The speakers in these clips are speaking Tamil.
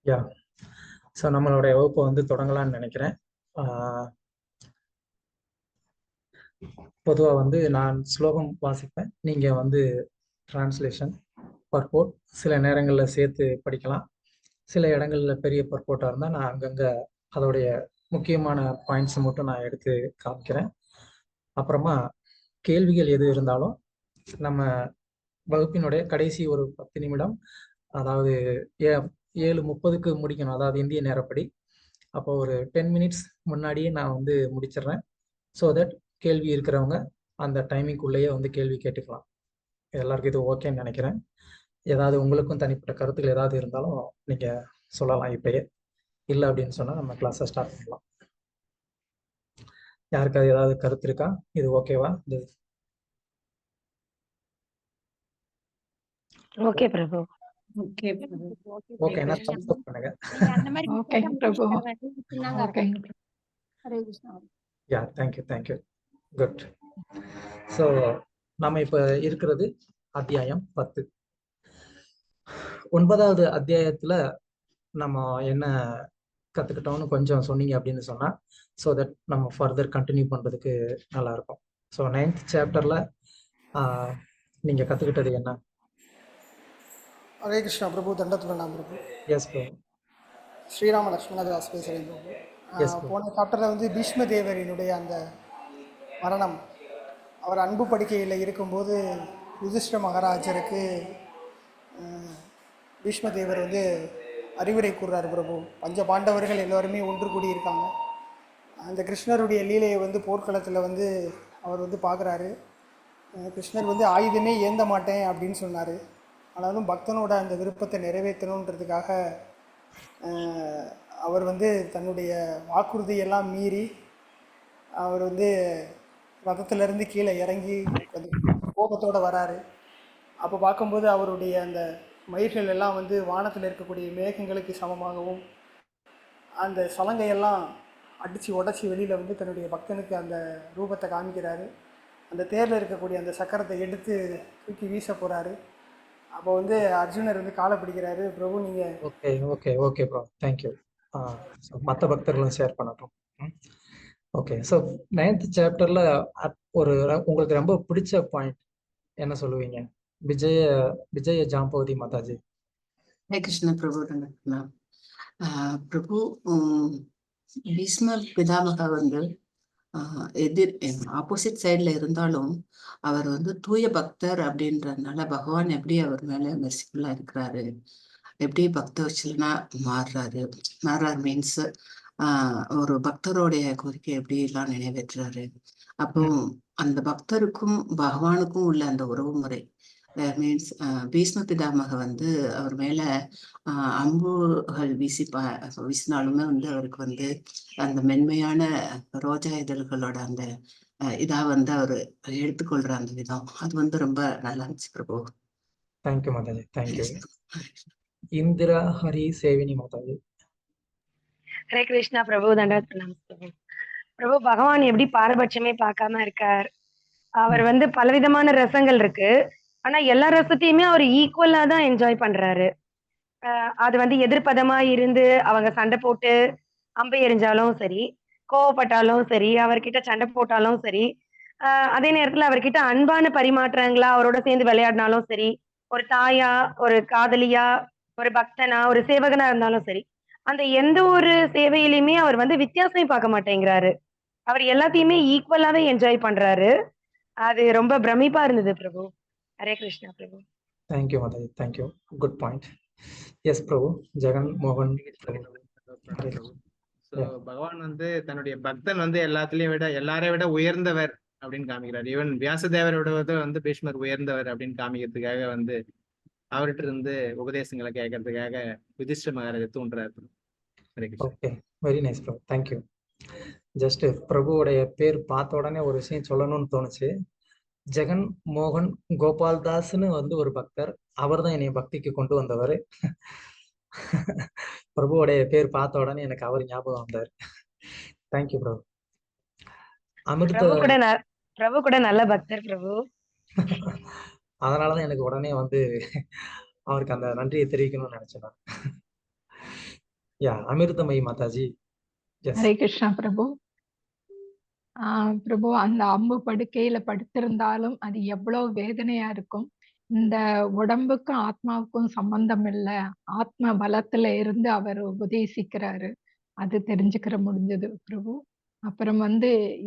யா ஸோ நம்மளுடைய வகுப்பை வந்து தொடங்கலாம்னு நினைக்கிறேன். பொதுவாக வந்து நான் ஸ்லோகம் வாசிப்பேன், நீங்கள் வந்து டிரான்ஸ்லேஷன் பர்போர்ட் சில நேரங்களில் சேர்த்து படிக்கலாம். சில இடங்களில் பெரிய பர்போர்ட்டாக இருந்தால் நான் அங்கங்கே அதோடைய முக்கியமான பாயிண்ட்ஸ் மட்டும் நான் எடுத்து காமிக்கிறேன். அப்புறமா கேள்விகள் எது இருந்தாலும் நம்ம வகுப்பினுடைய கடைசி ஒரு 10 நிமிடம், அதாவது 7:30க்கு முடிக்கணும், அதாவது இந்திய நேரப்படி. அப்போ ஒரு 10 மினிட்ஸ் முன்னாடியே நான் வந்து முடிச்சிடுறேன். ஸோ தட் கேள்வி இருக்கிறவங்க அந்த டைமிங்குள்ளேயே வந்து கேள்வி கேட்டுக்கலாம். எல்லாருக்கும் இது ஓகேன்னு நினைக்கிறேன். ஏதாவது உங்களுக்கும் தனிப்பட்ட கருத்துக்கள் ஏதாவது இருந்தாலும் நீங்கள் சொல்லலாம் இப்பயே. இல்லை அப்படின்னு சொன்னால் நம்ம கிளாஸை ஸ்டார்ட் பண்ணலாம். யாருக்காவது ஏதாவது கருத்து இருக்கா? இது ஓகேவா? ஓகே பிரபு. ஓகே என்ன தம்ஸ் அப் பண்ணுங்க. Okay Prabhu. Yeah thank you good. So நம்ம இப்போ இருக்கிறது அத்தியாயம் 10. 9வது அத்தியாயத்தில் நம்ம என்ன கற்றுக்கிட்டோம்னு கொஞ்சம் சொன்னீங்க அப்படின்னு சொன்னால், ஸோ தட் நம்ம ஃபர்தர் கண்டினியூ பண்ணுறதுக்கு நல்லாயிருக்கும். ஸோ 9th சாப்டரில் நீங்கள் கற்றுக்கிட்டது என்ன? ஹரே கிருஷ்ணா பிரபு. தண்டத்துலாம் பிரபு. எஸ் பிரபு. ஸ்ரீராம லக்ஷ்மணதாஸ் பேசுகிறேன் பிரபு. போன சாப்டரில் வந்து பீஷ்ம தேவரினுடைய அந்த மரணம், அவர் அன்பு படுக்கையில் இருக்கும்போது யுதிஷ்டிர மகாராஜருக்கு பீஷ்ம தேவர் வந்து அறிவுரை கூறுறாரு பிரபு. பஞ்ச பாண்டவர்கள் எல்லோருமே ஒன்று கூடியிருக்காங்க. அந்த கிருஷ்ணருடைய லீலையை வந்து போர்க்களத்தில் வந்து அவர் வந்து பார்க்குறாரு. கிருஷ்ணர் வந்து ஆயுதமே ஏந்த மாட்டேன் அப்படின்னு சொன்னார். ஆனாலும் பக்தனோட அந்த விருப்பத்தை நிறைவேற்றணுன்றதுக்காக அவர் வந்து தன்னுடைய வாக்குறுதியெல்லாம் மீறி அவர் வந்து ரதத்திலேருந்து கீழே இறங்கி கோபத்தோடு வராரு. அப்போ பார்க்கும்போது அவருடைய அந்த மயிர்கள் எல்லாம் வந்து வானத்தில் இருக்கக்கூடிய மேகங்களுக்கு சமமாகவும், அந்த சலங்கையெல்லாம் அடித்து உடச்சி வெளியில் வந்து தன்னுடைய பக்தனுக்கு அந்த ரூபத்தை காமிக்கிறாரு. அந்த தேரில் இருக்கக்கூடிய அந்த சக்கரத்தை எடுத்து தூக்கி வீச போகிறாரு. அப்போ வந்து அர்ஜுனர் வந்து காலை பிடிக்கிறாரு. பிரபு நீங்கள் ஓகே ப்ரோ, தேங்க்யூ. மற்ற பக்தர்களும் ஷேர் பண்ணட்டும். ஓகே. ஸோ 9th சாப்டரில் ஒரு உங்களுக்கு ரொம்ப பிடிச்ச பாயிண்ட் என்ன சொல்லுவீங்க? விஜய ஜாம்பவதி மாதாஜி. ஹரே கிருஷ்ண பிரபு. பிரபு, பீஷ்மர் பிதாமகா வந்து ஆப்போசிட் சைட்ல இருந்தாலும் அவர் வந்து தூய பக்தர் அப்படின்றதுனால பகவான் எப்படி அவர் மேல மெர்சிஃபுல்லா இருக்கிறாரு, எப்படி பக்தவச்சலனா மாறுறாரு மீன்ஸ் ஒரு பக்தருடைய கோரிக்கை எப்படி எல்லாம் நிறைவேற்றுறாரு. அப்போ அந்த பக்தருக்கும் பகவானுக்கும் உள்ள அந்த உறவு முறை மீன்ஸ் பீஷ்ம பிதாமக வந்து அவர் மேல அம்புகள் வீசினாலுமே வந்து அவருக்கு வந்து அந்த மென்மையான ரோஜா இதழ்களோட அந்த இதா வந்து அவரு எடுத்துக்கொள்ற அந்த விதம் அது வந்து ரொம்ப நல்லா இருந்துச்சு பிரபு. Thank you Mataji, thank you. இந்திரா ஹரி சேவினி மாதாஜி. ஹரே கிருஷ்ணா பிரபு. தண்டவத் பிரபு. பகவான் எப்படி பாரபட்சமே பார்க்காம இருக்கார். அவர் வந்து பலவிதமான ரசங்கள் இருக்கு, ஆனா எல்லா ரசத்தையுமே அவர் ஈக்குவலா தான் என்ஜாய் பண்றாரு. அது வந்து எதிர்ப்பதமா இருந்து அவங்க சண்டை போட்டு அம்பு எறிஞ்சாலும் சரி, கோவப்பட்டாலும் சரி, அவர்கிட்ட சண்டை போட்டாலும் சரி, அதே நேரத்துல அவர்கிட்ட அன்பான பரிமாற்றங்களா அவரோட சேர்ந்து விளையாடினாலும் சரி, ஒரு தாயா, ஒரு காதலியா, ஒரு பக்தனா, ஒரு சேவகனா இருந்தாலும் சரி, அந்த எந்த ஒரு சேவையிலுமே அவர் வந்து வித்தியாசமே பார்க்க மாட்டேங்கிறாரு. அவர் எல்லாத்தையுமே ஈக்குவலாவே என்ஜாய் பண்றாரு. அது ரொம்ப பிரமிப்பா இருந்தது Prabhu. Hare Krishna Prabhu. Thank you Mataji, thank you. Good point. Yes Prabhu. Jagan மோகன். பகவான் வந்து தன்னுடைய பக்தன் வந்து எல்லாரையும் விட உயர்ந்தவர் அப்படின்னு காமிக்கிறார். ஈவன் வியாசதேவரை விட வந்து பீஷ்மர் உயர்ந்தவர் அப்படின்னு காமிக்கிறதுக்காக வந்து அவர்கிட்ட இருந்து உபதேசங்களை கேட்கறதுக்காக யுதிஷ்டிர மகாராஜை தூண்டுறாரு. Okay, very nice bro, thank you. Just பிரபுவோடைய பேர் பார்த்த உடனே ஒரு விஷயம் சொல்லணும்னு தோணுச்சு. ஜெகன் மோகன் கோபால் தாஸ்ன்னு வந்து ஒரு பக்தர், அவர் தான் என்னை பக்திக்கு கொண்டு வந்தவர். பிரபுவோடைய பேர் பார்த்த உடனே எனக்கு அவர் ஞாபகம் வந்தார். Thank you bro. பிரபு கூட நல்ல பக்தர் பிரபு. அதனாலதான் எனக்கு உடனே வந்து அவருக்கு அந்த நன்றியை தெரிவிக்கணும்னு நினைச்சேன் நான். யா, அமிர்தமயி மாதாஜி. எஸ். ஹரே கிருஷ்ணா பிரபு. பிரபு, அந்த அம்பு படுக்கையில படுத்திருந்தாலும் அது எவ்வளவு வேதனையா இருக்கும். இந்த உடம்புக்கும் ஆத்மாவுக்கும் சம்பந்தம் இல்ல, ஆத்ம பலத்துல இருந்து அவர் உபதேசிக்கிறாரு, அது தெரிஞ்சுக்கிற முடிஞ்சது பிரபு. அப்புறம்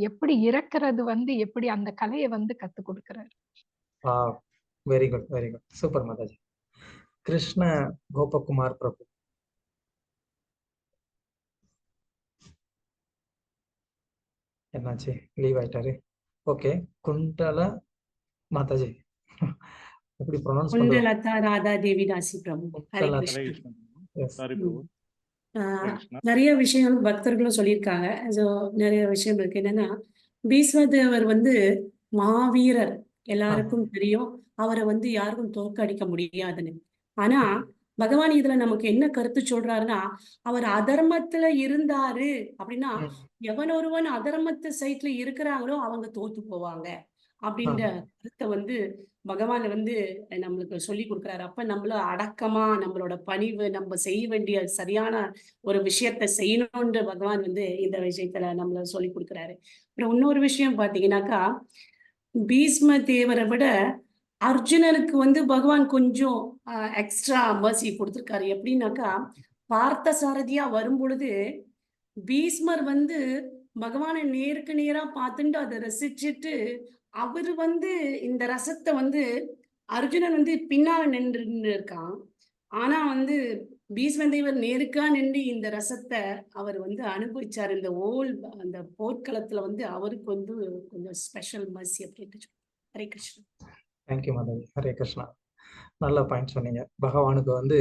எப்படி இறக்குறது எப்படி அந்த கலையை கத்து கொடுக்கிறாரு. Very good, very good, super Mataji. Krishna Gopakumar Prabhu. என்னாச்சு, லீவ் ஆயிட்டாரு? ஓகே, குண்டல மாதாஜி எப்படி ப்ரொனவுன்ஸ் பண்றது? குண்டலதா ராதா தேவி தாசி பிரபு. ஹரே குண்டலதா. கிருஷ்ணா. ஹரே கிருஷ்ணா. எஸ். சாரி பிரபு. ஹரே கிருஷ்ணா. நிறைய விஷயங்கள் பக்தர்களும் சொல்லியிருக்காங்க. ஸோ நிறைய விஷயம் இருக்கு. என்னன்னா, பீஷ்மதேவர் மாவீரர், எல்லாருக்கும் தெரியும். அவரை யாருக்கும் தோற்கடிக்க முடியாதுன்னு. ஆனா பகவான் இதுல நமக்கு என்ன கருத்து சொல்றாருன்னா, அவர் அதர்மத்துல இருந்தாரு அப்படின்னா, எவன் ஒருவன் அதர்மத்து சைட்ல இருக்கிறாங்களோ அவங்க தோத்து போவாங்க அப்படின்ற கருத்தை பகவான் நம்மளுக்கு சொல்லி கொடுக்குறாரு. அப்ப நம்மள அடக்கமா, நம்மளோட பணிவு, நம்ம செய்ய வேண்டிய சரியான ஒரு விஷயத்த செய்யணும்ன்ற பகவான் இந்த விஷயத்துல நம்மள சொல்லி கொடுக்குறாரு. அப்புறம் இன்னொரு விஷயம் பாத்தீங்கன்னாக்கா, பீஷ்ம தேவரை விட அர்ஜுனனுக்கு பகவான் கொஞ்சம் எக்ஸ்ட்ரா மர்சி கொடுத்திருக்காரு. எப்படின்னாக்கா, பார்த்த சாரதியா வரும் பொழுது பீஷ்மர் பகவானை நேருக்கு நேரா பார்த்துட்டு அதை ரசிச்சுட்டு, அவரு இந்த ரசத்தை அர்ஜுனன் பின்னால நின்று இருக்கான். ஆனா பீஷ்ம தேவர் நேருக்கா நின்று இந்த ரசத்தை அவர் அனுபவிச்சார். இந்த அந்த போர்க்களத்துல அவருக்கு கொஞ்சம் ஸ்பெஷல் மர்சி அப்படின்னு. ஹரே கிருஷ்ணா. தேங்க்யூ மாதாஜி. ஹரே கிருஷ்ணா. நல்ல பாயிண்ட் சொன்னீங்க. பகவானுக்கு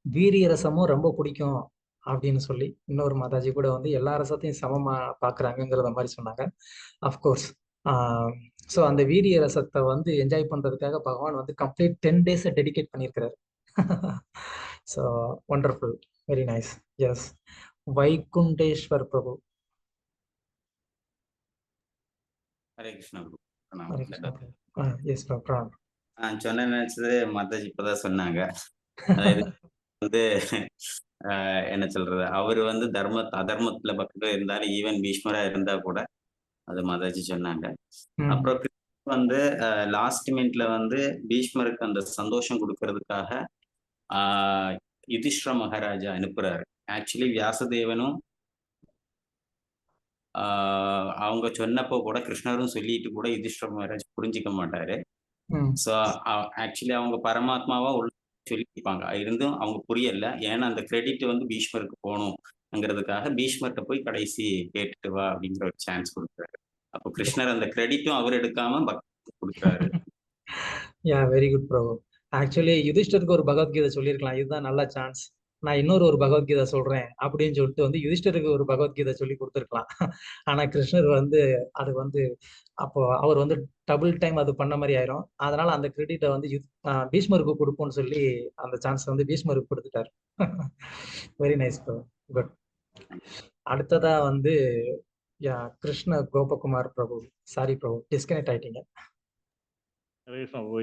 வீரிய ரசமும் ரொம்ப பிடிக்கும் அப்படின்னு சொல்லி இன்னொரு மாதாஜி கூட எல்லா ரசத்தையும் சமமா பாக்குறாங்கிறத மாதிரி சொன்னாங்க. அஃப்கோர்ஸ். ஸோ அந்த வீரிய ரசத்தை என்ஜாய் பண்றதுக்காக பகவான் கம்ப்ளீட் 10 days டெடிகேட் பண்ணியிருக்கிறாரு. So wonderful, very nice. Yes. Vaikunteshwar Prabhu. Hare Krishna Prabhu. Hare Krishna Prabhu. Yes Prabhu. சொன்ன நினைச்சது மாதாஜி இப்பதான் சொன்னாங்க. அதாவது என்ன சொல்றது, அவரு அதர்மத்துல பக்கத்துல இருந்தாலும் ஈவன் பீஷ்மரா இருந்தா கூட அது மாதாஜி சொன்னாங்க. அப்புறம் லாஸ்ட் மினிட்ல பீஷ்மருக்கு அந்த சந்தோஷம் கொடுக்கறதுக்காக யுதிஷ்டிர மகாராஜா அனுப்புறாரு. ஆக்சுவலி வியாசதேவனும் அவங்க சொன்னப்போ கூட கிருஷ்ணரும் சொல்லிட்டு கூட யுதிஷ்டிர மகாராஜ் புரிஞ்சிக்க மாட்டாரு. ஸோ ஆக்சுவலி அவங்க பரமாத்மாவா உள்ள சொல்லியிருப்பாங்க, இருந்தும் அவங்க புரியல. ஏன்னா அந்த கிரெடிட் பீஷ்மருக்கு போகணுங்கிறதுக்காக பீஷ்மர்கிட்ட போய் கடைசி கேட்டுட்டு வா அப்படிங்கிற ஒரு சான்ஸ் கொடுக்குறாரு. அப்போ கிருஷ்ணர் அந்த கிரெடிட்டும் அவர் எடுக்காம பக்தருக்கு கொடுக்குறாரு. யா, வெரி குட் பிரபு. ஆக்சுவலி யுதிஷ்டருக்கு ஒரு பகவத்கீதை சொல்லியிருக்கலாம், இதுதான் நல்ல சான்ஸ், நான் இன்னொரு ஒரு பகவத்கீதை சொல்றேன் அப்படின்னு சொல்லிட்டு யுதிஷ்டருக்கு ஒரு பகவத்கீதை சொல்லி கொடுத்துருக்கலாம். ஆனா கிருஷ்ணர் அது அப்போ அவர் டபுள் டைம் அது பண்ண மாதிரி ஆயிரும். அதனால அந்த கிரெடிட்டை பீஷ்மருக்கு கொடுப்போம்னு சொல்லி அந்த சான்ஸ் பீஷ்மருக்கு கொடுத்துட்டாரு. வெரி நைஸ் பிரபு, குட். அடுத்ததா கிருஷ்ண கோபகுமார் பிரபு. சாரி பிரபு, டிஸ்கனெக்ட் ஆயிட்டீங்க.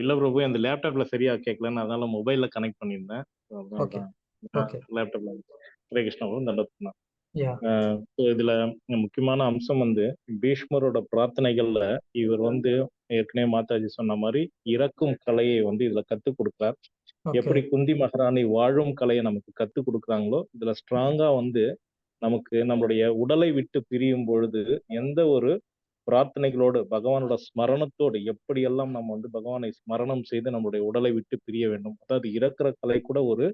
இல்ல பிரபு, அந்த லேப்டாப்ல சரியா கேட்கலன்னு அதனால மொபைல்ல கனெக்ட் பண்ணியிருந்தேன். லேப்டாப்ல. ஹரே கிருஷ்ணா பிரபு. தண்டத்துனா இதுல முக்கியமான அம்சம் பீஷ்மரோட பிரார்த்தனைகள்ல இவர் ஏற்கனவே மாதாஜி சொன்ன மாதிரி இறக்கும் கலையை இதுல கத்து கொடுக்கிறார். எப்படி குந்தி மகாராணி வாழும் கலையை நமக்கு கத்து கொடுக்குறாங்களோ, இதுல ஸ்ட்ராங்கா நமக்கு நம்மளுடைய உடலை விட்டு பிரியும் பொழுது எந்த ஒரு பிரார்த்தனைகளோடு பகவானோட ஸ்மரணத்தோடு எப்படியெல்லாம் நம்ம பகவானை ஸ்மரணம் செய்து நம்மளுடைய உடலை விட்டு பிரிய வேண்டும். அதாவது இறக்குற கலை கூட ஒரு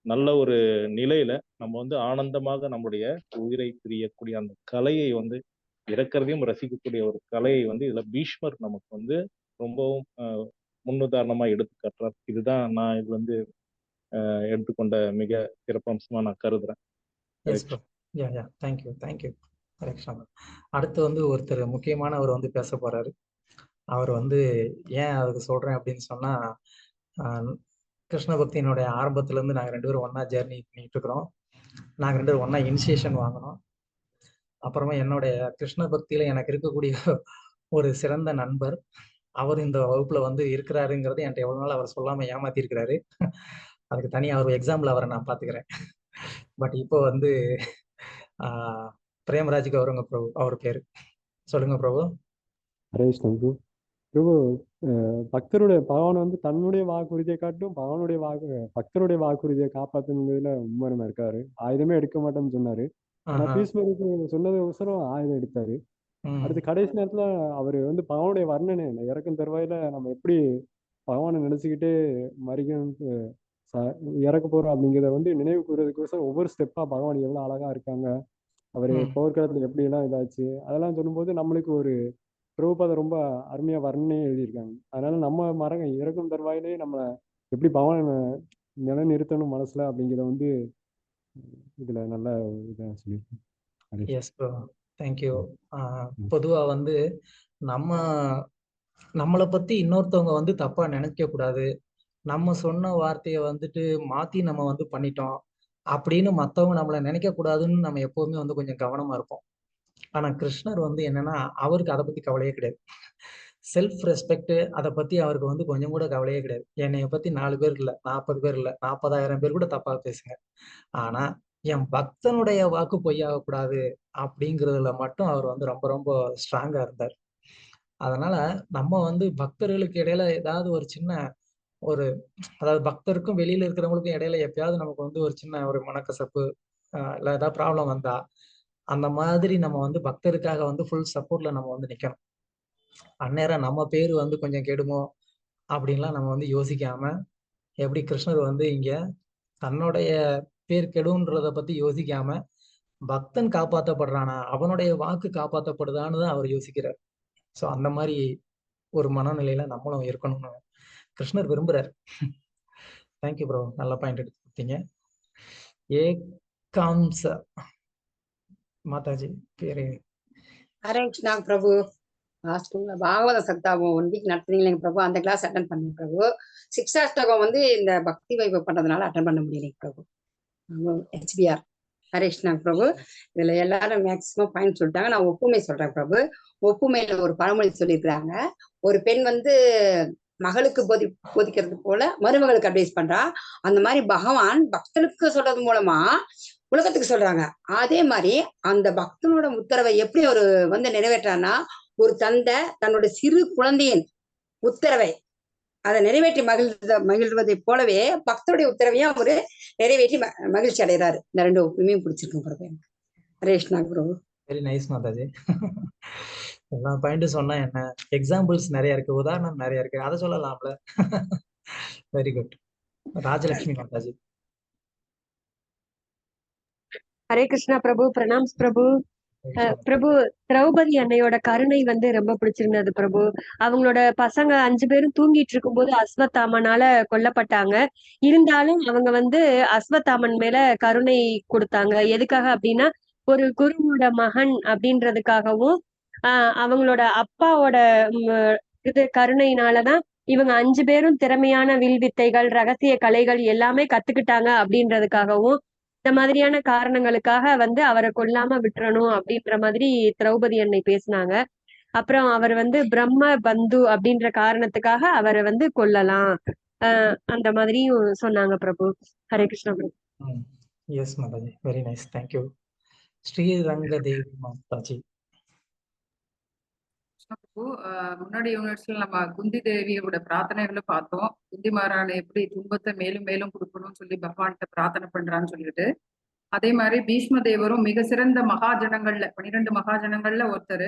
நல்ல ஒரு நிலையில நம்ம ஆனந்தமாக நம்முடைய உயிரை பிரியக்கூடிய அந்த கலையை இறக்கிறதையும் ரசிக்கக்கூடிய ஒரு கலையை இதுல பீஷ்மர் நமக்கு ரொம்பவும் முன்னுதாரணமா எடுத்து காட்டுறார். இதுதான் நான் இது எடுத்துக்கொண்ட மிக சிறப்பம்சமா நான் கருதுறேன். தேங்க்யூ. அடுத்து ஒருத்தர் முக்கியமானவர் பேச போறாரு. அவர் ஏன் அதுக்கு சொல்றேன் அப்படின்னு சொன்னா, கிருஷ்ண பக்தியினுடைய ஆரம்பத்துல இருந்து நாங்க 2 பேரும் ஒன்னா ஜேர்னி பண்ணிட்டு இருக்கிறோம். நாங்க 2 பேரும் ஒன்னா இனிஷியேஷன் வாங்கினோம். அப்புறமா என்னுடைய கிருஷ்ண பக்தியில எனக்கு இருக்கக்கூடிய ஒரு சிறந்த நண்பர், அவர் இந்த வகுப்புல வந்து இருக்கிறாருங்கிறது என்கிட்ட எவ்வளவு நாள் அவர் சொல்லாம ஏமாத்தி இருக்கிறாரு. அதுக்கு தனியா ஒரு எக்ஸாம்பிள் அவரை நான் பாத்துக்கிறேன். பட் இப்போ வந்து பிரேமராஜுக்கு அவருங்க பிரபு, அவர் பேரு. சொல்லுங்க பிரபு. ஹரேஷ் பிரபு. பிரபு, பக்தருடைய பகவான் வந்து தன்னுடைய வாக்குறுதியை காட்டும் பக்தருடைய வாக்குறுதியை காப்பாற்றுனதுல மும்மரமா இருக்காரு. ஆயுதமே எடுக்க மாட்டேன்னு சொன்னாரு. ஆனா பீஷ்மருக்கு சொன்னது அவசரம் ஆயுதம் எடுத்தாரு. அடுத்து கடைசி நேரத்துல அவரு வந்து பகவானுடைய வர்ணனை இறக்கும் தருவாயில நம்ம எப்படி பகவானை நினைச்சுக்கிட்டே மறிக்கணும், இறக்க போறோம் அப்படிங்கிறத வந்து நினைவு கூறுறதுக்கோசரம் ஒவ்வொரு ஸ்டெப்பா பகவான் எவ்வளவு அழகா இருக்காங்க, அவரு போர்க்களத்துல எப்படி எல்லாம் இதாச்சு அதெல்லாம் சொல்லும்போது நம்மளுக்கு ஒரு பிரபுபாதை ரொம்ப அருமையா வர்ணனையே எழுதியிருக்காங்க. அதனால நம்ம இறக்கும் தருவாயிலே நம்ம எப்படி பகவானை நிலைநிறுத்தணும் மனசுல அப்படிங்கிறத வந்து இதுல நல்ல இதா சொல்லியிருக்கேன். Yes bro, thank you. பொதுவா வந்து நம்மளை பத்தி இன்னொருத்தவங்க வந்து தப்பா நினைக்க கூடாது, நம்ம சொன்ன வார்த்தையை வந்துட்டு மாத்தி நம்ம வந்து பண்ணிட்டோம் அப்படின்னு மத்தவங்க நம்மளை நினைக்க கூடாதுன்னு நம்ம எப்பவுமே வந்து கொஞ்சம் கவனமா இருப்போம். ஆனா கிருஷ்ணர் வந்து என்னன்னா, அவருக்கு அதை பத்தி கவலையே கிடையாது. செல்ஃப் ரெஸ்பெக்ட் அதை பத்தி அவருக்கு வந்து கொஞ்சம் கூட கவலையே கிடையாது. என்னைய பத்தி 4 பேர் இல்ல, 40 பேர் இல்ல, 40,000 பேர் கூட தப்பா பேசுங்க, ஆனா என் பக்தனுடைய வாக்கு பொய்யாக கூடாது அப்படிங்கிறதுல மட்டும் அவர் வந்து ரொம்ப ரொம்ப ஸ்ட்ராங்கா இருந்தார். அதனால நம்ம வந்து பக்தர்களுக்கு இடையில ஏதாவது ஒரு சின்ன ஒரு, அதாவது பக்தருக்கும் வெளியில இருக்கிறவங்களுக்கும் இடையில எப்பயாவது நமக்கு வந்து ஒரு சின்ன ஒரு மனக்கசப்பு இல்ல ஏதாவது ப்ராப்ளம் வந்தா, அந்த மாதிரி நம்ம வந்து பக்தருக்காக வந்து ஃபுல் சப்போர்ட்ல நம்ம வந்து நிக்கணும். அந்நேரம் நம்ம பேரு வந்து கொஞ்சம் கெடுமோ அப்படின்லாம் நம்ம வந்து யோசிக்காம, எப்படி கிருஷ்ணர் வந்து இங்க தன்னுடைய பேர் கெடுன்றத பத்தி யோசிக்காம, பக்தன் காப்பாற்றப்படுறானா, அவனுடைய வாக்கு காப்பாற்றப்படுதான்னு தான் அவர் யோசிக்கிறார். ஸோ அந்த மாதிரி ஒரு மனநிலையில நம்மளும் இருக்கணும்னு கிருஷ்ணர் விரும்புறார். தேங்க்யூ ப்ரோ, நல்ல பாயிண்ட் எடுத்து கொடுத்தீங்க. ஏகாம்ச மாதாஜி பேரு. ஹரே கிருஷ்ணா பிரபு. ஸ்கூல்ல பாகவத சப்தாபம் 1 வீக் நடத்துறீங்களேங்க பிரபு, அந்த கிளாஸ் அட்டன் பண்ணேன் பிரபு. சிக்ஷாஷ்டகம் வந்து இந்த பக்தி வைப்பு பண்றதுனால அட்டன் பண்ண முடியலைங்க பிரபு. HBR. ஹரே கிருஷ்ணா பிரபு. இதுல எல்லாரும் மேக்சிமம் பாயிண்ட் சொல்லிட்டாங்க. நான் ஒப்புமை சொல்றேன் பிரபு. ஒப்புமையில ஒரு பழமொழி சொல்லியிருக்கிறாங்க. ஒரு பெண் வந்து மகளுக்கு போதிக்கிறது போல மருமகளுக்கு அட்வைஸ் பண்றா. அந்த மாதிரி பகவான் பக்தனுக்கு சொல்றது மூலமா உலகத்துக்கு சொல்றாங்க. அதே மாதிரி அந்த பக்தனோட உத்தரவை எப்படி அவரு வந்து நிறைவேற்றான்னா, ஒரு தந்தை தன்னோட சிறு குழந்தையின் உத்தரவை அதை நிறைவேற்றி மகிழ்வதை போலவே பக்தருடைய உத்தரவையும் அவரு நிறைவேற்றி மகிழ்ச்சி அடைகிறாரு. இந்த 2 ஒப்புமையும் பிடிச்சிருக்கும் பிரபு. ஹரே கிருஷ்ணா பிரபு. Very nice Mataji. எல்லா பாயிண்ட்டும் சொன்னா என்ன, எக்ஸாம்பிள்ஸ் நிறைய இருக்கு, உதாரணம் நிறைய இருக்கு, அதை சொல்லலாம்ல. Very good. ராஜலட்சுமி மாதாஜி. ஹரே கிருஷ்ணா பிரபு. பிரணாம்ஸ் பிரபு. பிரபு, திரௌபதி அன்னையோட கருணை வந்து ரொம்ப பிடிச்சிருந்தது பிரபு. அவங்களோட பசங்க 5 பேரும் தூங்கிட்டு இருக்கும்போது அஸ்வத்தாமனால கொல்லப்பட்டாங்க. இருந்தாலும் அவங்க வந்து அஸ்வத்தாமன் மேல கருணை கொடுத்தாங்க. எதுக்காக அப்படின்னா, ஒரு குருவோட மகன் அப்படின்றதுக்காகவும் அவங்களோட அப்பாவோட இது கருணையினாலதான் இவங்க 5 பேரும் திறமையான வில் வித்தைகள், ரகசிய கலைகள் எல்லாமே கத்துக்கிட்டாங்க அப்படின்றதுக்காகவும், இந்த மாதிரியான காரணங்களுக்காக வந்து அவரை கொல்லாம விட்டுறணும் அப்படின்ற மாதிரி திரௌபதி அன்னை பேசினாங்க. அப்புறம் அவர் வந்து பிரம்ம பந்து அப்படின்ற காரணத்துக்காக அவரை வந்து கொல்லலாம் அந்த மாதிரியும் சொன்னாங்க Prabhu. Hare Krishna Prabhu. Yes Mataji, very nice, thank you. Sriranga Devi Mataji. முன்னாடி யூனிட்ஸ்ல நம்ம குந்தி தேவியோட பிரார்த்தனைகளை பார்த்தோம். குந்தி மகாராணி எப்படி துன்பத்தை மேலும் மேலும் கொடுக்கணும்னு சொல்லி பகவான்கிட்ட பிரார்த்தனை பண்றான்னு சொல்லிட்டு, அதே மாதிரி பீஷ்ம தேவரும் மிக சிறந்த மகாஜனங்கள்ல 12 மகாஜனங்கள்ல ஒருத்தர்.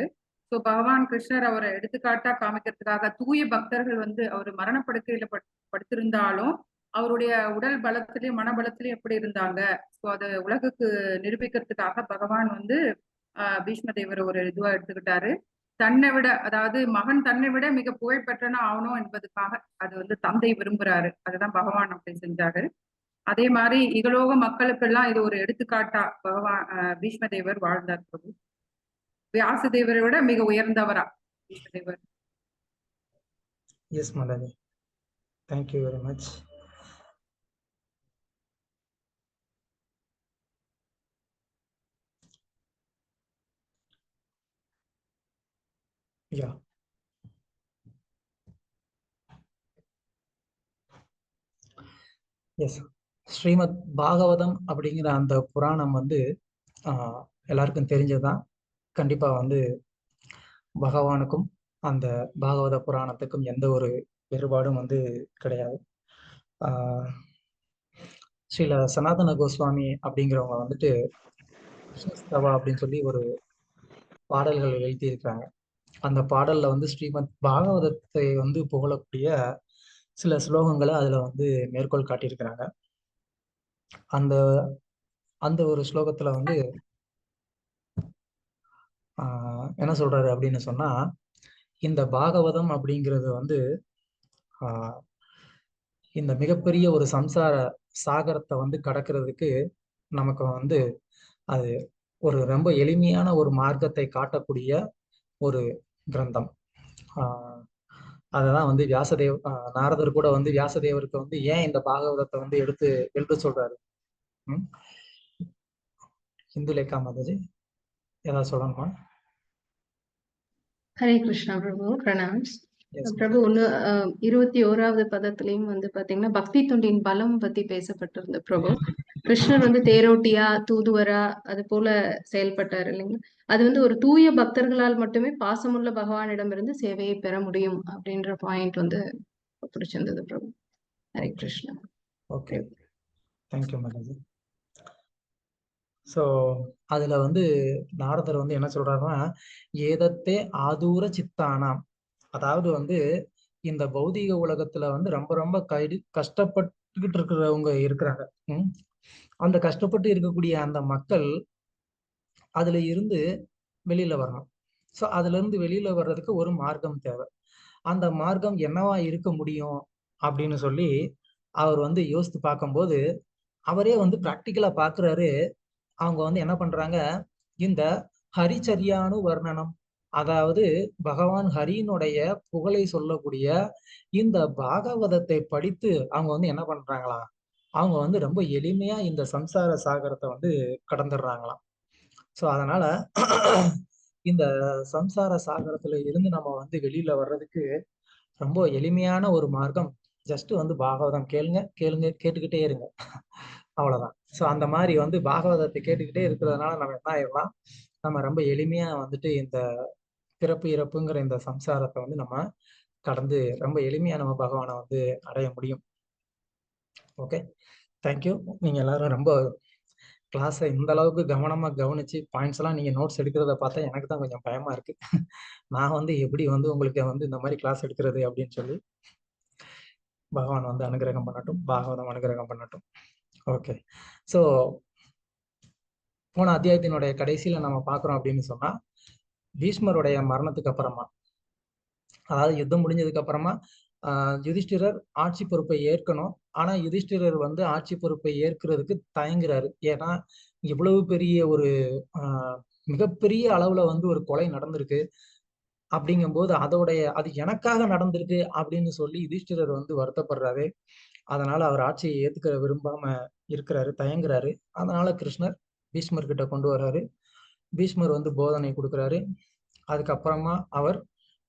ஸோ பகவான் கிருஷ்ணர் அவரை எடுத்துக்காட்டா காமிக்கிறதுக்காக தூய பக்தர்கள் வந்து அவர் மரணப்படுக்கையில படுத்திருந்தாலும் அவருடைய உடல் பலத்திலையும் மனபலத்திலையும் எப்படி இருந்தாங்க, ஸோ அதை உலகுக்கு நிரூபிக்கிறதுக்காக பகவான் வந்து பீஷ்ம தேவர் ஒரு இதுவா எடுத்துக்கிட்டாரு. தன்னை விட, அதாவது மகன் தன்னை விட மிக புகழ் பெற்றனா ஆகணும் என்பதுக்காக அது வந்து தந்தை விரும்புறாரு. அதுதான் பகவான் அப்படி செஞ்சாரு. அதே மாதிரி இகலோக மக்களுக்கெல்லாம் இது ஒரு எடுத்துக்காட்டா பகவான் பீஷ்ம தேவர் வாழ்ந்தார் பிரபு. வியாசதேவரை விட மிக உயர்ந்தவரா பீஷ்மதேவர். Yes Mataji, thank you very much. Yeah yes. Srimad Bhagavatam அப்படிங்கிற அந்த புராணம் வந்து எல்லாருக்கும் தெரிஞ்சதுதான். கண்டிப்பா வந்து பகவானுக்கும் அந்த பாகவத புராணத்துக்கும் எந்த ஒரு வேறுபாடும் வந்து கிடையாது. ஸ்ரீல சனாதன கோஸ்வாமி அப்படிங்கிறவங்க வந்துட்டு கிருஷ்ணஸ்தவா அப்படின்னு சொல்லி ஒரு பாடல்கள் எழுதியிருக்காங்க. அந்த பாடல்ல வந்து ஸ்ரீமத் பாகவதத்தை வந்து புகழக்கூடிய சில ஸ்லோகங்களை அதுல வந்து மேற்கோள் காட்டியிருக்கிறாங்க. அந்த அந்த ஒரு ஸ்லோகத்துல வந்து என்ன சொல்றாரு அப்படின்னு சொன்னா, இந்த பாகவதம் அப்படிங்கிறது வந்து இந்த மிகப்பெரிய ஒரு சம்சார சாகரத்தை வந்து கடக்கிறதுக்கு நமக்கு வந்து அது ஒரு ரொம்ப எளிமையான ஒரு மார்க்கத்தை காட்டக்கூடிய ஒரு கிரந்தம். அததான் வந்து நாரதர் கூட வந்து வியாசதேவருக்கு வந்து ஏன் இந்த பாகவதத்தை வந்து எடுத்து எழுத சொல்றாரு. இந்துலேகா மாதாஜி ஏதாவது சொல்லணுமா? ஹரே கிருஷ்ணா பிரபு, பிரணாம்ஸ். பிரபு 21வது பதத்திலையும் வந்து பாத்தீங்கன்னா பக்தி தொண்டின் பலம் பத்தி பேசப்பட்டிருந்த பிரபு. கிருஷ்ணர் வந்து தேரோட்டியா தூதுவரா அது போல செயல்பட்டார் இல்லைங்களா? அது வந்து ஒரு தூய பக்தர்களால் மட்டுமே பாசமுள்ள பகவானிடமிருந்து சேவையை பெற முடியும் அப்படின்ற பாயிண்ட் வந்து பிடிச்சிருந்தது Prabhu. Hare Krishna. Okay, thank you Mataji. So அதுல வந்து நாரதர் வந்து என்ன சொல்றாருன்னா, ஏதத்தே ஆதூர சித்தானாம், அதாவது வந்து இந்த பௌதீக உலகத்துல வந்து ரொம்ப ரொம்ப கஷ்டப்பட்டுக்கிட்டு இருக்கிறவங்க இருக்கிறாங்க. அந்த கஷ்டப்பட்டு இருக்கக்கூடிய அந்த மக்கள் அதுல இருந்து வெளியில வரணும். ஸோ அதுல இருந்து வெளியில வர்றதுக்கு ஒரு மார்க்கம் தேவை. அந்த மார்க்கம் என்னவா இருக்க முடியும் அப்படின்னு சொல்லி அவர் வந்து யோசித்து பார்க்கும்போது அவரே வந்து பிராக்டிக்கலா பாக்குறாரு. அவங்க வந்து என்ன பண்றாங்க, இந்த ஹரிச்சரியானு வர்ணனம், அதாவது பகவான் ஹரியினுடைய புகழை சொல்லக்கூடிய இந்த பாகவதத்தை படித்து அவங்க வந்து என்ன பண்றாங்களாம், அவங்க வந்து ரொம்ப எளிமையா இந்த சம்சார சாகரத்தை வந்து கடந்துடுறாங்களாம். ஸோ அதனால இந்த சம்சார சாகரத்துல இருந்து நம்ம வந்து வெளியில வர்றதுக்கு ரொம்ப எளிமையான ஒரு மார்க்கம். ஜஸ்ட் வந்து பாகவதம் கேளுங்க கேளுங்க கேட்டுக்கிட்டே இருங்க, அவ்வளவுதான். ஸோ அந்த மாதிரி வந்து பாகவதத்தை கேட்டுக்கிட்டே இருக்கிறதுனால நம்ம என்ன ஆயிடலாம், நம்ம ரொம்ப எளிமையா வந்துட்டு இந்த பிறப்பு இறப்புங்கிற இந்த சம்சாரத்தை வந்து நம்ம கடந்து ரொம்ப எளிமையா நம்ம பகவானை வந்து அடைய முடியும். Okay, thank you. நீங்க எல்லாரும் ரொம்ப கிளாஸை இந்த அளவுக்கு கவனமா கவனிச்சு பாயிண்ட்ஸ் எல்லாம் நீங்க நோட்ஸ் எடுக்கிறத பார்த்தா எனக்கு தான் கொஞ்சம் பயமா இருக்கு. நான் வந்து எப்படி வந்து உங்களுக்கு வந்து இந்த மாதிரி கிளாஸ் எடுக்கிறது அப்படின்னு சொல்லி. பகவான் வந்து அனுகிரகம் பண்ணட்டும், பாகவதம் அனுகிரகம் பண்ணட்டும். ஓகே, ஸோ போன அத்தியாயத்தினுடைய கடைசியில நம்ம பார்க்குறோம் அப்படின்னு சொன்னா, பீஷ்மருடைய மரணத்துக்கு அப்புறமா, அதாவது யுத்தம் முடிஞ்சதுக்கு அப்புறமா யுதிஷ்டிரர் ஆட்சி பொறுப்பை ஏற்கணும். ஆனா யுதிஷ்டிரர் வந்து ஆட்சி பொறுப்பை ஏற்கிறதுக்கு தயங்குறாரு. ஏன்னா இவ்வளவு பெரிய ஒரு மிகப்பெரிய அளவுல வந்து ஒரு கொலை நடந்திருக்கு. அப்படிங்கும்போது அது எனக்காக நடந்திருக்கு அப்படின்னு சொல்லி யுதிஷ்டிரர் வந்து வருத்தப்படுறாரு. அதனால அவர் ஆட்சியை ஏத்துக்க விரும்பாம இருக்கிறாரு, தயங்குறாரு. அதனால கிருஷ்ணர் பீஷ்மர் கிட்ட கொண்டு வர்றாரு. பீஷ்மர் வந்து போதனை கொடுக்குறாரு. அதுக்கப்புறமா அவர்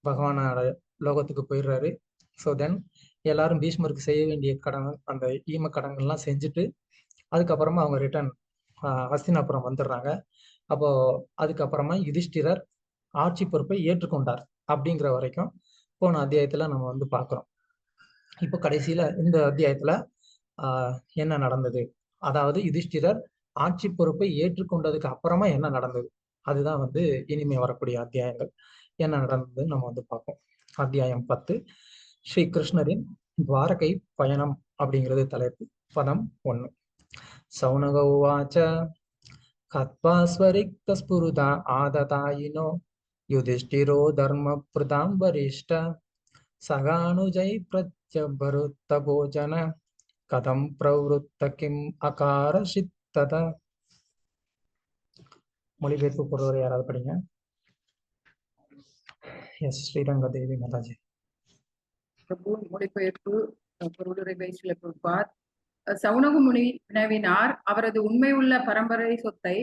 பகவானோட லோகத்துக்கு போயிடுறாரு. ஸோ தென் எல்லாரும் பீஷ்மருக்கு செய்ய வேண்டிய கடன், அந்த ஈம கடன்கள்லாம் செஞ்சுட்டு அதுக்கப்புறமா அவங்க ரிட்டர்ன் ஹஸ்தினாபுரம் வந்துடுறாங்க. அப்போ அதுக்கப்புறமா யுதிஷ்டிரர் ஆட்சி பொறுப்பை ஏற்றுக்கொண்டார் அப்படிங்கிற வரைக்கும் போன அத்தியாயத்துல நம்ம வந்து பார்க்கிறோம். இப்போ கடைசியில இந்த அத்தியாயத்துல என்ன நடந்தது, அதாவது யுதிஷ்டிரர் ஆட்சி பொறுப்பை ஏற்றுக்கொண்டதுக்கு அப்புறமா என்ன நடந்தது, அதுதான் வந்து இனிமே வரக்கூடிய அத்தியாயங்கள். என்ன நடந்ததுன்னு நம்ம வந்து பார்ப்போம். அத்தியாயம் 10, ஸ்ரீ கிருஷ்ணரின் துவாரகை பயணம் அப்படிங்கிறது தலைப்பு. பதம் 1. சௌனக உவாச்ச கத்வா ஸ்வரிக்த ஸ்புருதா ஆததாயினோ யுதிஷ்டிரோ தர்ம பிரதாம் வரிஷ்ட சகானுஜை பிரத்யபருத்த போஜன கதம் பிரவருத்த கிம் அகாரசித்தத. மொழிபெயர்ப்பு பொருள் யாராவது படிங்க. எஸ், ஸ்ரீரங்க தேவி மாதாஜி. பிரபு மொழிபெயர்ப்பு பொருளுரை பயிற்சியில கொடுப்பார். சௌனக முனி வினவினார். அவரது உண்மையுள்ள பரம்பரை சொத்தை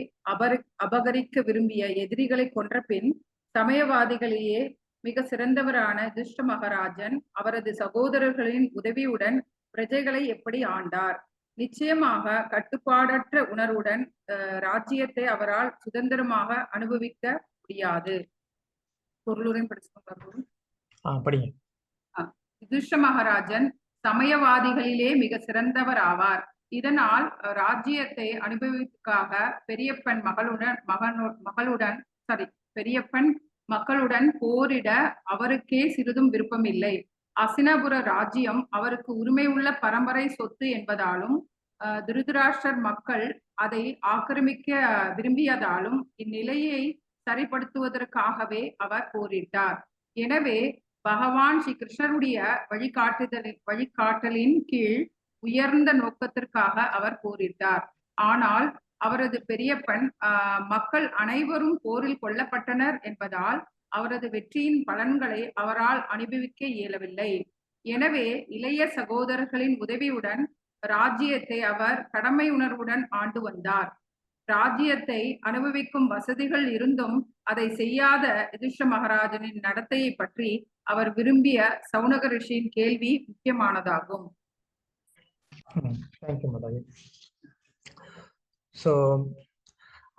அபகரிக்க விரும்பிய எதிரிகளை கொன்ற பின் சமயவாதிகளையே மிக சிறந்தவரான துஷ்ட மகாராஜன் அவரது சகோதரர்களின் உதவியுடன் பிரஜைகளை எப்படி ஆண்டார்? நிச்சயமாக கட்டுப்பாடற்ற உணர்வுடன் ராஜ்யத்தை அவரால் சுதந்திரமாக அனுபவிக்க முடியாது. பொருளுரையும் படிச்சுக்கோங்க. படிங்க. யுதிஷ்ட மகாராஜன் சமயவாதிகளிலே மிக சிறந்தவர் ஆவார். இதனால் ராஜ்யத்தை அனுபவிக்காக பெரியப்பன் மக்களுடன் போரிட அவருக்கே சிறிதும் விருப்பமில்லை. அசினபுர ராஜ்யம் அவருக்கு உரிமை உள்ள பரம்பரை சொத்து என்பதாலும் திருதராஷ்டிரர் மக்கள் அதை ஆக்கிரமிக்க விரும்பியதாலும் இந்நிலையை சரிப்படுத்துவதற்காகவே அவர் போரிட்டார். எனவே பகவான் ஸ்ரீ கிருஷ்ணருடைய வழிகாட்டலின் கீழ் உயர்ந்த நோக்கத்திற்காக அவர் போரிட்டார். ஆனால் அவரது பெரியப்பன் மக்கள் அனைவரும் போரில் கொல்லப்பட்டனர் என்பதால் அவரது வெற்றியின் பலன்களை அவரால் அனுபவிக்க இயலவில்லை. எனவே இளைய சகோதரர்களின் உதவியுடன் ராஜ்யத்தை அவர் கடமை உணர்வுடன் ஆண்டு வந்தார். ராஜ்யத்தை அனுபவிக்கும் வசதிகள் இருந்தும் அதை செய்யாத யுதிஷ்ட மகாராஜனின் நடத்தையை பற்றி அவர் விரும்பிய சௌனக ரிஷியின் கேள்வி முக்கியமானதாகும்.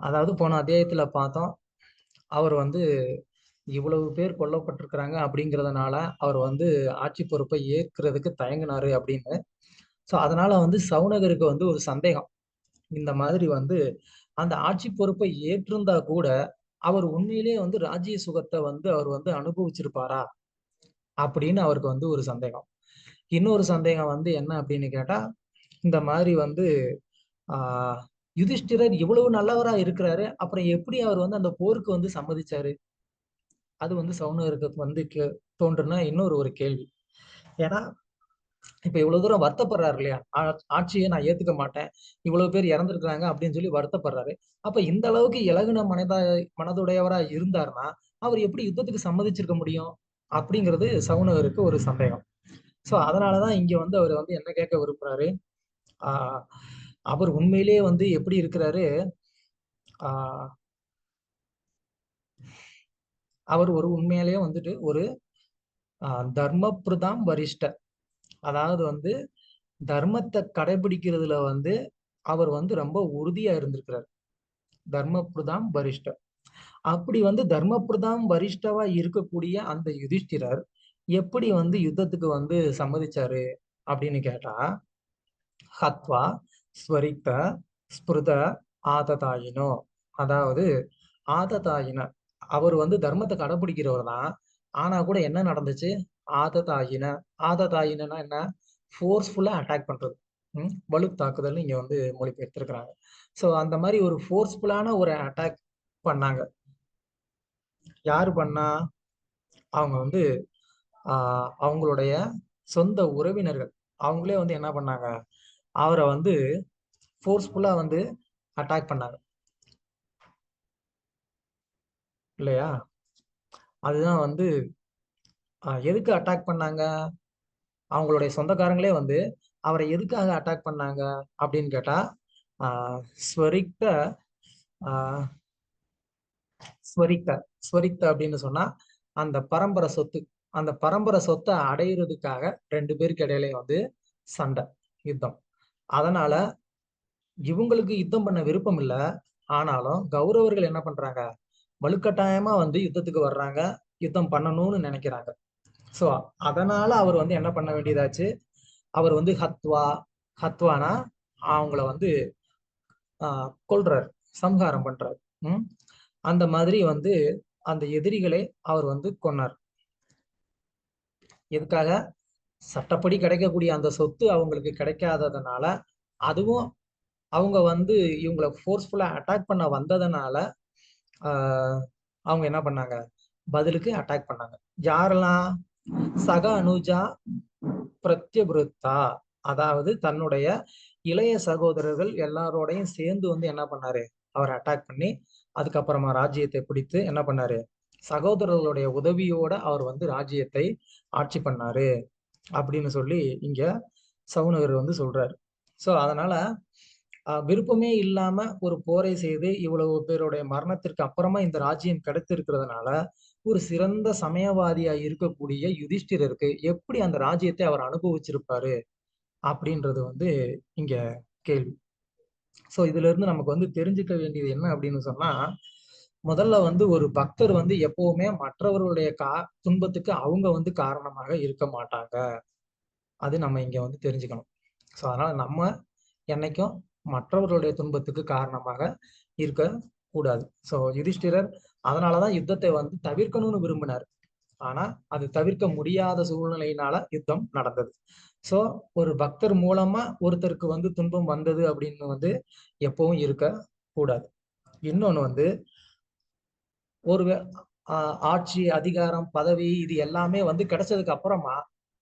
அதாவது போன அத்தியாயத்துல பார்த்தோம், அவர் வந்து இவ்வளவு பேர் கொல்லப்பட்டிருக்கிறாங்க அப்படிங்கிறதுனால அவர் வந்து ஆட்சி பொறுப்பை ஏற்கிறதுக்கு தயங்கினாரு அப்படின்னு. ஸோ அதனால வந்து சௌனகருக்கு வந்து ஒரு சந்தேகம், இந்த மாதிரி வந்து அந்த ஆட்சி பொறுப்பை ஏற்றிருந்தா கூட அவர் உண்மையிலேயே வந்து ராஜ்ய சுகத்தை வந்து அவர் வந்து அனுபவிச்சிருப்பாரா அப்படின்னு அவருக்கு வந்து ஒரு சந்தேகம். இன்னொரு சந்தேகம் வந்து என்ன அப்படின்னு கேட்டா, இந்த மாதிரி வந்து யுதிஷ்டிரர் இவ்வளவு நல்லவரா இருக்கிறாரு, அப்புறம் எப்படி அவர் வந்து அந்த போருக்கு வந்து சம்மதிச்சாரு? அது வந்து சௌனகருக்கு வந்து தோன்றுனா இன்னொரு ஒரு கேள்வி. ஏன்னா இப்ப இவ்வளவு தூரம் வருத்தப்படுறாரு இல்லையா, ஆட்சியை நான் ஏத்துக்க மாட்டேன், இவ்வளவு பேர் இறந்துருக்காங்க அப்படின்னு சொல்லி வருத்தப்படுறாரு. அப்ப இந்த அளவுக்கு இலகுன மனதுடையவரா இருந்தாருன்னா அவர் எப்படி யுத்தத்துக்கு சம்மதிச்சிருக்க முடியும் அப்படிங்கிறது சௌனகருக்கு ஒரு சந்தேகம். சோ அதனாலதான் இங்க வந்து அவர் வந்து என்ன கேட்க விரும்புறாரு, அவர் உண்மையிலேயே வந்து எப்படி இருக்கிறாரு, அவர் ஒரு உண்மையிலேயே வந்துட்டு ஒரு தர்மபிரதாம் வரிஷ்டர், அதாவது வந்து தர்மத்தை கடைபிடிக்கிறதுல வந்து அவர் வந்து ரொம்ப உறுதியா இருந்திருக்கிறார். தர்மபிரதாம் வரிஷ்டர். அப்படி வந்து தர்மபிரதாம் வரிஷ்டவா இருக்கக்கூடிய அந்த யுதிஷ்டிரர் எப்படி வந்து யுத்தத்துக்கு வந்து சம்மதிச்சாரு அப்படின்னு கேட்டா, ஹத்வா ஸ்வரித்த ஸ்பிருத ஆததாயினோ, அதாவது ஆததாயின அவர் வந்து தர்மத்தை கடைபிடிக்கிறவர் தான், ஆனா கூட என்ன நடந்துச்சு, ஆததாயினா என்ன, ஃபோர்ஸ்ஃபுல்லா அட்டாக் பண்றது, வலு தாக்குதல் இங்க வந்து மொழிபெயர்த்திருக்கிறாங்க. சோ அந்த மாதிரி ஒரு ஃபோர்ஸ்ஃபுல்லான ஒரு அட்டாக் பண்ணாங்க. யாரு பண்ணா, அவங்க வந்து அவங்களுடைய சொந்த உறவினர்கள் அவங்களே வந்து என்ன பண்ணாங்க, அவரை வந்து ஃபோர்ஸ்ஃபுல்லா வந்து அட்டாக் பண்ணாங்க இல்லையா. அதுதான் வந்து எதுக்கு அட்டாக் பண்ணாங்க, அவங்களுடைய சொந்தக்காரங்களே வந்து அவரை எதுக்காக அட்டாக் பண்ணாங்க அப்படின்னு கேட்டா, ஸ்வரித்த அப்படின்னு சொன்னா அந்த பரம்பரை சொத்து, அந்த பரம்பரை சொத்தை அடையிறதுக்காக ரெண்டு பேருக்கு இடையிலையும் வந்து சண்டை, யுத்தம். அதனால இவங்களுக்கு யுத்தம் பண்ண விருப்பம் இல்லை, ஆனாலும் கௌரவர்கள் என்ன பண்றாங்க, வலுக்கட்டாயமா வந்து யுத்தத்துக்கு வர்றாங்க, யுத்தம் பண்ணணும்னு நினைக்கிறாங்க. சோ அதனால அவர் வந்து என்ன பண்ண வேண்டியதாச்சு, அவர் வந்து ஹத்வானா அவங்கள வந்து கொல்றார், சம்ஹாரம் பண்றார். அந்த மாதிரி வந்து அந்த எதிரிகளை அவர் வந்து கொன்னார். எதுக்காக, சட்டப்படி கிடைக்கக்கூடிய அந்த சொத்து அவங்களுக்கு கிடைக்காததுனால, அதுவும் அவங்க வந்து இவங்களை ஃபோர்ஸ்ஃபுல்லா அட்டாக் பண்ண வந்ததுனால அவங்க என்ன பண்ணாங்க, பதிலுக்கு அட்டாக் பண்ணாங்க. யாரெல்லாம், சக அனுஜா பிரத்யபுருத்தா, அதாவது தன்னுடைய இளைய சகோதரர்கள் எல்லாரோடையும் சேர்ந்து வந்து என்ன பண்ணாரு, அவர் அட்டாக் பண்ணி அதுக்கப்புறமா ராஜ்யத்தை பிடித்து என்ன பண்ணாரு, சகோதரர்களுடைய உதவியோட அவர் வந்து ராஜ்யத்தை ஆட்சி பண்ணாரு அப்படின்னு சொல்லி இங்க சௌனகர் வந்து சொல்றாரு. சோ அதனால விருப்பமே இல்லாம ஒரு போரை செய்து இவ்வளவு பேருடைய மரணத்திற்கு அப்புறமா இந்த ராஜ்யம் கிடைத்திருக்கிறதுனால ஒரு சிறந்த சமயவாதியா இருக்கக்கூடிய யுதிஷ்டிரருக்கு எப்படி அந்த ராஜ்யத்தை அவர் அனுபவிச்சிருப்பாரு அப்படின்றது வந்து இங்க கேள்வி. ஸோ இதுல இருந்து நமக்கு வந்து தெரிஞ்சுக்க வேண்டியது என்ன அப்படின்னு சொன்னா, முதல்ல வந்து ஒரு பக்தர் வந்து எப்பவுமே மற்றவர்களுடைய துன்பத்துக்கு அவங்க வந்து காரணமாக இருக்க மாட்டாங்க. அது நம்ம இங்க வந்து தெரிஞ்சுக்கணும். ஸோ அதனால நம்ம என்னைக்கும் மற்றவர்களுடைய துன்பத்துக்கு காரணமாக இருக்க கூடாது. ஸோ யுதிஷ்டிரர் அதனாலதான் யுத்தத்தை வந்து தவிர்க்கணும்னு விரும்பினார். ஆனா அது தவிர்க்க முடியாத சூழ்நிலையினால யுத்தம் நடந்தது. ஸோ ஒரு பக்தர் மூலமா ஒருத்தருக்கு வந்து துன்பம் வந்தது அப்படின்னு வந்து எப்பவும் இருக்க கூடாது. இன்னொன்னு வந்து ஒரு ஆட்சி, அதிகாரம், பதவி இது எல்லாமே வந்து கிடைச்சதுக்கு அப்புறமா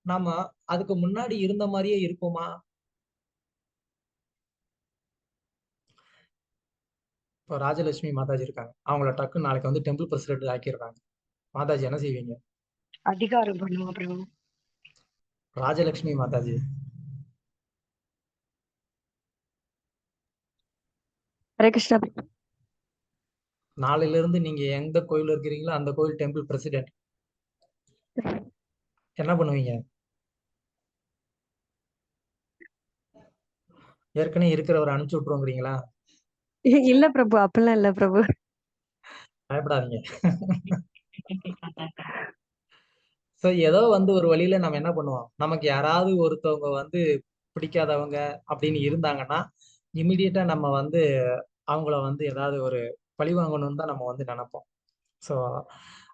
நாம அதுக்கு முன்னாடி இருந்த மாதிரியே இருப்போமா? இப்போ ராஜலட்சுமி மாதாஜி இருக்காங்க. அவங்கள டக்குன்னு நாளைக்கு வந்து டெம்பிள் பிரசிடென்ட் ஆக்கிடுறாங்க. மாதாஜி என்ன செய்வீங்க? அதிகாரம் பண்ணுவோம் பிரபு. ராஜலட்சுமி மாதாஜி ஹரே கிருஷ்ணா. நாளையில இருந்து நீங்க எந்த கோயில் இருக்கிறீங்களோ அந்த கோயில் டெம்பிள் பிரசிடென்ட் என்ன பண்ணுவீங்க? ஏற்கனவே இருக்கிறவர் அனுப்பிச்சு விட்டுருவோங்கிறீங்களா? இல்ல பிரபு, அப்படிலாம் இல்ல பிரபு. பயப்படாதீங்க. ஸோ ஏதோ வந்து ஒரு வழியில நம்ம என்ன பண்ணுவோம், நமக்கு யாராவது ஒருத்தவங்க வந்து பிடிக்காதவங்க அப்படின்னு இருந்தாங்கன்னா இமிடியேட்டா நம்ம வந்து அவங்கள வந்து ஏதாவது ஒரு பழி வாங்கணும்னு தான் நம்ம வந்து நினைப்போம். ஸோ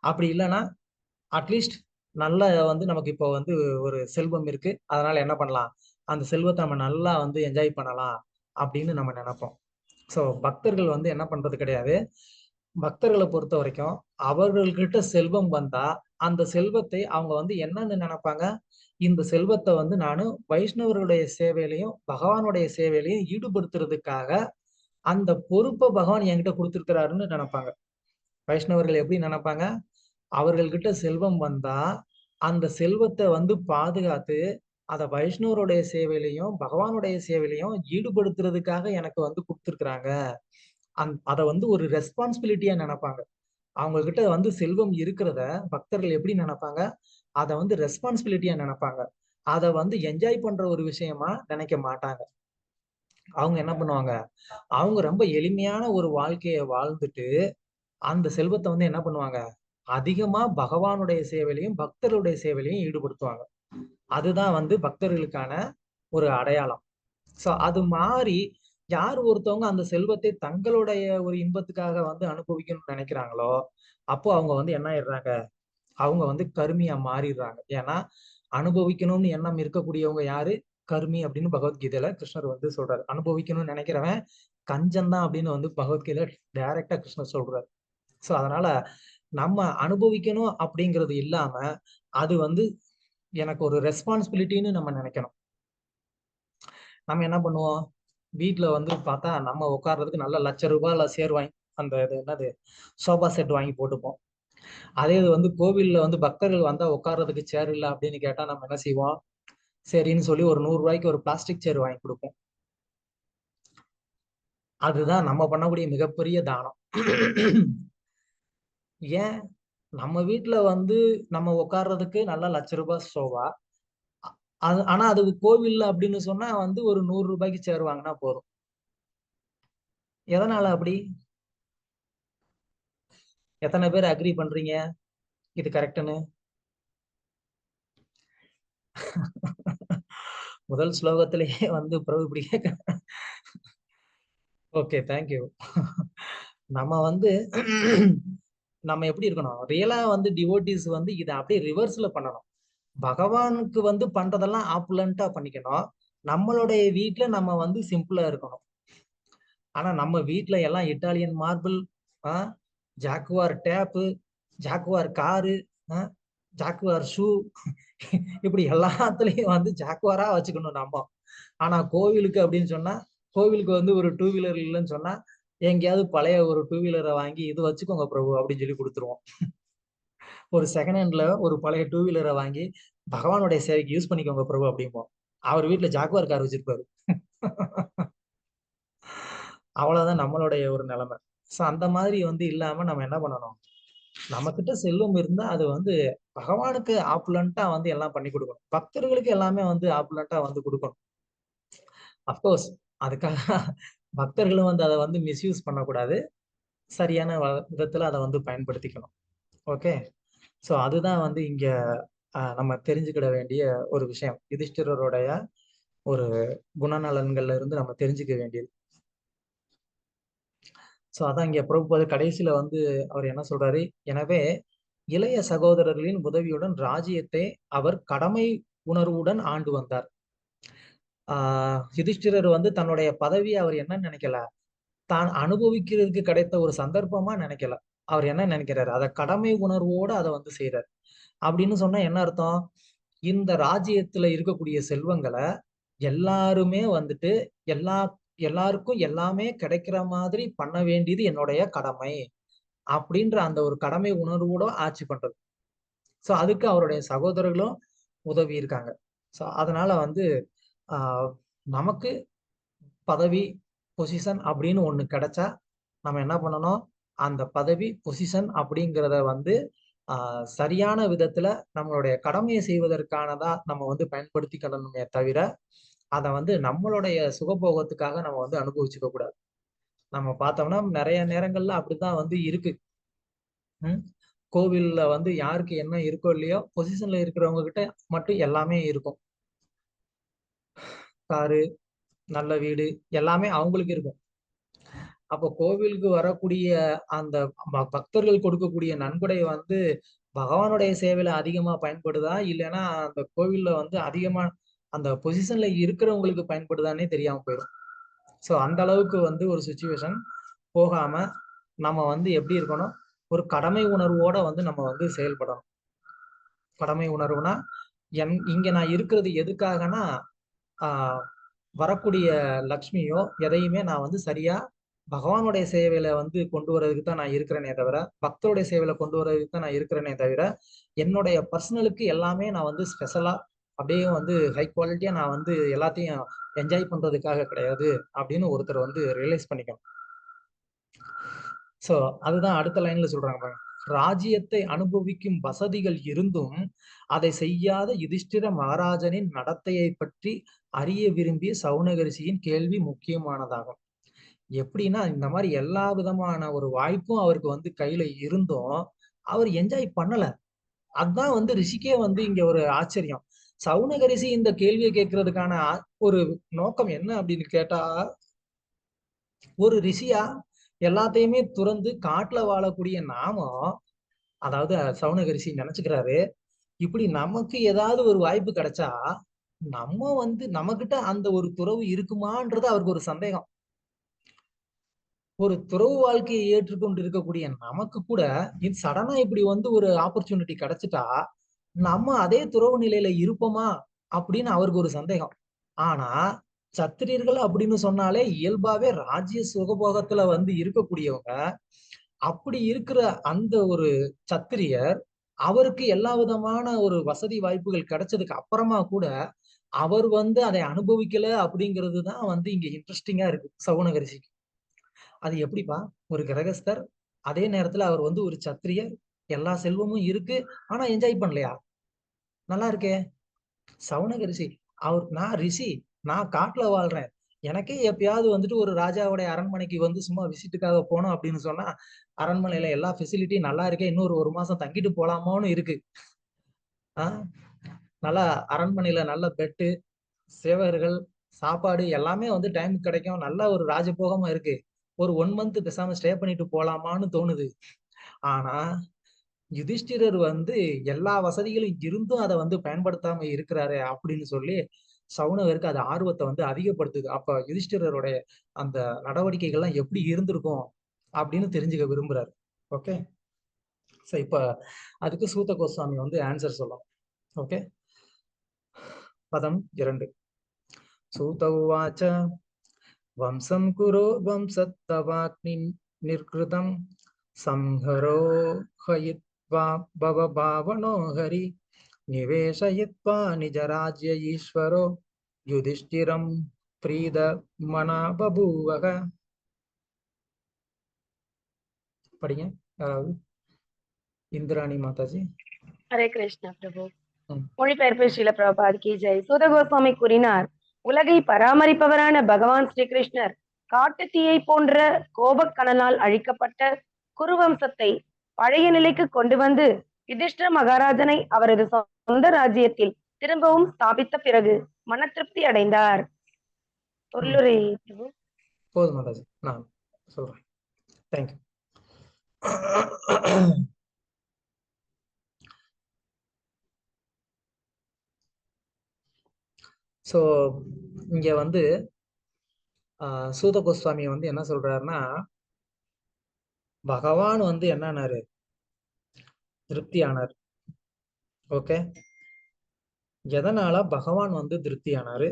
அப்படி இல்லைன்னா அட்லீஸ்ட் நல்ல வந்து நமக்கு இப்போ வந்து ஒரு செல்வம் இருக்கு, அதனால என்ன பண்ணலாம், அந்த செல்வத்தை நம்ம நல்லா வந்து என்ஜாய் பண்ணலாம் அப்படின்னு நம்ம நினைப்போம். ஸோ பக்தர்கள் வந்து என்ன பண்றது கிடையாது. பக்தர்களை பொறுத்த வரைக்கும் அவர்கள்கிட்ட செல்வம் வந்தா அந்த செல்வத்தை அவங்க வந்து என்னன்னு நினைப்பாங்க, இந்த செல்வத்தை வந்து நானு வைஷ்ணவருடைய சேவையிலையும் பகவானுடைய சேவையிலையும் ஈடுபடுத்துறதுக்காக அந்த பொறுப்பை பகவான் என்கிட்ட கொடுத்துருக்கிறாருன்னு நினைப்பாங்க. வைஷ்ணவர்கள் எப்படி நினைப்பாங்க, அவர்கள்கிட்ட செல்வம் வந்தா அந்த செல்வத்தை வந்து பாதுகாத்து அதை வைஷ்ணவருடைய சேவையிலையும் பகவானுடைய சேவையிலையும் ஈடுபடுத்துறதுக்காக எனக்கு வந்து கொடுத்துருக்குறாங்க. அதை வந்து ஒரு ரெஸ்பான்சிபிலிட்டியா நினைப்பாங்க. அவங்க கிட்ட வந்து செல்வம் இருக்கிறத பக்தர்கள் எப்படி நினைப்பாங்க, அதை வந்து ரெஸ்பான்சிபிலிட்டியா நினைப்பாங்க. அதை வந்து என்ஜாய் பண்ற ஒரு விஷயமா நினைக்க மாட்டாங்க. அவங்க என்ன பண்ணுவாங்க, அவங்க ரொம்ப எளிமையான ஒரு வாழ்க்கையை வாழ்ந்துட்டு அந்த செல்வத்தை வந்து என்ன பண்ணுவாங்க, அதிகமா பகவானுடைய சேவையிலையும் பக்தர்களுடைய சேவையிலையும் ஈடுபடுத்துவாங்க. அதுதான் வந்து பக்தர்களுக்கான ஒரு அடையாளம். சோ அது மாறி யார் ஒருத்தவங்க அந்த செல்வத்தை தங்களுடைய ஒரு இன்பத்துக்காக வந்து அனுபவிக்கணும்னு நினைக்கிறாங்களோ அப்போ அவங்க வந்து என்ன ஆயிடுறாங்க, அவங்க வந்து கருமியா மாறிடுறாங்க. ஏன்னா அனுபவிக்கணும்னு எண்ணம் இருக்கக்கூடியவங்க யாரு, கருமி அப்படின்னு பகவத்கீதையில கிருஷ்ணர் வந்து சொல்றாரு. அனுபவிக்கணும்னு நினைக்கிறவன் கஞ்சன் தான் அப்படின்னு வந்து பகவத்கீதையில டைரக்டா கிருஷ்ணர் சொல்றாரு. சோ அதனால நம்ம அனுபவிக்கணும் அப்படிங்கிறது இல்லாம அது வந்து எனக்கு ஒரு ரெஸ்பான்சிபிலிட்டின்னு நம்ம நினைக்கணும். நம்ம என்ன பண்ணுவோம், வீட்டுல வந்து பார்த்தா நம்ம உட்கார்றதுக்கு நல்ல ₹1,00,000 சேர் வாங்கி அந்த இது என்னது சோபா செட் வாங்கி போட்டுப்போம். அதே இது வந்து கோவில்ல வந்து பக்தர்கள் வந்தா உட்கார்றதுக்கு சேர் இல்லை அப்படின்னு கேட்டா நம்ம என்ன செய்வோம், சரின்னு சொல்லி ஒரு ₹100 ஒரு பிளாஸ்டிக் சேர் வாங்கி கொடுப்போம். அதுதான் நம்ம பண்ணக்கூடிய மிகப்பெரிய தானம். ஏன், நம்ம வீட்டுல வந்து நம்ம உட்கார்றதுக்கு நல்ல ₹1,00,000 சோபா, அது ஆனா அது கோவில்ல அப்படின்னு சொன்னா வந்து ஒரு ₹100 சேர் வாங்கினா போதும். எதனால அப்படி? எத்தனை பேர் அக்ரி பண்றீங்க இது கரெக்ட்னு? முதல் ஸ்லோகத்திலேயே வந்து பிரபு இப்படி கேட்க. Okay, thank you. நம்ம வந்து நம்ம எப்படி இருக்கணும், ரியலா வந்து டிவோட்டிஸ் வந்து இதை அப்படியே ரிவர்ஸ்ல பண்ணணும். பகவானுக்கு வந்து பண்றதெல்லாம் ஆப்புலண்டா பண்ணிக்கணும், நம்மளுடைய வீட்டுல நம்ம வந்து சிம்பிளா இருக்கணும். ஆனா நம்ம வீட்டுல எல்லாம் Italian marble, Jaguar tap, Jaguar car, Jaguar shoe, இப்படி எல்லாத்துலயும் வந்து ஜாக்குவாரா வச்சுக்கணும் நம்ம. ஆனா கோவிலுக்கு அப்படின்னு சொன்னா, கோவிலுக்கு வந்து ஒரு 2 வீலர் இல்லைன்னு சொன்னா எங்கேயாவது பழைய ஒரு 2 வீலரை வாங்கி இது வச்சுக்கோங்க பிரபு அப்படின்னு சொல்லி கொடுத்துருவோம். ஒரு செகண்ட் ஹேண்ட்ல ஒரு பழைய 2 வீலரை வாங்கி பகவானுடைய சேவைக்கு யூஸ் பண்ணிக்கோங்க பிரபு அப்படிம்போம். அவர் வீட்டுல ஜாக்குவார் கார் வச்சிருப்பாரு. அவ்வளவுதான் நம்மளுடைய ஒரு நிலைமை. சோ அந்த மாதிரி வந்து இல்லாம நம்ம என்ன பண்ணணும், நம்ம கிட்ட செல்வம் இருந்தா அது வந்து பகவானுக்கு ஆப்புலண்டா வந்து எல்லாம் பண்ணி கொடுக்கணும், பக்தர்களுக்கு எல்லாமே வந்து ஆப்புலண்டா வந்து கொடுக்கணும். அஃப்கோர்ஸ் அதுக்காக பக்தர்களும் வந்து அதை வந்து மிஸ்யூஸ் பண்ணக்கூடாது, சரியான விதத்துல அதை வந்து பயன்படுத்திக்கணும். ஓகே, ஸோ அதுதான் வந்து இங்க நம்ம தெரிஞ்சுக்கிட வேண்டிய ஒரு விஷயம். யுதிஷ்டிரருடைய ஒரு குணநலன்கள்ல இருந்து நம்ம தெரிஞ்சுக்க வேண்டியது. ஸோ அதான் இங்க பிரபுபாத கடைசியில வந்து அவர் என்ன சொல்றாரு, எனவே இளைய சகோதரர்களின் உதவியுடன் ராஜ்யத்தை அவர் கடமை உணர்வுடன் ஆண்டு வந்தார். யுதிஷ்டிரர் வந்து தன்னுடைய பதவியை அவர் என்ன நினைக்கல, தான் அனுபவிக்கிறதுக்கு கிடைத்த ஒரு சந்தர்ப்பமா நினைக்கல. அவர் என்ன நினைக்கிறாரு, அதை கடமை உணர்வோடு அதை வந்து செய்யறாரு. அப்படின்னு சொன்னா என்ன அர்த்தம், இந்த ராஜ்யத்துல இருக்கக்கூடிய செல்வங்களை எல்லாருமே வந்துட்டு எல்லாருக்கும் எல்லாமே கிடைக்கிற மாதிரி பண்ண வேண்டியது என்னுடைய கடமை அப்படின்ற அந்த ஒரு கடமை உணர்வோட ஆட்சி பண்றது. ஸோ அதுக்கு அவருடைய சகோதரர்களும் உதவி இருக்காங்க. ஸோ அதனால வந்து நமக்கு பதவி பொசிஷன் அப்படின்னு ஒண்ணு கிடைச்சா நம்ம என்ன பண்ணணும், அந்த பதவி பொசிஷன் அப்படிங்கிறத வந்து சரியான விதத்துல நம்மளுடைய கடமையை செய்வதற்கானதா நம்ம வந்து பயன்படுத்திக்கணுமே தவிர அதை வந்து நம்மளுடைய சுகபோகத்துக்காக நம்ம வந்து அனுபவிச்சுக்க கூடாது. நம்ம பார்த்தோம்னா நிறைய நேரங்கள்ல அப்படித்தான் வந்து இருக்கு. கோவில்ல வந்து யாருக்கு என்ன இருக்கோ இல்லையோ, பொசிஷன்ல இருக்கிறவங்க கிட்ட மட்டும் எல்லாமே இருக்கும். காரு, நல்ல வீடு எல்லாமே அவங்களுக்கு இருக்கும். அப்போ கோவிலுக்கு வரக்கூடிய அந்த பக்தர்கள் கொடுக்கக்கூடிய நன்கொடை வந்து பகவானுடைய சேவையில அதிகமா பயன்படுதா, இல்லைன்னா அந்த கோவில்ல வந்து அதிகமா அந்த பொசிஷன்ல இருக்கிறவங்களுக்கு பயன்படுதானே தெரியாம போயிடும். ஸோ அந்த அளவுக்கு வந்து ஒரு சுச்சுவேஷன் போகாம நம்ம வந்து எப்படி இருக்கணும், ஒரு கடமை உணர்வோட வந்து நம்ம வந்து செயல்படணும். கடமை உணர்வுனா இங்க நான் இருக்கிறது எதுக்காகனா, வரக்கூடிய லக்ஷ்மியோ எதையுமே நான் வந்து சரியா பகவானுடைய சேவையில வந்து கொண்டு வர்றதுக்கு தான் நான் இருக்கிறேனே தவிர, பக்தருடைய சேவையில கொண்டு வர்றதுக்கு தான் நான் இருக்கிறேனே தவிர, என்னுடைய பர்சனலுக்கு எல்லாமே நான் வந்து ஸ்பெஷலா அப்படியே வந்து ஹை குவாலிட்டியா நான் வந்து எல்லாத்தையும் என்ஜாய் பண்றதுக்காக கிடையாது அப்படின்னு ஒருத்தர் வந்து ரியலைஸ் பண்ணிக்கணும். சோ அதுதான் அடுத்த லைன்ல சொல்றாங்க பாருங்க. ராஜ்யத்தை அனுபவிக்கும் வசதிகள் இருந்தும் அதை செய்யாத யுதிஷ்டிர மகாராஜனின் நடத்தையை பற்றி அறிய விரும்பிய சௌனகரிசியின் கேள்வி முக்கியமானதாகும். எப்படின்னா, இந்த மாதிரி எல்லா விதமான ஒரு வாய்ப்பும் அவருக்கு வந்து கையில இருந்தும் அவர் என்ஜாய் பண்ணல. அதுதான் வந்து ரிஷிக்கே வந்து இங்க ஒரு ஆச்சரியம். சௌனகரிசி இந்த கேள்வியை கேட்கறதுக்கான ஒரு நோக்கம் என்ன அப்படின்னு கேட்டா, ஒரு ரிஷியா எல்லாத்தையுமே துறந்து காட்டுல வாழக்கூடிய நாமம், அதாவது சௌனகரிசி நினைச்சுக்கிறாரு, இப்படி நமக்கு ஏதாவது ஒரு வாய்ப்பு கிடைச்சா நம்ம வந்து நம்மகிட்ட அந்த ஒரு துறவு இருக்குமான்றது அவருக்கு ஒரு சந்தேகம். ஒரு துறவு வாழ்க்கையை ஏற்றுக்கொண்டு இருக்கக்கூடிய நமக்கு கூட இது சடனா இப்படி வந்து ஒரு ஆப்பர்ச்சுனிட்டி கிடைச்சிட்டா நம்ம அதே துறவு நிலையில இருப்போமா அப்படின்னு அவருக்கு ஒரு சந்தேகம். ஆனா சத்திரியர்கள் அப்படின்னு சொன்னாலே இயல்பாவே ராஜ்ய சுகபோகத்துல வந்து இருக்கக்கூடியவங்க. அப்படி இருக்கிற அந்த ஒரு சத்திரியர் அவருக்கு எல்லா விதமான ஒரு வசதி வாய்ப்புகள் கிடைச்சதுக்கு அப்புறமா கூட அவர் வந்து அதை அனுபவிக்கல அப்படிங்கிறது தான் வந்து இங்க இன்ட்ரெஸ்டிங்கா இருக்கு சௌனகரிசிக்கு. அது எப்படிப்பா, ஒரு கிரகஸ்தர் அதே நேரத்துல அவர் வந்து ஒரு சத்திரியர், எல்லா செல்வமும் இருக்கு, ஆனா என்ஜாய் பண்ணலையா? நல்லா இருக்கே. சௌனகரிசி நான் ரிஷி, நான் காட்டுல வாழ்றேன், எனக்கே எப்பயாவது வந்துட்டு ஒரு ராஜாவுடைய அரண்மனைக்கு வந்து சும்மா விசிட்டுக்காக போனோம் அப்படின்னு சொன்னா அரண்மனையில எல்லா ஃபெசிலிட்டியும் நல்லா இருக்கே, இன்னொரு 1 மாசம் தங்கிட்டு போலாமோன்னு இருக்கு. நல்லா அரண்மனையில நல்ல பெட்டு, சேவகர்கள், சாப்பாடு எல்லாமே வந்து டைம் கிடைக்கும், நல்ல ஒரு ராஜபோகமா இருக்கு. ஒரு 1 மந்த் பேசாம ஸ்டே பண்ணிட்டு போலாமான்னு தோணுது. ஆனா யுதிஷ்டிரர் வந்து எல்லா வசதிகளும் இருந்தும் அதை வந்து பயன்படுத்தாம இருக்கிறாரு அப்படின்னு சொல்லி சௌனகருக்கு அது ஆர்வத்தை வந்து அதிகப்படுத்துது. அப்ப யுதிஷ்டிரருடைய அந்த நடவடிக்கைகள்லாம் எப்படி இருந்திருக்கும் அப்படின்னு தெரிஞ்சுக்க விரும்புறாரு. ஓகே, சோ இப்ப அதுக்கு சூத கோஸ்வாமி வந்து ஆன்சர் சொல்லலாம். ஓகே, பதம் 2. சூத உவாச்ச வம்சம் குரோ வம்சத்தவாக்னி நிர்கிருதம் சம்ஹரோ ஹயித்வா பவபாவனோ ஹரி நிவேஷயித்வா நிஜராஜ்ய ஈஸ்வரோ யுதிஷ்டிரம் பிரீத மனா பபூவக. படிங்க யாராவது. இந்திராணி மாதாஜி. ஹரே கிருஷ்ணா பிரபு. மொழிபெயர்ப்பு ஸ்ரீல பிரபாத் கி ஜெய். சூத கோஸ்வாமி கூறினார், உலகை பராமரிப்பவரான பகவான் ஸ்ரீகிருஷ்ணர் காட்டுத்தீயை போன்ற கோபக்கணலால் அழிக்கப்பட்ட குருவம்சத்தை பழைய நிலைக்கு கொண்டு வந்து யுதிஷ்டிர மகாராஜனை அவரது சொந்த ராஜ்யத்தில் திரும்பவும் ஸ்தாபித்த பிறகு மன திருப்தி அடைந்தார். பொருளுரை பிரபு. போதும் மாதாஜி, நான் சொல்றேன். தேங்க்யூ. ஸோ இங்க வந்து சூத கோஸ்வாமி வந்து என்ன சொல்றாருன்னா, பகவான் வந்து என்னன்னாரு, திருப்தி ஆனார். ஓகே, எதனால பகவான் வந்து திருப்தி ஆனாரு,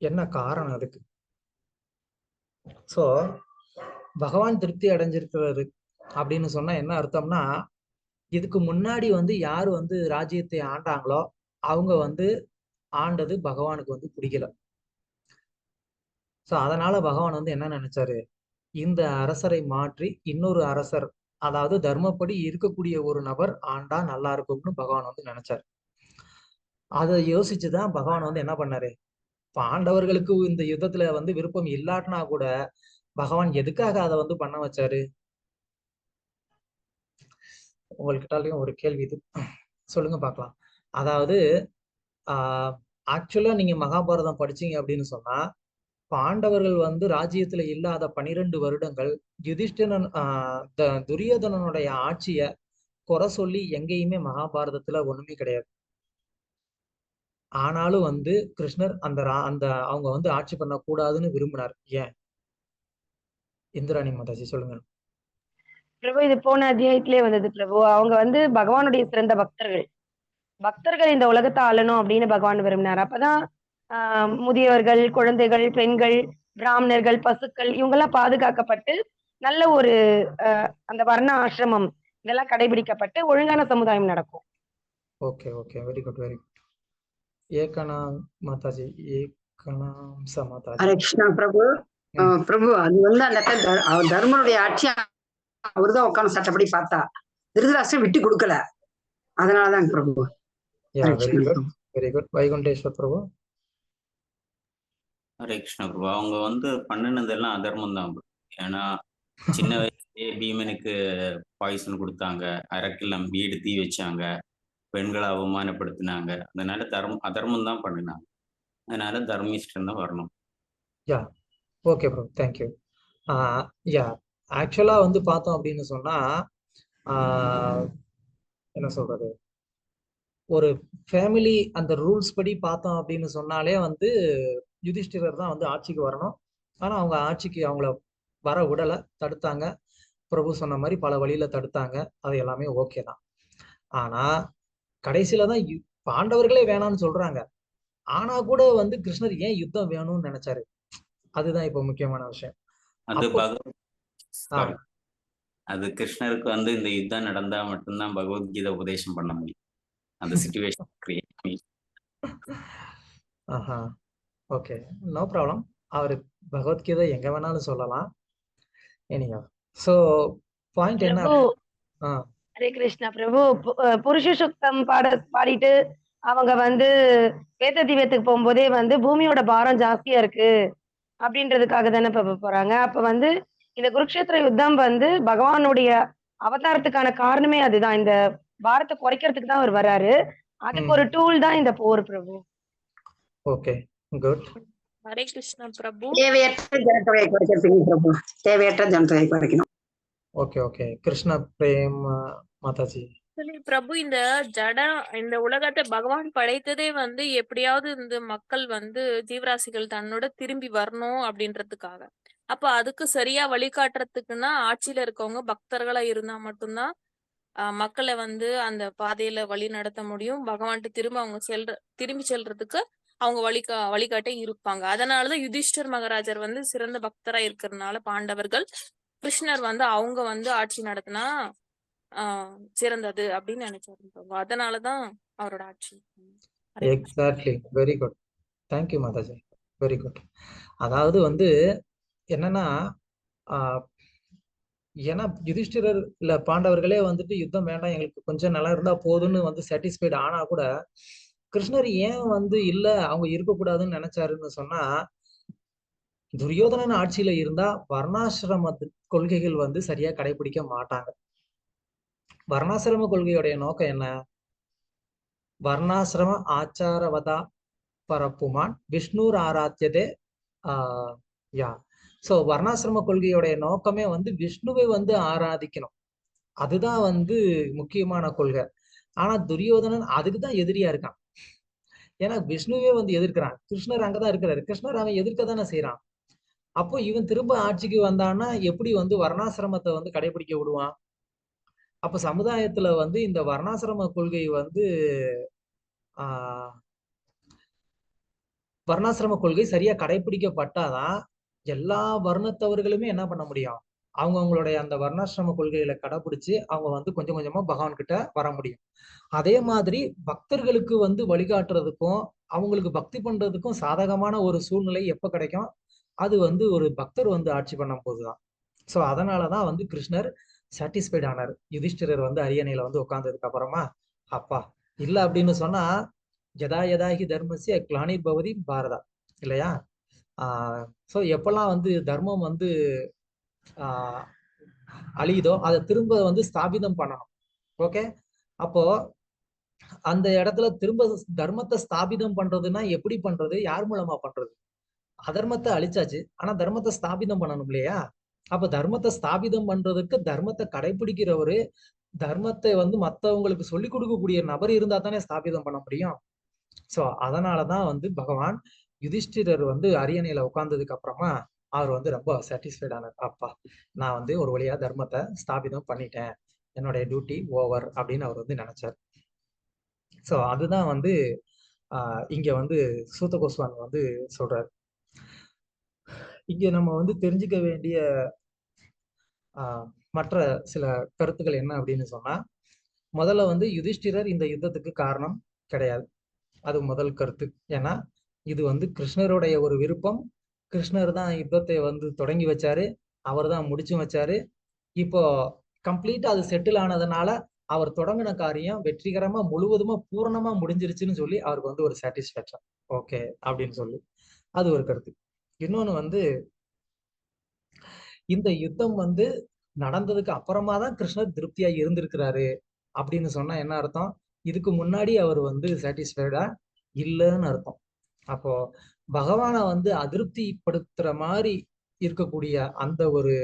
என்ன காரணம் அதுக்கு? ஸோ பகவான் திருப்தி அடைஞ்சிருக்கிறாரு அப்படின்னு சொன்னா என்ன அர்த்தம்னா, இதுக்கு முன்னாடி வந்து யார் வந்து ராஜ்யத்தை ஆண்டாங்களோ அவங்க வந்து ஆண்டது பகவானுக்கு வந்து பிடிக்கல. ஸோ அதனால பகவான் வந்து என்ன நினைச்சாரு, இந்த அரசரை மாற்றி இன்னொரு அரசர், அதாவது தர்மப்படி இருக்கக்கூடிய ஒரு நபர் ஆண்டா நல்லா இருக்கும்னு பகவான் வந்து நினைச்சாரு. அதை யோசிச்சுதான் பகவான் வந்து என்ன பண்ணாரு, பாண்டவர்களுக்கு இந்த யுத்தத்துல வந்து விருப்பம் இல்லாட்டினா கூட பகவான் எதுக்காக அதை வந்து பண்ண வச்சாரு? உங்கள்கிட்டாலையும் ஒரு கேள்வி இது சொல்லுங்க பார்க்கலாம். அதாவது ஆக்சுவலா நீங்க மகாபாரதம் படிச்சீங்க அப்படின்னு சொன்னா, பாண்டவர்கள் வந்து ராஜ்யத்துல இல்லாத 12 வருடங்கள் யுதிஷ்டிரன் துரியோதனனுடைய ஆட்சிய குறை சொல்லி எங்கேயுமே மகாபாரதத்துல ஒண்ணுமே கிடையாது. ஆனாலும் வந்து கிருஷ்ணர் அந்த அவங்க வந்து ஆட்சி பண்ண கூடாதுன்னு விரும்பினார். ஏன்? இந்திராணி மாதாஜி சொல்லுங்க. பிரபு, இது போன அத்தியாயத்திலே வந்தது பிரபு. அவங்க வந்து பகவானுடைய சிறந்த பக்தர்கள் இந்த உலகத்தை ஆளணும் அப்படின்னு பகவான் விரும்பினார். அப்பதான் முதியவர்கள், குழந்தைகள், பெண்கள், பிராமணர்கள், பசுக்கள் இவங்கெல்லாம் பாதுகாக்கப்பட்டு நல்ல ஒரு அந்த வர்ண ஆசிரமம் இதெல்லாம் கடைபிடிக்கப்பட்டு ஒழுங்கான சமுதாயம் நடக்கும். Okay okay, very good very good. Ekanam Mataji, Ekanam சமாதாஜி. ஹரே கிருஷ்ணா பிரபு. பிரபு, அது வந்து அந்த தர்மனுடைய ஆட்சி அவருதான் உட்காந்து சட்டப்படி பார்த்தா, திருதராஷ்டிரம் விட்டு கொடுக்கல. அதனாலதான் Prabhu. Very good very good. Vaikunteshwar Prabhu. Hare Krishna Prabhu. அவங்க வந்து பண்ணினதெல்லாம் அதர்மம் தான். ஏன்னா சின்ன வயசுலயே பீமனுக்கு பாய்சன் கொடுத்தாங்க, அரக்கில் நம்பி தீ வச்சாங்க, பெண்களை அவமானப்படுத்தினாங்க. அதனால அதர்மம் தான் பண்ணினாங்க. அதனால தர்மிஷ்டன் தான் வரணும். Yeah okay bro, thank you. Yeah ஆக்சுவலா வந்து பார்த்தோம் அப்படின்னு சொன்னா, என்ன சொல்றது, ஒரு ஃபேமிலி அந்த ரூல்ஸ் படி பார்த்தோம் அப்படின்னு சொன்னாலே வந்து யுதிஷ்டிரர் தான் வந்து ஆட்சிக்கு வரணும். ஆனா அவங்க ஆட்சிக்கு அவங்கள வர விடலை, தடுத்தாங்க. பிரபு சொன்ன மாதிரி பல வழியில தடுத்தாங்க. அது எல்லாமே ஓகே தான். ஆனா கடைசியில தான் பாண்டவர்களே வேணாம்னு சொல்றாங்க. ஆனா கூட வந்து கிருஷ்ணர் ஏன் யுத்தம் வேணும்னு நினைச்சாரு, அதுதான் இப்ப முக்கியமான விஷயம். அது கிருஷ்ணருக்கு வந்து இந்த யுத்தம் நடந்தா மட்டும்தான் பகவத்கீதை உபதேசம் பண்ண முடியும். அந்த சிச்சுவேஷன் கிரியேட் பண்ணி. ஆஹா, ஓகே, நோ ப்ராப்ளம். அவரு பகவத்கீதை எங்க வேணாலும் சொல்லலாம். எனிஹோ, சோ பாயிண்ட் என்ன? ஹரே கிருஷ்ணா பிரபு. புருஷ சுத்தம் பாடிட்டு அவங்க வந்து வேத தீபத்துக்கு போகும்போதே வந்து பூமியோட பாரம் ஜாஸ்தியா இருக்கு அப்படின்றதுக்காக தானே போறாங்க. அப்ப வந்து இந்த குருக்ஷேத்திர யுத்தம் வந்து பகவானுடைய அவதாரத்துக்கான காரணமே அதுதான். இந்த பாரத்தை குறைக்கிறதுக்கு தான் அவர் வர்றாரு. அதுக்கு ஒரு டூல் தான் இந்த போர் பிரபு. Okay, good. ஹரே கிருஷ்ணா பிரபு. தேவையற்ற ஜனத்தொகையை குறைக்கிறதுக்கு பிரபு, தேவையற்ற ஜனத்தொகையை குறைக்கணும். Okay okay, Krishna frame Mataji. பிரபு, இந்த உலகத்தை பகவான் படைத்ததே வந்து எப்படியாவது இந்த மக்கள் வந்து ஜீவராசிகள் தன்னோட திரும்பி வரணும் அப்படின்றதுக்காக. அப்ப அதுக்கு சரியா வழிகாட்டுறதுக்குன்னா ஆட்சியில இருக்கவங்க பக்தர்களா இருந்தா மட்டும்தான் மக்களை வந்து அந்த பாதையில வழி நடத்த முடியும். பகவான்ட்டு திரும்பி செல்றதுக்கு அவங்க வழிகாட்டே இருப்பாங்க. அதனாலதான் யுதிஷ்டர் மகாராஜர் வந்து சிறந்த பக்தரா இருக்கிறதுனால பாண்டவர்கள் கிருஷ்ணர் வந்து அவங்க வந்து ஆட்சி நடத்தினா சிறந்தது அப்படின்னு நினைச்சாரு. அதனாலதான் அவரோட ஆட்சி. Exactly, very good, thank you Mataji, very good. அதாவது வந்து என்னன்னா, ஏன்னா யுதிஷ்டிரர் இல்ல பாண்டவர்களே வந்துட்டு யுத்தம் வேண்டாம், எங்களுக்கு கொஞ்சம் நல்லா இருந்தா போதும்னு வந்து சாட்டிஸ்ஃபைடு ஆனா கூட கிருஷ்ணர் ஏன் வந்து இல்ல அவங்க இருக்கக்கூடாதுன்னு நினைச்சாருன்னு சொன்னா, துரியோதனன் ஆட்சியில இருந்தா வர்ணாசிரம கொள்கைகள் வந்து சரியா கடைபிடிக்க மாட்டாங்க. வர்ணாசிரம கொள்கையுடைய நோக்கம் என்ன? வர்ணாசிரம ஆச்சாரவதா பரப்புமான் விஷ்ணுர் ஆராத்தியதே. யா சோ வர்ணாசிரம கொள்கையுடைய நோக்கமே வந்து விஷ்ணுவை வந்து ஆராதிக்கணும். அதுதான் வந்து முக்கியமான கொள்கை. ஆனா துரியோதனன் அதுக்குதான் எதிரியா இருக்கான். ஏன்னா விஷ்ணுவே வந்து எதிர்க்கிறான். கிருஷ்ணர் அங்கதான் இருக்கிறாரு. கிருஷ்ணர் அவன் எதிர்க்க தானே செய்யறான். அப்போ இவன் திரும்ப ஆட்சிக்கு வந்தான்னா எப்படி வந்து வர்ணாசிரமத்தை வந்து கடைபிடிக்க விடுவான்? அப்ப சமுதாயத்துல வந்து இந்த வர்ணாசிரம கொள்கை வந்து ஆஹ் வர்ணாசிரம கொள்கை சரியா கடைபிடிக்கப்பட்டாதான் எல்லா வர்ணத்தவர்களுமே என்ன பண்ண முடியும்? அவங்களுடைய அந்த வர்ணாசிரம கொள்கைகளை கடைபிடிச்சு அவங்க வந்து கொஞ்சம் கொஞ்சமா பகவான் கிட்ட வர முடியும். அதே மாதிரி பக்தர்களுக்கு வந்து வழிகாட்டுறதுக்கும் அவங்களுக்கு பக்தி பண்றதுக்கும் சாதகமான ஒரு சூழ்நிலை எப்ப கிடைக்கும்? அது வந்து ஒரு பக்தர் வந்து ஆட்சி பண்ணும் போதுதான். சோ அதனாலதான் வந்து கிருஷ்ணர் சாட்டிஸ்ஃபைட் ஆனார். யுதிஷ்டிரர் வந்து அரியணையில வந்து உட்கார்ந்ததுக்கு அப்புறமா அப்பா இல்ல அப்படின்னு சொன்னா யதா யதாகி தர்மஸ்ய கிளானிர் பவதி பாரதா இல்லையா? சோ எப்பெல்லாம் வந்து தர்மம் வந்து அழியுதோ அதை திரும்ப வந்து ஸ்தாபிதம் பண்ணணும். ஓகே, அப்போ அந்த இடத்துல திரும்ப தர்மத்தை ஸ்தாபிதம் பண்றதுன்னா எப்படி பண்றது? யார் மூலமா பண்றது? அதர்மத்தை அழிச்சாச்சு, ஆனா தர்மத்தை ஸ்தாபிதம் பண்ணணும் இல்லையா? அப்ப தர்மத்தை ஸ்தாபிதம் பண்றதுக்கு தர்மத்தை கடைபிடிக்கிறவரு, தர்மத்தை வந்து மத்தவங்களுக்கு சொல்லிக் கொடுக்கக்கூடிய நபர் இருந்தா தானே ஸ்தாபிதம் பண்ண முடியும். சோ அதனாலதான் வந்து பகவான் யுதிஷ்டிரர் வந்து அரியணையில உட்கார்ந்ததுக்கு அப்புறமா அவர் வந்து ரொம்ப சாட்டிஸ்ஃபைட் ஆனார். அப்பா நான் வந்து ஒரு வழியா தர்மத்தை ஸ்தாபிதம் பண்ணிட்டேன், என்னுடைய டியூட்டி ஓவர் அப்படின்னு அவர் வந்து நினைச்சார். சோ அதுதான் வந்து இங்க வந்து சூத கோஸ்வாமி வந்து சொல்றாரு. இங்க நம்ம வந்து தெரிஞ்சுக்க வேண்டிய மற்ற சில கருத்துக்கள் என்ன அப்படின்னு சொன்னா, முதல்ல வந்து யுதிஷ்டிரர் இந்த யுத்தத்துக்கு காரணம் கிடையாது. அது முதல் கருத்து. ஏன்னா இது வந்து கிருஷ்ணருடைய ஒரு விருப்பம். கிருஷ்ணர் தான் யுத்தத்தை வந்து தொடங்கி வச்சாரு, அவர் தான் முடிச்சு வச்சாரு. இப்போ கம்ப்ளீட்டா அது செட்டில் ஆனதுனால அவர் தொடங்கின காரியம் வெற்றிகரமா முழுவதுமா பூரணமா முடிஞ்சிருச்சுன்னு சொல்லி அவருக்கு வந்து ஒரு சாட்டிஸ்பேக்ஷன். ஓகே அப்படின்னு சொல்லி அது ஒரு கருத்து. இன்னொன்னு வந்து இந்த யுத்தம் வந்து நடந்ததுக்கு அப்புறமா தான் கிருஷ்ணர் திருப்தியா இருந்திருக்கிறாரு அப்படின்னு சொன்னா என்ன அர்த்தம்? இதுக்கு முன்னாடி அவர் வந்து சாட்டிஸ்ஃபைடா இல்லைன்னு அர்த்தம். அப்போ பகவானை வந்து அதிருப்திப்படுத்துற மாதிரி இருக்கக்கூடிய அந்த ஒரு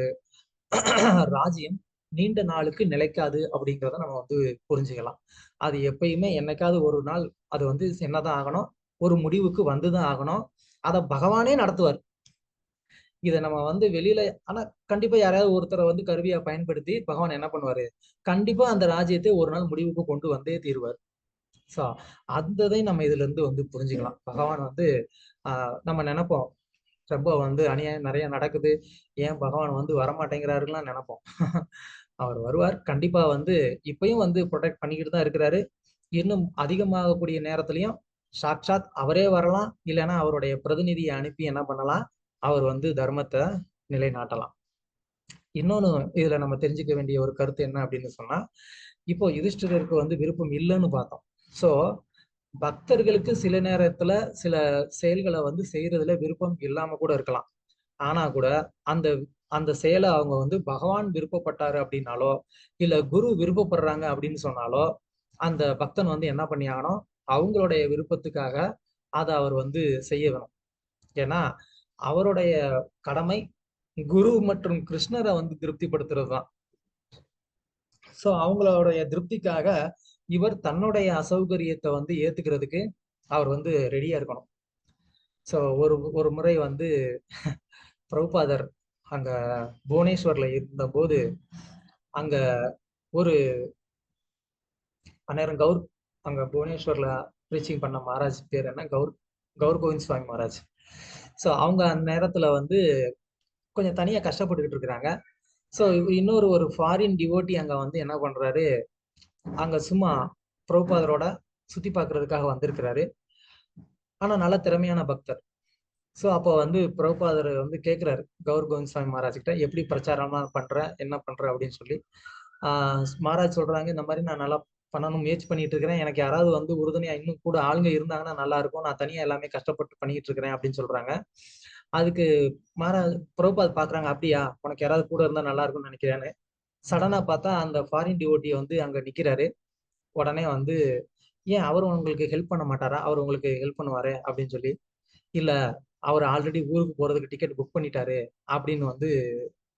ராஜ்யம் நீண்ட நாளுக்கு நிலைக்காது அப்படிங்கிறத நம்ம வந்து புரிஞ்சுக்கலாம். அது எப்பயுமே என்னைக்காவது ஒரு நாள் அது வந்து என்னதான் ஆகணும், ஒரு முடிவுக்கு வந்துதான் ஆகணும். அதை பகவானே நடத்துவார். இதை நம்ம வந்து வெளியில ஆனா கண்டிப்பா யாராவது ஒருத்தரை வந்து கருவியா பயன்படுத்தி பகவான் என்ன பண்ணுவாரு? கண்டிப்பா அந்த ராஜ்யத்தை ஒரு நாள் முடிவுக்கு கொண்டு வந்தே தீர்வார். சோ அந்த நம்ம இதுல இருந்து வந்து புரிஞ்சுக்கலாம். பகவான் வந்து நம்ம நினைப்போம் ரொம்ப வந்து அநியாயம் நிறைய நடக்குது, ஏன் பகவான் வந்து வரமாட்டேங்கிறாருலாம் நினைப்போம். அவர் வருவார் கண்டிப்பா. வந்து இப்பயும் வந்து ப்ரொடெக்ட் பண்ணிக்கிட்டு தான் இருக்கிறாரு. இன்னும் அதிகமாகக்கூடிய நேரத்திலையும் சாட்சாத் அவரே வரலாம், இல்லைன்னா அவருடைய பிரதிநிதியை அனுப்பி என்ன பண்ணலாம், அவர் வந்து தர்மத்தை நிலைநாட்டலாம். இன்னொன்னு இதுல நம்ம தெரிஞ்சுக்க வேண்டிய ஒரு கருத்து என்ன அப்படின்னு சொன்னா, இப்போ யுதிஷ்டிரருக்கு வந்து விருப்பம் இல்லைன்னு பார்த்தோம். சோ பக்தர்களுக்கு சில நேரத்துல சில செயல்களை வந்து செய்யறதுல விருப்பம் இல்லாம கூட இருக்கலாம். ஆனா கூட அந்த அந்த செயலை அவங்க வந்து பகவான் விருப்பப்பட்டாரு அப்படின்னாலோ இல்ல குரு விருப்பப்படுறாங்க அப்படின்னு சொன்னாலோ அந்த பக்தன் வந்து என்ன பண்ணி ஆகணும்? அவங்களுடைய விருப்பத்துக்காக அதை அவர் வந்து செய்ய வேணும். ஏன்னா அவருடைய கடமை குரு மற்றும் கிருஷ்ணரை வந்து திருப்திப்படுத்துறது தான். சோ அவங்களுடைய திருப்திக்காக இவர் தன்னுடைய அசௌகரியத்தை வந்து ஏத்துக்கிறதுக்கு அவர் வந்து ரெடியா இருக்கணும். சோ ஒரு முறை வந்து பிரபுபாதர் அங்க புவனேஸ்வர்ல இருந்த போது அங்க ஒரு அந்நேரம் அங்க புவனேஸ்வர்ல ப்ரீச்சிங் பண்ண மகாராஜ் பேர் என்ன, கௌர் கோவிந்த் சுவாமி மகாராஜ். சோ அவங்க அந்த நேரத்துல வந்து கொஞ்சம் தனியா கஷ்டப்பட்டுக்கிட்டு இருக்கிறாங்க. சோ இன்னொரு ஒரு ஃபாரின் டிவோட்டி அங்க வந்து என்ன பண்றாரு, அங்க சும்மா பிரபுபாதரோட சுத்தி பார்க்கறதுக்காக வந்திருக்கிறாரு. ஆனா நல்ல திறமையான பக்தர். சோ அப்போ வந்து பிரபுபாதர் வந்து கேட்கிறாரு கௌர் கோவிந்த் சுவாமி மகாராஜ் கிட்ட, எப்படி பிரச்சாரமா பண்ற, என்ன பண்ற அப்படின்னு சொல்லி. மகாராஜ் சொல்றாங்க, இந்த மாதிரி நான் நல்லா பண்ணணும் முயற்சி பண்ணிட்டு இருக்கிறேன். எனக்கு யாராவது வந்து உறுதுணையா இன்னும் கூட ஆளுங்க இருந்தாங்கன்னா நல்லா இருக்கும். நான் தனியா எல்லாமே கஷ்டப்பட்டு பண்ணிட்டு இருக்கிறேன் அப்படின்னு சொல்றாங்க. அதுக்கு மாறா பிரபுபாத் பாக்குறாங்க, அப்படியா உனக்கு யாராவது கூட இருந்தா நல்லா இருக்கும்னு நினைக்கிறேன்னு. சடனா பார்த்தா அந்த ஃபாரின் டிவோட்டி வந்து அங்க நிக்கிறாரு. உடனே வந்து, ஏன் அவர் உங்களுக்கு ஹெல்ப் பண்ண மாட்டாரா? அவர் உங்களுக்கு ஹெல்ப் பண்ணுவாரு அப்படின்னு சொல்லி, இல்ல அவர் ஆல்ரெடி ஊருக்கு போறதுக்கு டிக்கெட் புக் பண்ணிட்டாரு அப்படின்னு வந்து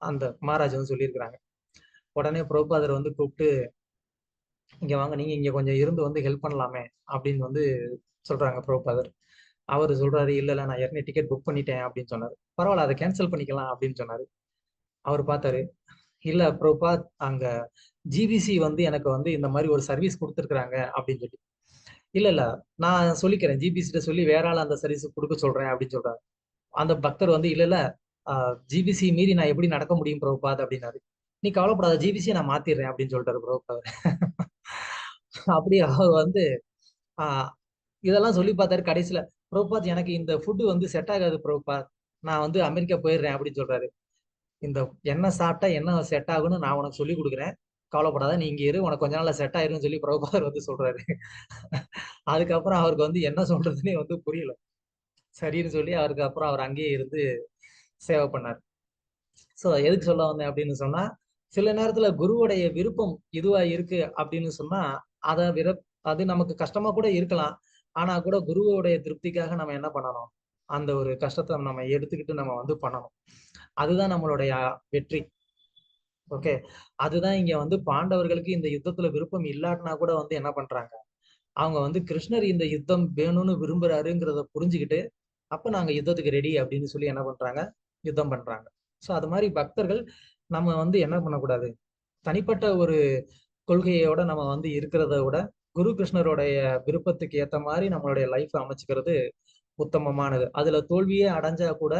அந்த மகாராஜ் வந்து சொல்லியிருக்கிறாங்க. உடனே பிரபுபாதர் வந்து கூப்பிட்டு, இங்க வாங்க, நீங்க இங்க கொஞ்சம் இருந்து வந்து ஹெல்ப் பண்ணலாமே அப்படின்னு வந்து சொல்றாங்க பிரபுபாதர். அவரு சொல்றாரு, இல்ல நான் ஏற்கனவே டிக்கெட் புக் பண்ணிட்டேன் அப்படின்னு சொன்னாரு. பரவாயில்ல, அதை கேன்சல் பண்ணிக்கலாம் அப்படின்னு சொன்னாரு. அவர் பார்த்தாரு, இல்ல பிரபுபாத், அங்க ஜிபிசி வந்து எனக்கு வந்து இந்த மாதிரி ஒரு சர்வீஸ் கொடுத்துருக்காங்க அப்படின்னு சொல்லி, இல்ல நான் சொல்லிக்கிறேன், ஜிபிசிட்ட சொல்லி வேற ஆள் அந்த சர்வீஸ் கொடுக்க சொல்றேன் அப்படின்னு சொல்றாரு. அந்த பக்தர் வந்து, இல்ல ஜிபிசி மீறி நான் எப்படி நடக்க முடியும் பிரபுபாத் அப்படின்னாரு. நீ கவலைப்படாத, ஜிபிசியை நான் மாத்திடுறேன் அப்படின்னு சொல்லிட்டாரு பிரபுபாத். அப்படி அவர் வந்து இதெல்லாம் சொல்லி பார்த்தாரு. கடைசியில, பிரபுபாத் எனக்கு இந்த ஃபுட்டு வந்து செட் ஆகாது பிரபுபாத், நான் வந்து அமெரிக்கா போயிடுறேன் அப்படின்னு சொல்றாரு. இந்த என்ன சாப்பிட்டா என்ன செட் ஆகும்னு நான் உனக்கு சொல்லி கொடுக்குறேன், கவலைப்படாத, நீ இங்க இரு, உனக்கு கொஞ்ச நாள்ல செட் ஆயிருன்னு சொல்லி பிரபுபாதர் வந்து சொல்றாரு. அதுக்கப்புறம் அவருக்கு வந்து என்ன சொல்றதுன்னே வந்து புரியல. சரின்னு சொல்லி அவருக்கு அப்புறம் அவர் அங்கேயே இருந்து சேவை பண்ணார். ஸோ எதுக்கு சொல்ல வந்தேன் அப்படின்னு சொன்னா, சில நேரத்துல குருவுடைய விருப்பம் இதுவா இருக்கு அப்படின்னு சொன்னா, அதை அது நமக்கு கஷ்டமா கூட இருக்கலாம். ஆனா கூட குருவுடைய திருப்திக்காக நம்ம என்ன பண்ணணும், அந்த ஒரு கஷ்டத்தை நம்ம எடுத்துக்கிட்டு நம்ம வந்து பண்ணணும். அதுதான் நம்மளுடைய வெற்றி. ஓகே, அதுதான் இங்க வந்து பாண்டவர்களுக்கு இந்த யுத்தத்துல விருப்பம் இல்லாட்டினா கூட வந்து என்ன பண்றாங்க, அவங்க வந்து கிருஷ்ணர் இந்த யுத்தம் வேணும்னு விரும்புறாருங்கிறத புரிஞ்சுக்கிட்டு, அப்ப நாங்க யுத்தத்துக்கு ரெடி அப்படின்னு சொல்லி என்ன பண்றாங்க, யுத்தம் பண்றாங்க. ஸோ அது மாதிரி பக்தர்கள் நம்ம வந்து என்ன பண்ணக்கூடாது, தனிப்பட்ட ஒரு கொள்கையோட நம்ம வந்து இருக்கிறத விட குரு கிருஷ்ணருடைய விருப்பத்துக்கு ஏத்த மாதிரி நம்மளுடைய லைஃப் அமைச்சுக்கிறது உத்தமமானது. அதுல தோல்வியே அடைஞ்சா கூட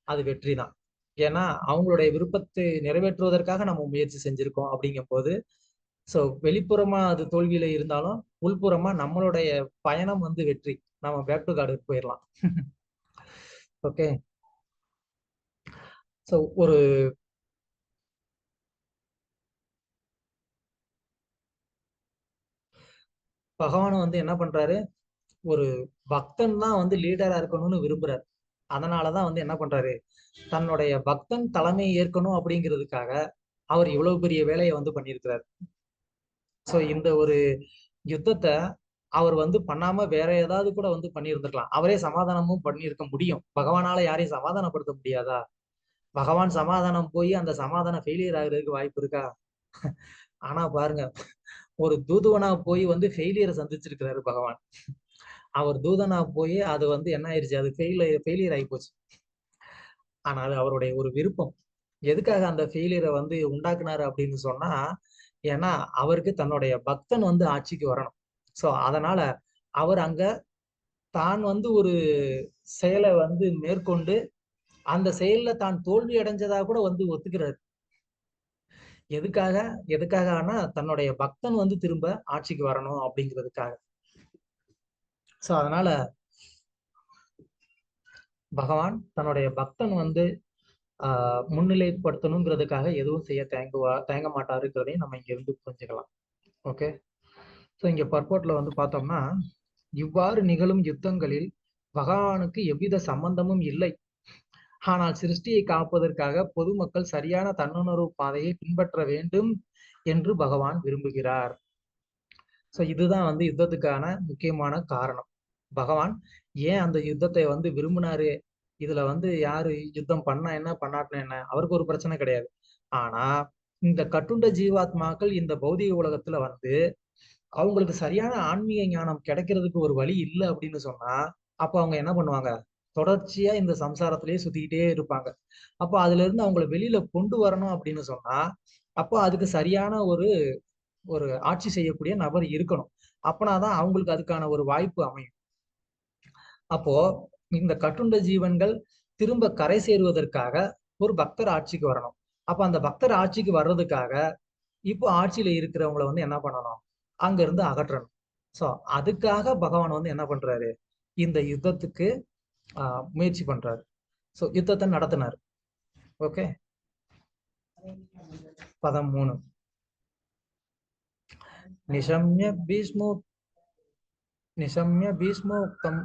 அது வெற்றி தான். ஏன்னா அவங்களுடைய விருப்பத்தை நிறைவேற்றுவதற்காக நம்ம முயற்சி செஞ்சிருக்கோம் அப்படிங்கும் போது, ஸோ வெளிப்புறமா அது தோல்வியில இருந்தாலும் உள்புறமா நம்மளுடைய பயணம் வந்து வெற்றி. நம்ம பேக் டு கார்டுக்கு போயிடலாம். ஓகே, ஸோ ஒரு பகவான் வந்து என்ன பண்றாரு, ஒரு பக்தன் தான் வந்து லீடரா இருக்கணும்னு விரும்புறாரு. அதனாலதான் வந்து என்ன பண்றாரு, தன்னுடைய பக்தன் தலைமை ஏற்கணும் அப்படிங்கிறதுக்காக அவர் இவ்வளவு பெரிய வேலையை வந்து பண்ணியிருக்கிறார். ஸோ இந்த ஒரு யுத்தத்தை அவர் வந்து பண்ணாம வேற ஏதாவது கூட வந்து பண்ணியிருந்திருக்கலாம். அவரே சமாதானமும் பண்ணியிருக்க முடியும். பகவானால யாரையும் சமாதானப்படுத்த முடியாதா? பகவான் சமாதானம் போய் அந்த சமாதானம் ஃபெயிலியர் ஆகுறதுக்கு வாய்ப்பு இருக்கா? ஆனா பாருங்க, ஒரு தூதுவனா போய் வந்து ஃபெயிலியரை சந்திச்சிருக்கிறாரு பகவான். அவர் தூதனா போய் அது வந்து என்ன ஆயிடுச்சு, அது ஃபெயிலியர் ஆகி போச்சு. ஆனா அது அவருடைய ஒரு விருப்பம். எதுக்காக அந்த ஃபெயிலியரை வந்து உண்டாக்குனாரு அப்படின்னு சொன்னா, ஏன்னா அவருக்கு தன்னுடைய பக்தன் வந்து ஆட்சிக்கு வரணும். சோ அதனால அவர் அங்க தான் வந்து ஒரு செயலை வந்து மேற்கொண்டு அந்த செயல்ல தான் தோல்வி அடைஞ்சதா கூட வந்து ஒத்துக்கிறாரு. எதுக்காக எதுக்காகனா தன்னுடைய பக்தன் வந்து திரும்ப ஆட்சிக்கு வரணும் அப்படிங்கிறதுக்காக. சோ அதனால பகவான் தன்னுடைய பக்தன் வந்து முன்னிலைப்படுத்தணுங்கிறதுக்காக எதுவும் செய்ய தயங்க மாட்டாருங்கிறதையும் நம்ம இங்க இருந்து புரிஞ்சுக்கலாம். ஓகே, ஸோ இங்க பர்போர்ட்ல வந்து பார்த்தோம்னா, இவ்வாறு நிகழும் யுத்தங்களில் பகவானுக்கு எவ்வித சம்பந்தமும் இல்லை. ஆனால் சிருஷ்டியை காப்பதற்காக பொதுமக்கள் சரியான தன்னுணர்வு பாதையை பின்பற்ற வேண்டும் என்று பகவான் விரும்புகிறார். ஸோ இதுதான் வந்து யுத்தத்துக்கான முக்கியமான காரணம். பகவான் ஏன் அந்த யுத்தத்தை வந்து விரும்பினாரு, இதுல வந்து யாரு யுத்தம் பண்ணா என்ன பண்ணாட்டினா என்ன, அவருக்கு ஒரு பிரச்சனை கிடையாது. ஆனா இந்த கட்டுண்ட ஜீவாத்மாக்கள் இந்த பௌதிக உலகத்துல வந்து அவங்களுக்கு சரியான ஆன்மீக ஞானம் கிடைக்கிறதுக்கு ஒரு வழி இல்லை அப்படின்னு சொன்னா, அப்ப அவங்க என்ன பண்ணுவாங்க, தொடர்ச்சியா இந்த சம்சாரத்திலேயே சுத்திக்கிட்டே இருப்பாங்க. அப்ப அதுல இருந்து அவங்கள வெளியில கொண்டு வரணும் அப்படின்னு சொன்னா, அப்போ அதுக்கு சரியான ஒரு ஒரு ஆட்சி செய்யக்கூடிய நபர் இருக்கணும். அப்பனாதான் அவங்களுக்கு அதுக்கான ஒரு வாய்ப்பு அமையும். அப்போ இந்த கட்டுண்ட ஜீவன்கள் திரும்ப கரை சேருவதற்காக ஒரு பக்தர் ஆட்சிக்கு வரணும். அப்ப அந்த பக்தர் ஆட்சிக்கு வர்றதுக்காக இப்போ ஆட்சியில இருக்கிறவங்களை வந்து என்ன பண்ணணும், அங்க இருந்து அகற்றணும். சோ அதுக்காக பகவான் வந்து என்ன பண்றாரு, இந்த யுத்தத்துக்கு முயற்சி பண்றாரு. சோ யுத்தத்தை நடத்தினார். ஓகே, பதம் 3. நிஷம்ய பீஷ்மோக்தம்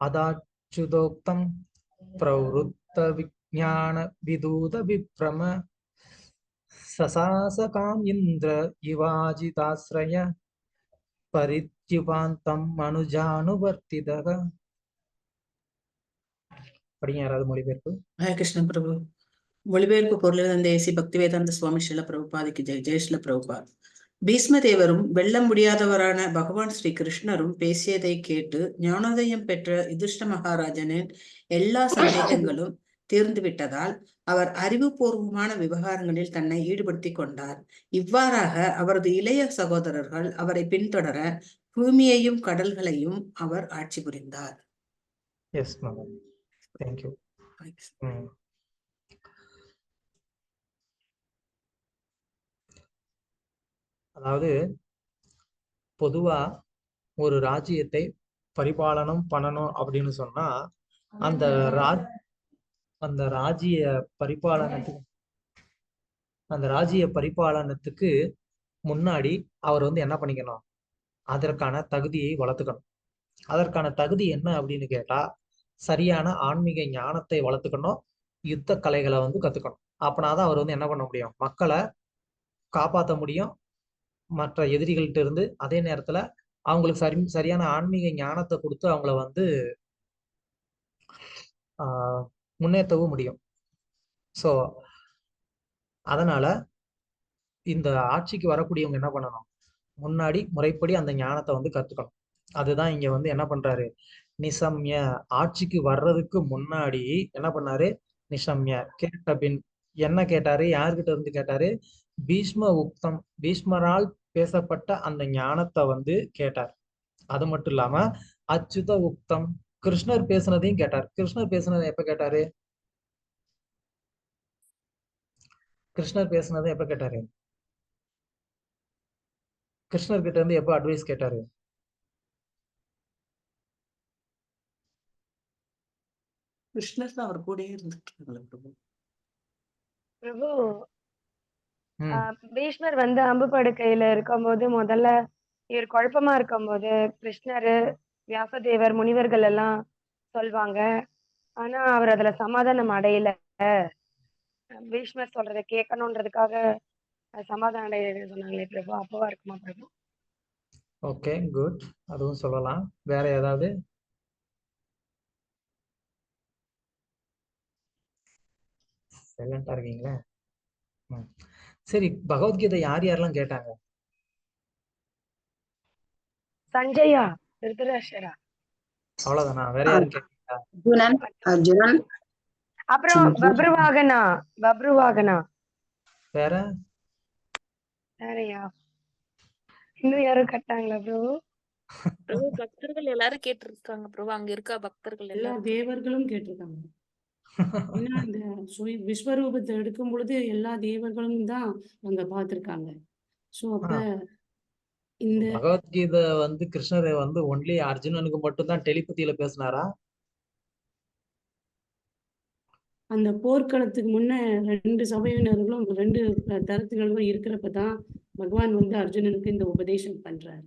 அதாச்சுதோக்தம் பிரவருத்த விஜான விதூத விப்ரம சசாசகாம் இந்திர இவாஜிதாஸ்ரய பரித்யுபாந்தம் மனுஜானுவர்த்திதக. படிங்க யாராவது மொழிபெயர்ப்பு. ஹரே கிருஷ்ண பிரபு. மொழிபெயர்ப்பு பொருள் தந்தை ஏசி பக்திவேதாந்த சுவாமி ஸ்ரீல பிரபுபாதிக்கு ஜெய் ஸ்ரீல பிரபுபாத். பீஷ்மதேவரும் வெல்ல முடியாதவரான பகவான் ஸ்ரீ கிருஷ்ணரும் பேசியதை கேட்டு ஞானோதயம் பெற்ற யுதிஷ்ட மகாராஜனின் எல்லா சந்தேகங்களும் தீர்ந்து விட்டதால் அவர் அறிவுபூர்வமான விவகாரங்களில் தன்னை ஈடுபடுத்திக் கொண்டார். இவ்வாறாக அவரது இளைய சகோதரர்கள் அவரை பின்தொடர பூமியையும் கடல்களையும் அவர் ஆட்சி புரிந்தார். Yes madam, thank you. அதாவது பொதுவா ஒரு ராஜ்யத்தை பரிபாலனம் பண்ணணும் அப்படின்னு சொன்னா அந்த ராஜ்ய பரிபாலனத்துக்கு முன்னாடி அவர் வந்து என்ன பண்ணிக்கணும், அதற்கான தகுதியை வளர்த்துக்கணும். அதற்கான தகுதி என்ன அப்படின்னு கேட்டா, சரியான ஆன்மீக ஞானத்தை வளர்த்துக்கணும், யுத்த கலைகளை வந்து கத்துக்கணும். அப்படின்னாதான் அவர் வந்து என்ன பண்ண முடியும், மக்களை காப்பாற்ற முடியும் மற்ற எதிரிகள்கிட்ட இருந்து. அதே நேரத்துல அவங்களுக்கு சரியான ஆன்மீக ஞானத்தை கொடுத்து அவங்கள வந்து முன்னேற்றவும் முடியும். ஸோ அதனால இந்த ஆட்சிக்கு வரக்கூடியவங்க என்ன பண்ணணும், முன்னாடி முறைப்படி அந்த ஞானத்தை வந்து கத்துக்கணும். அதுதான் இங்க வந்து என்ன பண்றாரு, நிசம்ய ஆட்சிக்கு வர்றதுக்கு முன்னாடி என்ன பண்ணாரு, நிசம்ய கேட்ட பின் என்ன கேட்டாரு, யார்கிட்ட இருந்து கேட்டாரு, பீஷ்மரால் பேசப்பட்ட அந்த ஞானத்தை வந்து கேட்டார். அது மட்டும் இல்லாம அச்சுத உக்தம் கிருஷ்ணர் பேசுனதையும் கேட்டார். கிருஷ்ணர் பேசுனதை எப்ப கேட்டாரு, கிருஷ்ணர் கிட்ட இருந்து எப்ப அட்வைஸ் கேட்டாரு? கிருஷ்ணர் அவர் கூட இருந்துட்டு பிரபு. பீஷ்மர் வந்து அம்பு படுக்கையில இருக்கும்போது முதல்ல இவர் குழப்பமா இருக்கும்போது கிருஷ்ணரு, வியாசதேவர், முனிவர்கள் எல்லாம் சொல்வாங்க. ஆனா அவர் அதுல சமாதானம் அடையல. பீஷ்மர் சொல்றதை கேட்கணுன்றதுக்காக சமாதானம் அடைய சொன்னாங்களே பிரபு, அப்பவா இருக்குமா பிரபு? Okay, good. அதுவும் சொல்லலாம். வேற ஏதாவது? சைலண்டா இருக்கீங்களா? சரி, பகவத்கீதை யாரெல்லாம் கேட்டாங்க? சஞ்சயா, திருதராஷ்டிரா, அவ்வளவுதானா? வேற யாரும் கேட்டீங்களா? அர்ஜுனன், அப்புறம் பப்ருவாகனா. வேறயா? இன்னும் யாரும் கேட்டாங்களா பிரபு? பிரபு பக்தர்கள் எல்லாரும் கேட்டிருக்காங்க பிரபு. அங்க இருக்க பக்தர்கள் எல்லா தேவர்களும் கேட்டிருக்காங்க. ஏன்னா இந்த விஸ்வரூபத்தை எடுக்கும் பொழுது எல்லா தேவர்களும் தான் அங்க பார்த்திருக்காங்க. சோ அப்ப இந்த பகவத்கீதை வந்து கிருஷ்ணர் வந்து ஒன்லி அர்ஜுனனுக்கு மட்டும் தான் டெலிபதியில பேசினாரா? அந்த போர்க்களத்துக்கு முன்ன 2 சபையினர்களும் 2 தரத்தினர்களும் இருக்கிறப்பதான் பகவான் வந்து அர்ஜுனனுக்கு இந்த உபதேசம் பண்றாரு.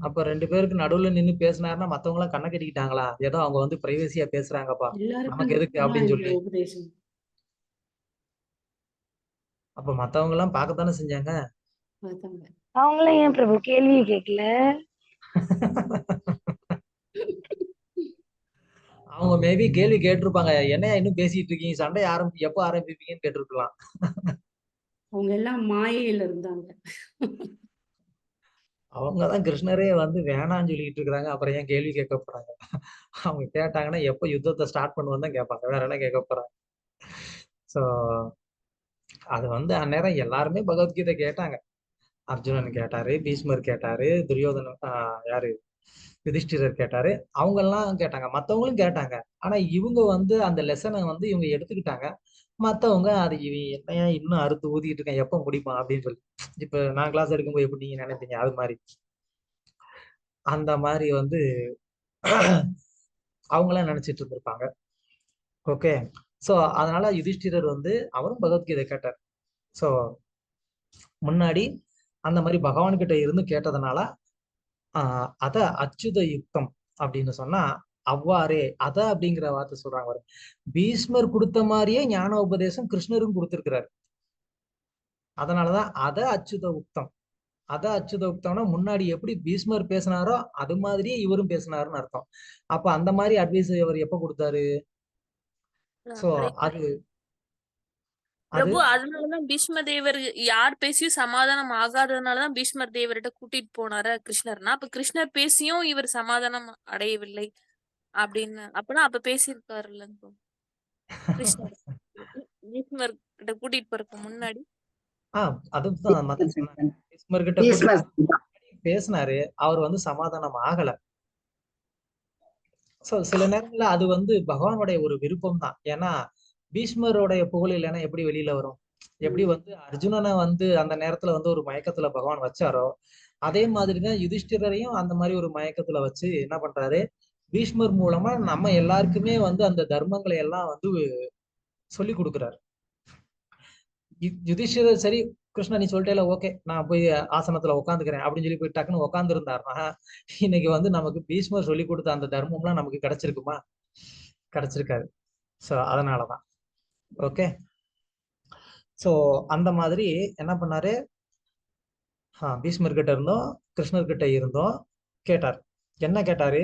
அப்ப 2 பேருக்கு நடுவுல நின்னு பேசினாருன்னா மத்தவங்க எல்லாம் கண்ணை கட்டிக்கிட்டாங்களா? ஏதோ அவங்க வந்து பிரைவசியா பேசுறாங்கப்பா, நமக்கு எதுக்கு அப்படின்னு சொல்லி. உபதேசம் அப்ப மத்தவங்க எல்லாம் பார்க்கத்தானே செஞ்சாங்க. அவங்களே ஏன் பிரபு கேள்வியை கேட்கல? அவங்க மேபி கேள்வி கேட்டிருப்பாங்க, என்னையா இன்னும் பேசிட்டு இருக்கீங்க, சண்டை எப்ப ஆரம்பிப்பீங்கன்னு கேட்டிருக்கலாம். அவங்க எல்லாம் மாயையில இருந்தாங்க. அவங்கதான் கிருஷ்ணரே வந்து வேணான்னு சொல்லிட்டு இருக்கிறாங்க, அப்புறம் ஏன் கேள்வி கேட்க போறாங்க? அவங்க கேட்டாங்கன்னா எப்ப யுத்தத்தை ஸ்டார்ட் பண்ணுவோம் தான் கேட்பாங்க, வேற என்ன கேட்க போறாங்க? சோ அது வந்து அந்நேரம் எல்லாருமே பகவத்கீதை கேட்டாங்க. அர்ஜுனன் கேட்டாரு, பீஷ்மர் கேட்டாரு, துரியோதன யுதிஷ்டிரர் கேட்டாரு, அவங்க எல்லாம் கேட்டாங்க, மத்தவங்களும் கேட்டாங்க. ஆனா இவங்க வந்து அந்த லெசனை வந்து இவங்க எடுத்துக்கிட்டாங்க. மத்தவங்க அது என்னையா இன்னும் அறுத்து ஊதிட்டு இருக்கேன், எப்ப முடிப்பான் அப்படின்னு சொல்லி. இப்ப நான் கிளாஸ் எடுக்கும்போது எப்படி நீங்க நினைப்பீங்க, அது மாதிரி அந்த மாதிரி வந்து அவங்களாம் நினைச்சிட்டு இருந்திருப்பாங்க. ஓகே, சோ அதனால யுதிஷ்டிரர் வந்து அவரும் பகவத்கீதை கேட்டார். சோ முன்னாடி அந்த மாதிரி பகவான் கிட்ட இருந்து கேட்டதுனால அத அச்சுத யுக்தம் அப்படின்னு சொன்னா அவ்வாறே அத அப்படிங்கிற வார்த்தை சொல்றாங்க. பீஷ்மர் கொடுத்த மாதிரியே ஞான உபதேசம் கிருஷ்ணரும் கொடுத்திருக்கிறார். அதனாலதான் அத அச்சுத உக்தம். அத அச்சுத உக்தம்னா முன்னாடி எப்படி பீஷ்மர் பேசினாரோ அது மாதிரியே இவரும் பேசினாருன்னு அர்த்தம். அப்ப அந்த மாதிரி அட்வைஸ் அவர் எப்ப கொடுத்தாரு? சோ அது பிரபு அதனாலதான் பீஷ்ம தேவர் யார் பேசியும் சமாதானம் ஆகாததுனாலதான் பீஷ்மர் தேவர்கிட்ட கூட்டிட்டு போனாரு கிருஷ்ணர்னா, அப்ப கிருஷ்ணர் பேசியும் இவர் சமாதானம் அடையவில்லை அப்படின்னு அப்பனா அப்ப பேசியிருக்காருல்ல கிருஷ்ணர் பீஷ்மர் கிட்ட கூட்டிட்டு போறதுக்கு முன்னாடி. அதுதான் பீஷ்மர் கிட்ட பேசினாரு, அவர் வந்து சமாதானம் ஆகல. சோ சில நேரங்கள்ல அது வந்து பகவானுடைய ஒரு விருப்பம் தான். ஏன்னா பீஷ்மருடைய புகழ் இல்லைன்னா எப்படி வெளியில வரும்? எப்படி வந்து அர்ஜுனனை வந்து அந்த நேரத்துல வந்து ஒரு மயக்கத்துல பகவான் வச்சாரோ அதே மாதிரிதான் யுதிஷ்டிரரையும் அந்த மாதிரி ஒரு மயக்கத்துல வச்சு என்ன பண்றாரு, பீஷ்மர் மூலமா நம்ம எல்லாருக்குமே வந்து அந்த தர்மங்களை எல்லாம் வந்து சொல்லி கொடுக்குறாரு. யுதிஷ்டிரர் சரி கிருஷ்ணா நீ சொல்லிட்டேல, ஓகே நான் போய் ஆசனத்துல உட்காந்துக்கிறேன் அப்படின்னு சொல்லி போய் டக்குன்னு உட்கார்ந்து இருந்தாருன்னா இன்னைக்கு வந்து நமக்கு பீஷ்மர் சொல்லி கொடுத்த அந்த தர்மம்லாம் நமக்கு கிடைச்சிருக்குமா? கிடைச்சிருக்காது. சோ அதனாலதான் ஓகே. சோ அந்த மாதிரி என்ன பண்ணாரு, பீஷ்மர் கிட்ட இருந்தோம் கிருஷ்ணர் கிட்ட இருந்தோம் கேட்டார். என்ன கேட்டாரு?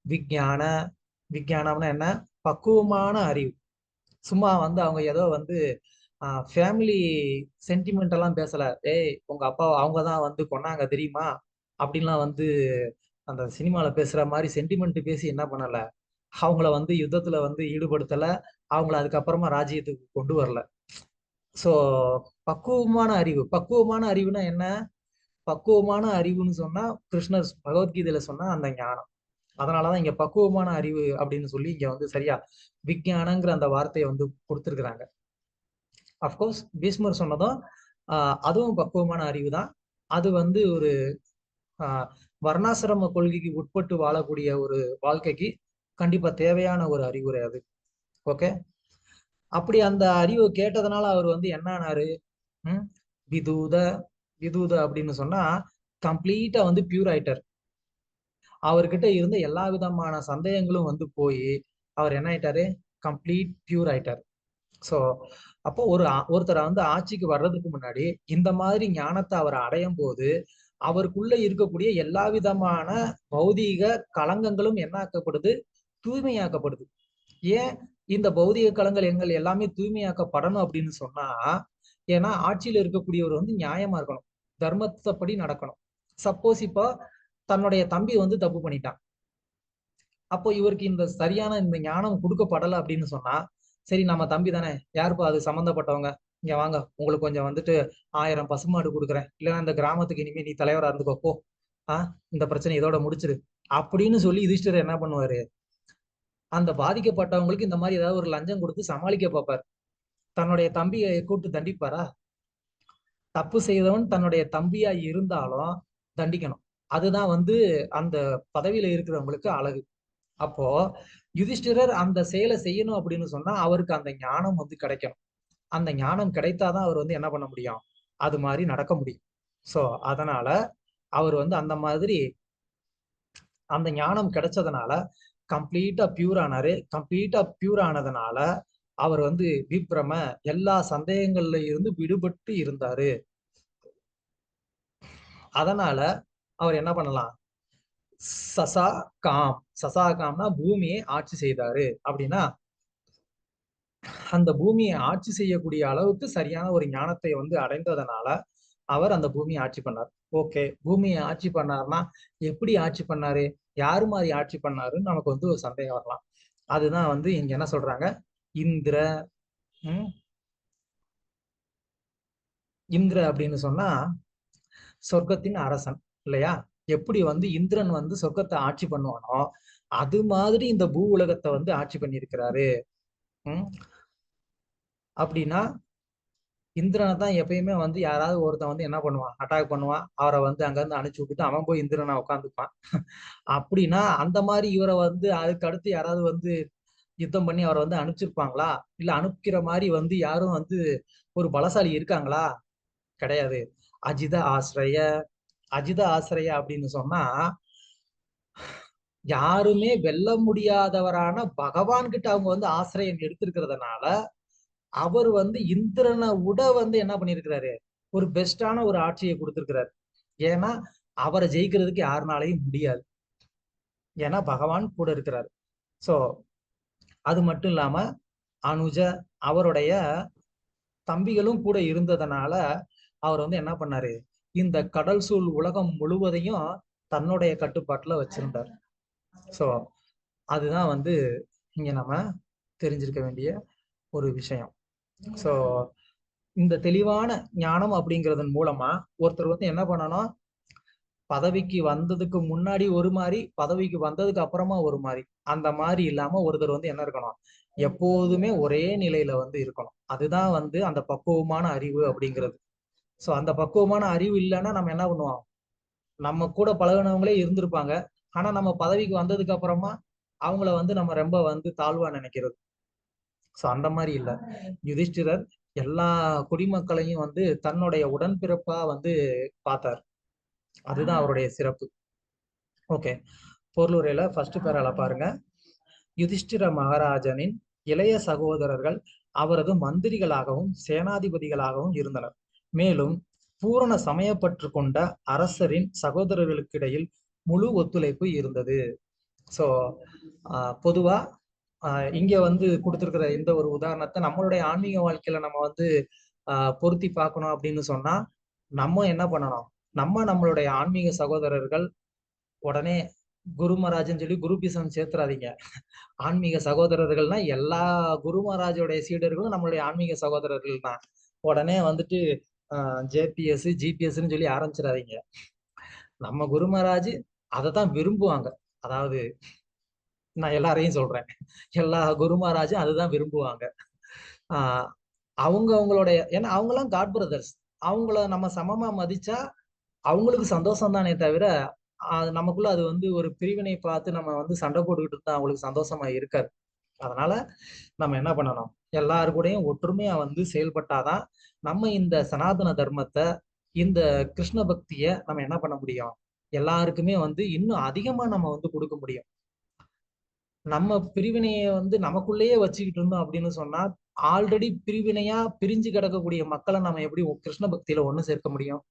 விஞ்ஞானம்னா என்ன? பக்குவமான அறிவு. சும்மா வந்து அவங்க ஏதோ வந்து ஃபேமிலி சென்டிமெண்ட் எல்லாம் பேசல. ஏய் உங்க அப்பா அவங்கதான் வந்து கொன்னாங்க தெரியுமா அப்படின்லாம் வந்து அந்த சினிமால பேசுற மாதிரி சென்டிமெண்ட் பேசி என்ன பண்ணல, அவங்கள வந்து யுத்தத்துல வந்து ஈடுபடுத்தல, அவங்கள அதுக்கப்புறமா ராஜ்யத்துக்கு கொண்டு வரல. சோ பக்குவமான அறிவு. பக்குவமான அறிவுனா என்ன? பக்குவமான அறிவுன்னு சொன்னா கிருஷ்ணர் பகவத்கீதையில சொன்னா அந்த ஞானம். அதனாலதான் இங்க பக்குவமான அறிவு அப்படின்னு சொல்லி இங்க வந்து சரியா விஞ்ஞானங்கிற அந்த வார்த்தையை வந்து கொடுத்திருக்கிறாங்க. அப்கோர்ஸ் பீஷ்மர் சொன்னதும் அதுவும் பக்குவமான அறிவு தான். அது வந்து ஒரு வர்ணாசிரம கொள்கைக்கு உட்பட்டு வாழக்கூடிய ஒரு வாழ்க்கைக்கு கண்டிப்பா தேவையான ஒரு அறிவுரை அது. ஓகே. அப்படி அந்த அறிவு கேட்டதுனால அவர் வந்து என்ன ஆனாரு? விதூத விதூத அப்படின்னு சொன்னா கம்ப்ளீட்டா வந்து பியூர் ஆயிட்டார். அவர்கிட்ட இருந்த எல்லா விதமான சந்தேகங்களும் வந்து போய் அவர் என்ன ஆயிட்டாரு? கம்ப்ளீட் பியூர் ஆயிட்டார். சோ அப்போ ஒருத்தரை வந்து ஆட்சிக்கு வர்றதுக்கு முன்னாடி இந்த மாதிரி ஞானத்தை அவர் அடையும் போது அவருக்குள்ள இருக்கக்கூடிய எல்லா விதமான பௌதீக களங்கங்களும் என்ன ஆக்கப்படுது? தூய்மையாக்கப்படுது. ஏன் இந்த பௌதிக களங்கள் எல்லாமே தூய்மையாக்கப்படணும் அப்படின்னு சொன்னா, ஏன்னா ஆட்சியில இருக்கக்கூடியவர் வந்து நியாயமா இருக்கணும், தர்மத்தைப்படி நடக்கணும். சப்போஸ் இப்போ தன்னுடைய தம்பி வந்து தப்பு பண்ணிட்டான், அப்போ இவருக்கு இந்த சரியான இந்த ஞானம் கொடுக்கப்படலை அப்படின்னு சொன்னா, சரி நம்ம தம்பி தானே, யாருப்பா அது சம்மந்தப்பட்டவங்க, இங்க வாங்க உங்களுக்கு கொஞ்சம் வந்துட்டு 1000 பசுமாடு கொடுக்குறேன், இல்லைன்னா இந்த கிராமத்துக்கு இனிமே நீ தலைவரா இருந்துக்கோ போ, இந்த பிரச்சனை இதோட முடிச்சிரு அப்படின்னு சொல்லி யுதிஷ்டிரர் என்ன பண்ணுவாரு? அந்த பாதிக்கப்பட்டவங்களுக்கு இந்த மாதிரி ஏதாவது ஒரு லஞ்சம் கொடுத்து சமாளிக்க பார்ப்பார். தன்னுடைய தம்பியை கூப்பிட்டு தண்டிப்பாரா? தப்பு செய்தவன் தன்னுடைய தம்பியா இருந்தாலும் தண்டிக்கணும். அதுதான் வந்து அந்த பதவியில இருக்கிறவங்களுக்கு அழகு. அப்போ யுதிஷ்டிரர் அந்த செயலை செய்யணும் அப்படின்னு சொன்னா அவருக்கு அந்த ஞானம் வந்து கிடைக்கணும். அந்த ஞானம் கிடைத்தாதான் அவர் வந்து என்ன பண்ண முடியும்? அது மாதிரி நடக்க முடியும். சோ அதனால அவர் வந்து அந்த மாதிரி அந்த ஞானம் கிடைச்சதுனால கம்ப்ளீட்டா பியூர் ஆனாரு. கம்ப்ளீட்டா பியூர் ஆனதுனால அவர் வந்து விப்ரம எல்லா சந்தேகங்கள்ல இருந்து விடுபட்டு இருந்தாரு. அதனால அவர் என்ன பண்ணலாம்? சசாகாம்னா பூமியை ஆட்சி செய்தாரு. அப்படின்னா அந்த பூமியை ஆட்சி செய்யக்கூடிய அளவுக்கு சரியான ஒரு ஞானத்தை வந்து அடைந்ததுனால அவர் அந்த பூமியை ஆட்சி பண்ணார். ஓகே, பூமியை ஆட்சி பண்ணாருன்னா எப்படி ஆட்சி பண்ணாரு, யாரு மாதிரி ஆட்சி பண்ணாருன்னு நமக்கு வந்து ஒரு சந்தேகம் வரலாம். அதுதான் வந்து இங்க என்ன சொல்றாங்க, இந்திர இந்திர அப்படின்னு சொன்னா சொர்க்கத்தின் அரசன் இல்லையா? எப்படி வந்து இந்திரன் வந்து சொர்க்கத்தை ஆட்சி பண்ணுவானோ அது மாதிரி இந்த பூ உலகத்தை வந்து ஆட்சி பண்ணியிருக்கிறாரு. அப்படின்னா இந்திரனை தான் எப்பயுமே வந்து யாராவது ஒருத்தன் வந்து என்ன பண்ணுவான், அட்டாக் பண்ணுவான், அவரை வந்து அங்கிருந்து அனுப்பிச்சு விட்டுட்டு அவன் போய் இந்திரனை உட்காந்துப்பான். அப்படின்னா அந்த மாதிரி இவரை வந்து அதுக்கு அடுத்து யாராவது வந்து யுத்தம் பண்ணி அவரை வந்து அனுப்பிச்சிருப்பாங்களா? இல்ல அனுப்பிக்கிற மாதிரி வந்து யாரும் வந்து ஒரு பலசாலி இருக்காங்களா? கிடையாது. அஜித ஆசிரிய. அஜித ஆசிரிய அப்படின்னு சொன்னா யாருமே வெல்ல முடியாதவரான பகவான் கிட்ட அவங்க வந்து ஆசிரியம் எடுத்திருக்கிறதுனால அவர் வந்து இந்திரனை விட வந்து என்ன பண்ணிருக்கிறாரு, ஒரு பெஸ்டான ஒரு ஆட்சியை கொடுத்திருக்கிறாரு. ஏன்னா அவரை ஜெயிக்கிறதுக்கு யாருனாலையும் முடியாது, ஏன்னா பகவான் கூட இருக்கிறாரு. சோ அது மட்டும் இல்லாம அனுஜ அவருடைய தம்பிகளும் கூட இருந்ததுனால அவர் வந்து என்ன பண்ணாரு, இந்த கடல் சூழ் உலகம் முழுவதையும் தன்னுடைய கட்டுப்பாட்டுல வச்சிருந்தார். சோ அதுதான் வந்து இங்க நம்ம தெரிஞ்சிருக்க வேண்டிய ஒரு விஷயம். சோ இந்த தெளிவான ஞானம் அப்படிங்கிறதன் மூலமா ஒருத்தர் வந்து என்ன பண்ணணும், பதவிக்கு வந்ததுக்கு முன்னாடி ஒரு மாதிரி, பதவிக்கு வந்ததுக்கு அப்புறமா ஒரு மாதிரி, அந்த மாதிரி இல்லாம ஒருத்தர் வந்து என்ன இருக்கணும், எப்போதுமே ஒரே நிலையில வந்து இருக்கணும். அதுதான் வந்து அந்த பக்குவமான அறிவு அப்படிங்கிறது. சோ அந்த பக்குவமான அறிவு இல்லைன்னா நம்ம என்ன பண்ணுவோம், நம்ம கூட பழகினவங்களே இருந்திருப்பாங்க, ஆனா நம்ம பதவிக்கு வந்ததுக்கு அப்புறமா அவங்கள வந்து நம்ம ரொம்ப வந்து தாழ்வா நினைக்கிறது. சோ அந்த மாதிரி இல்ல, யுதிஷ்டிரர் எல்லா குடிமக்களையும் வந்து தன்னுடைய உடன்பிறப்பா வந்து பார்த்தார். அதுதான் அவருடைய சிறப்பு. ஓகே, பொருளுரையில ஃபர்ஸ்ட் பேரால பாருங்க. யுதிஷ்டிர மகாராஜனின் இளைய சகோதரர்கள் அவரது மந்திரிகளாகவும் சேனாதிபதிகளாகவும் இருந்தனர். மேலும் பூரண சமயப்பற்று கொண்ட அரசரின் சகோதரர்களுக்கிடையில் முழு ஒத்துழைப்பு இருந்தது. சோ பொதுவா இங்க வந்து கொடுத்திருக்கிற இந்த ஒரு உதாரணத்தை நம்மளுடைய ஆன்மீக வாழ்க்கையில நம்ம வந்து பொருத்தி பார்க்கணும் அப்படின்னு சொன்னா நம்ம என்ன பண்ணணும், நம்மளுடைய ஆன்மீக சகோதரர்கள் உடனே குரு மகாராஜன் சொல்லி குரு பீசம் சேர்த்துறாதீங்க. ஆன்மீக சகோதரர்கள்னா எல்லா குரு மகாராஜோடைய சீடர்களும் நம்மளுடைய ஆன்மீக சகோதரர்கள் தான். உடனே வந்துட்டு ஜேபிஎஸ் ஜிபிஎஸ்ன்னு சொல்லி ஆரம்பிச்சிடாதீங்க. நம்ம குரு மகாராஜ் அதை தான் விரும்புவாங்க. அதாவது நான் எல்லாரையும் சொல்றேன், எல்லா குரு மகாராஜும் அதுதான் விரும்புவாங்க. அவங்களுடைய, ஏன்னா அவங்கெல்லாம் காட் பிரதர்ஸ், அவங்கள நம்ம சமமா மதிச்சா அவங்களுக்கு சந்தோஷம் தானே தவிர நமக்குள்ள அது வந்து ஒரு பிரிவினை பார்த்து நம்ம வந்து சண்டை போட்டுக்கிட்டு இருந்தா அவங்களுக்கு சந்தோஷமா இருக்காது. அதனால நம்ம என்ன பண்ணணும், எல்லாரு கூடயும் ஒற்றுமையா வந்து செயல்பட்டாதான் நம்ம இந்த சனாதன தர்மத்தை, இந்த கிருஷ்ண பக்திய நம்ம என்ன பண்ண முடியும், எல்லாருக்குமே வந்து இன்னும் அதிகமா நம்ம வந்து கொடுக்க முடியும். நம்ம பிரிவினையை வந்து நமக்குள்ளேயே வச்சுக்கிட்டு இருந்தோம் அப்படின்னு சொன்னா ஆல்ரெடி பிரிவினையா பிரிஞ்சு கிடக்கக்கூடிய மக்களை நம்ம எப்படி கிருஷ்ண பக்தியில ஒண்ணு சேர்க்க முடியும்?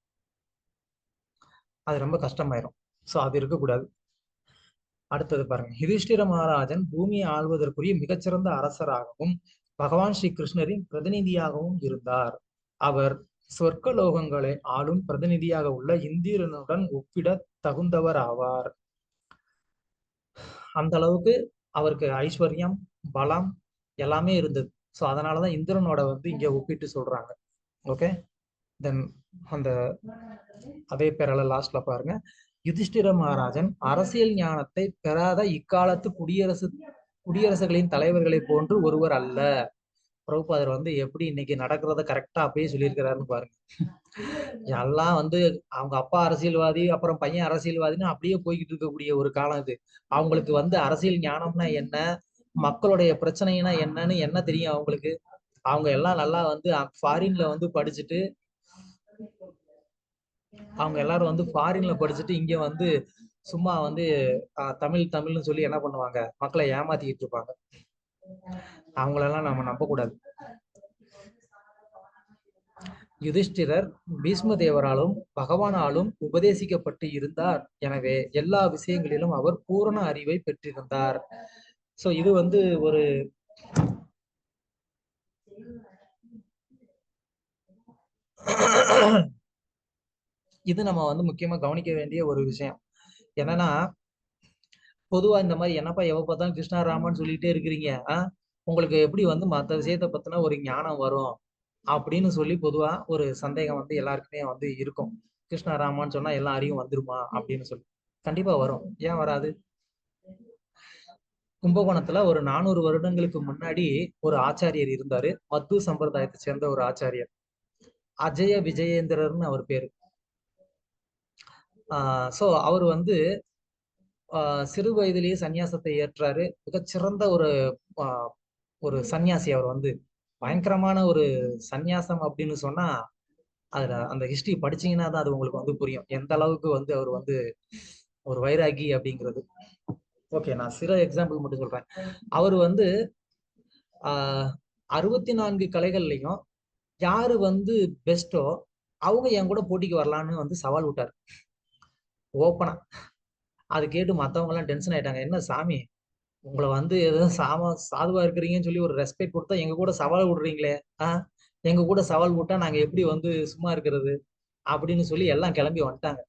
அது ரொம்ப கஷ்டமாயிரும். சோ அது இருக்கக்கூடாது. அடுத்தது பாருங்க, யுதிஷ்டிர மகாராஜன் பூமியை ஆள்வதற்குரிய மிகச்சிறந்த அரசராகவும் பகவான் ஸ்ரீ கிருஷ்ணரின் பிரதிநிதியாகவும் இருந்தார். அவர் சொர்க்கலோகங்களை ஆளும் பிரதிநிதியாக உள்ள இந்திரனுடன் ஒப்பிட தகுந்தவர் ஆவார். அந்த அளவுக்கு அவருக்கு ஐஸ்வர்யம், பலம் எல்லாமே இருந்தது. ஸோ அதனாலதான் இந்திரனோட வந்து இங்க ஒப்பிட்டு சொல்றாங்க. ஓகே, தென் அந்த அதே பேரால லாஸ்ட்ல பாருங்க, யுதிஷ்டிர மகாராஜன் அரசியல் ஞானத்தை பெறாத இக்காலத்து குடியரசுகளின் தலைவர்களை போன்று ஒருவர் அல்ல. பிரபுபாதர் வந்து எப்படி இன்னைக்கு நடக்கிறத கரெக்டா அப்படியே சொல்லியிருக்கிறாருன்னு பாருங்க. எல்லாம் வந்து அவங்க அப்பா அரசியல்வாதி, அப்புறம் பையன் அரசியல்வாதின்னு அப்படியே போய்கிட்டு இருக்கக்கூடிய ஒரு காலம் இது. அவங்களுக்கு வந்து அரசியல் ஞானம்னா என்ன, மக்களுடைய பிரச்சனைனா என்னன்னு என்ன தெரியும் அவங்களுக்கு? அவங்க எல்லாம் நல்லா வந்து ஃபாரின்ல வந்து படிச்சுட்டு, அவங்க எல்லாரும் வந்து ஃபாரின்ல படிச்சுட்டு இங்க வந்து சும்மா வந்து தமிழ்னு சொல்லி என்ன பண்ணுவாங்க, மக்களை ஏமாத்திக்கிட்டு இருப்பாங்க. அவங்களெல்லாம் நம்ம நம்ப கூடாது. யுதிஷ்டிரர் பீஷ்ம தேவராலும் பகவானாலும் உபதேசிக்கப்பட்டு இருந்தார். எனவே எல்லா விஷயங்களிலும் அவர் பூரண அறிவை பெற்றிருந்தார். சோ இது வந்து ஒரு இது நம்ம வந்து முக்கியமா கவனிக்க வேண்டிய ஒரு விஷயம் என்னன்னா, பொதுவா இந்த மாதிரி என்னப்பா எவ பார்த்தாலும் கிருஷ்ணா ராமன் சொல்லிட்டே இருக்கிறீங்க, உங்களுக்கு எப்படி வந்து மற்ற விஷயத்த பத்தின ஒரு ஞானம் வரும் அப்படின்னு சொல்லி பொதுவா ஒரு சந்தேகம் வந்து எல்லாருக்குமே வந்து இருக்கும். கிருஷ்ணா ராமான்னு சொன்னா எல்லா அறிவும் வந்துருமா அப்படின்னு சொல்லி. கண்டிப்பா வரும், ஏன் வராது? கும்பகோணத்துல ஒரு 400 வருடங்களுக்கு முன்னாடி ஒரு ஆச்சாரியர் இருந்தாரு, மத்து சம்பிரதாயத்தை சேர்ந்த ஒரு ஆச்சாரியர், அஜய விஜயேந்திரர்னு அவர் பேரு. சோ அவர் வந்து சிறு வயதிலேயே சன்னியாசத்தை ஏற்றாரு. மிகச்சிறந்த ஒரு சன்னியாசி. அவர் வந்து பயங்கரமான ஒரு சந்நியாசம் அப்படின்னு சொன்னா அதுல அந்த ஹிஸ்டரி படிச்சீங்கன்னா தான் அது உங்களுக்கு வந்து புரியும் எந்த அளவுக்கு வந்து அவர் வந்து ஒரு வைராகி அப்படிங்கிறது. ஓகே, நான் சில எக்ஸாம்பிள் மட்டும் சொல்றேன். அவர் வந்து 64 கலைகள்லையும் யாரு வந்து பெஸ்டோ அவங்க என் கூட போட்டிக்கு வரலான்னு வந்து சவால் விட்டார் ஓப்பனா. அது கேட்டு மத்தவங்க எல்லாம் டென்ஷன் ஆயிட்டாங்க. என்ன சாமி, உங்களை வந்து ஏதோ சாதுவா இருக்கிறீங்கன்னு சொல்லி ஒரு ரெஸ்பெக்ட் கொடுத்தா எங்க கூட சவால் விடுறீங்களே, எங்க கூட சவால் விட்டா நாங்க எப்படி வந்து சும்மா இருக்கிறது அப்படின்னு சொல்லி எல்லாம் கிளம்பி வந்துட்டாங்க.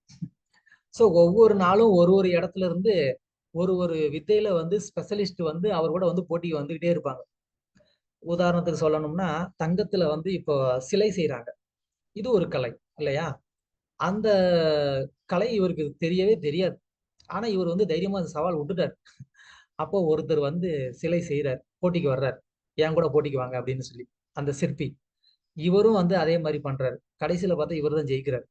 ஸோ ஒவ்வொரு நாளும் ஒரு இடத்துல இருந்து ஒரு வித்தையில வந்து ஸ்பெஷலிஸ்ட் வந்து அவர் கூட வந்து போட்டிக்கு வந்துகிட்டே இருப்பாங்க. உதாரணத்துக்கு சொல்லணும்னா, தங்கத்துல வந்து இப்போ சிலை செய்யறாங்க, இது ஒரு கலை இல்லையா? அந்த கலை இவருக்கு தெரியவே தெரியாது. ஆனா இவர் வந்து தைரியமா சவால் விட்டுட்டார். அப்போ ஒருத்தர் வந்து சிலை செய்யறார், போட்டிக்கு வர்றார், என் கூட போட்டிக்கு வாங்க அப்படின்னு சொல்லி. அந்த சிற்பி இவரும் வந்து அதே மாதிரி பண்றாரு. கடைசியில பார்த்தா இவர் தான் ஜெயிக்கிறார்.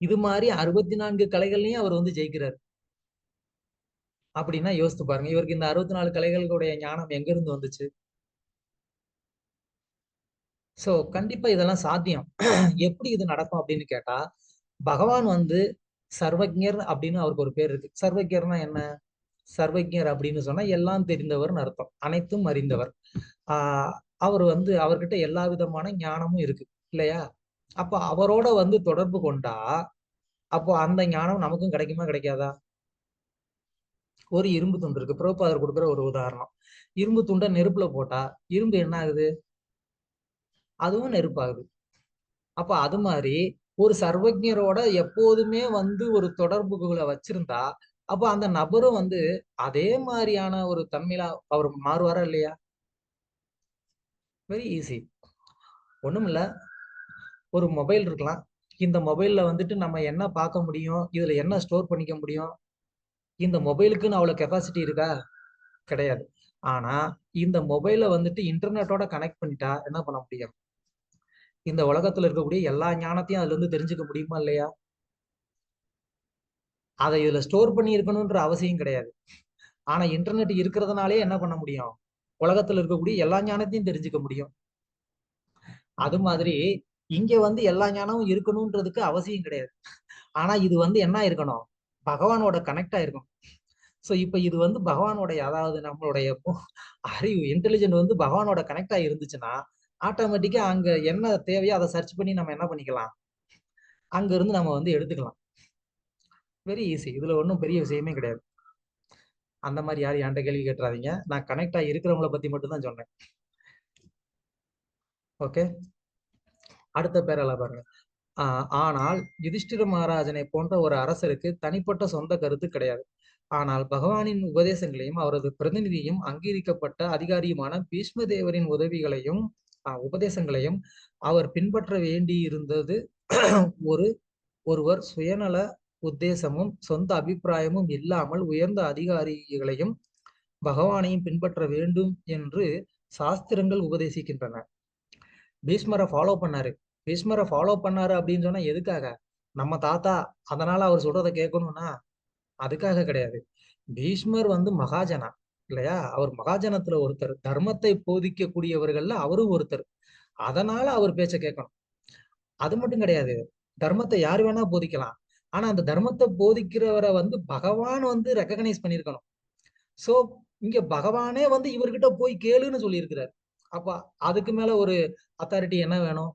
இது மாதிரி 64 கலைகள்லயும் அவர் வந்து ஜெயிக்கிறார். அப்படின்னா யோசித்து பாருங்க, இவருக்கு இந்த 64 கலைகளுடைய ஞானம் எங்க இருந்து வந்துச்சு? சோ கண்டிப்பா இதெல்லாம் சாத்தியம். எப்படி இது நடக்கும் அப்படின்னு கேட்டா, பகவான் வந்து சர்வஜர் அப்படின்னு அவருக்கு ஒரு பேர் இருக்கு. சர்வஜர்னா என்ன? சர்வஜர் அப்படின்னு சொன்னா எல்லாம் தெரிந்தவர்னு அர்த்தம், அனைத்தும் அறிந்தவர். அவர் வந்து அவர்கிட்ட எல்லா விதமான ஞானமும் இருக்கு இல்லையா? அப்ப அவரோட வந்து தொடர்பு கொண்டா அப்போ அந்த ஞானம் நமக்கும் கிடைக்குமா கிடைக்காதா? ஒரு இரும்பு துண்டு இருக்கு, பிரபுபாதர் கொடுக்குற ஒரு உதாரணம். இரும்பு துண்டை நெருப்புல போட்டா இரும்பு என்ன ஆகுது? அதுவும் நெருப்பாகுது. அப்ப அது மாதிரி ஒரு சர்வஜரோட எப்போதுமே வந்து ஒரு தொடர்புகளை வச்சிருந்தா அப்ப அந்த நபரும் வந்து அதே மாதிரியான ஒரு தன்மையில அவர் மாறுவாரா இல்லையா? Very easy. ஒண்ணும் இல்ல, ஒரு மொபைல் இருக்கலாம். இந்த மொபைல்ல வந்துட்டு நம்ம என்ன பார்க்க முடியும், இதுல என்ன ஸ்டோர் பண்ணிக்க முடியும்? இந்த மொபைலுக்குன்னு அவ்வளவு கெப்பாசிட்டி இருக்கா? கிடையாது. ஆனா இந்த மொபைலை வந்துட்டு இன்டர்நெட்டோட கனெக்ட் பண்ணிட்டா என்ன பண்ண முடியும்? இந்த உலகத்துல இருக்கக்கூடிய எல்லா ஞானத்தையும் அதுல இருந்து தெரிஞ்சுக்க முடியுமா இல்லையா? அதை இதுல ஸ்டோர் பண்ணி இருக்கணும்ன்ற அவசியம் கிடையாது. ஆனா இன்டர்நெட் இருக்கிறதுனாலே என்ன பண்ண முடியும்? உலகத்துல இருக்கக்கூடிய எல்லா ஞானத்தையும் தெரிஞ்சுக்க முடியும். அது மாதிரி இங்க வந்து எல்லா ஞானமும் இருக்கணும்ன்றதுக்கு அவசியம் கிடையாது. ஆனா இது வந்து என்ன இருக்கணும்? பகவானோட கனெக்ட் ஆயிருக்கணும். சோ இப்ப இது வந்து பகவானோடைய, அதாவது நம்மளுடைய அறிவு இன்டெலிஜென்ட் வந்து பகவானோட கனெக்ட் ஆகி இருந்துச்சுன்னா ஆட்டோமேட்டிக்கா அங்க என்ன தேவையோ அதை சர்ச் பண்ணி நம்ம என்ன பண்ணிக்கலாம், அங்க இருந்து நம்ம வந்து எடுத்துக்கலாம். Very easy. இதுல ஒன்றும் பெரிய விஷயமே கிடையாது. அந்த மாதிரி யாரும் என்கிட்ட கேள்வி கேட்டுறாதீங்க. நான் கனெக்ட் ஆகி இருக்கிறவங்களை பத்தி மட்டும் தான் சொன்னேன். ஓகே, அடுத்த பேரால பாருங்க. ஆனால் யுதிஷ்டிர மகாராஜனை போன்ற ஒரு அரசருக்கு தனிப்பட்ட சொந்த கருத்து கிடையாது. ஆனால் பகவானின் உபதேசங்களையும் அவரது பிரதிநிதியும் அங்கீகரிக்கப்பட்ட அதிகாரியுமான பீஷ்ம தேவரின் உபதேசங்களையும் அவர் பின்பற்ற வேண்டியிருந்தது. ஒருவர் சுயநல உத்தேசமும் சொந்த அபிப்பிராயமும் இல்லாமல் உயர்ந்த அதிகாரிகளையும் பகவானையும் பின்பற்ற வேண்டும் என்று சாஸ்திரங்கள் உபதேசிக்கின்றன. பீஷ்மரை ஃபாலோ பண்ணாரு அப்படின்னு சொன்னா எதுக்காக? நம்ம தாத்தா, அதனால அவர் சொல்றதை கேட்கணும்னா அதுக்காக கிடையாது. பீஷ்மர் வந்து மகாஜனா இல்லையா? அவர் மகாஜனத்துல ஒருத்தர், தர்மத்தை போதிக்கக்கூடியவர்கள்ல அவரும் ஒருத்தர். அதனால அவர் பேச்ச கேட்கணும். அது மட்டும் கிடையாது, தர்மத்தை யார் வேணா போதிக்கலாம். ஆனா அந்த தர்மத்தை போதிக்கிறவரை வந்து பகவான் வந்து ரெக்கக்னைஸ் பண்ணிருக்கணும். சோ இங்க பகவானே வந்து இவர்கிட்ட போய் கேளுன்னு சொல்லியிருக்கிறார். அப்ப அதுக்கு மேல ஒரு அத்தாரிட்டி என்ன வேணும்?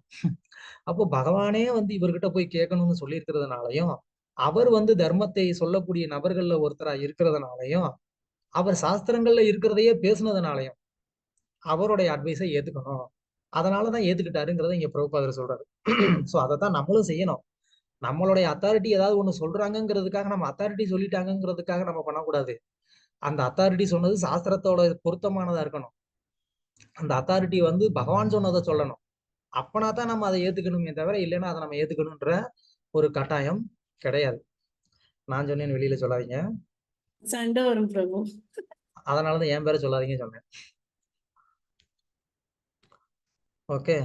அப்போ பகவானே வந்து இவர்கிட்ட போய் கேட்கணும்னு சொல்லி இருக்கிறதுனாலையும், அவர் வந்து தர்மத்தை சொல்லக்கூடிய நபர்கள்ல ஒருத்தரா இருக்கிறதுனாலையும், அவர் சாஸ்திரங்கள்ல இருக்கிறதையே பேசுனதுனாலையும் அவருடைய அட்வைஸை ஏத்துக்கணும். அதனாலதான் ஏத்துக்கிட்டாருங்கிறத இங்க பிரபுபாதர் சொல்றாரு. சோ அதைத்தான் நம்மளும் செய்யணும். நம்மளுடைய அத்தாரிட்டி ஏதாவது ஒண்ணு சொல்றாங்கிறதுக்காக, நம்ம அத்தாரிட்டி சொல்லிட்டாங்கிறதுக்காக நம்ம பண்ணக்கூடாது. அந்த அத்தாரிட்டி சொன்னது சாஸ்திரத்தோட பொருத்தமானதா இருக்கணும். அந்த அத்தாரிட்டி வந்து பகவான் சொன்னதை சொல்லணும். அப்பனா தான் நம்ம அதை ஏத்துக்கணுமே தவிர, இல்லைன்னா அதை நம்ம ஏத்துக்கணும்ன்ற ஒரு கட்டாயம் கிடையாது. நான் சொன்னேன்னு வெளியில சொல்லாதீங்க. சண்டை வரும் பிரபு. அதனாலதான் என் பேரை சொல்லாதீங்க சொன்னேன். ஓகே.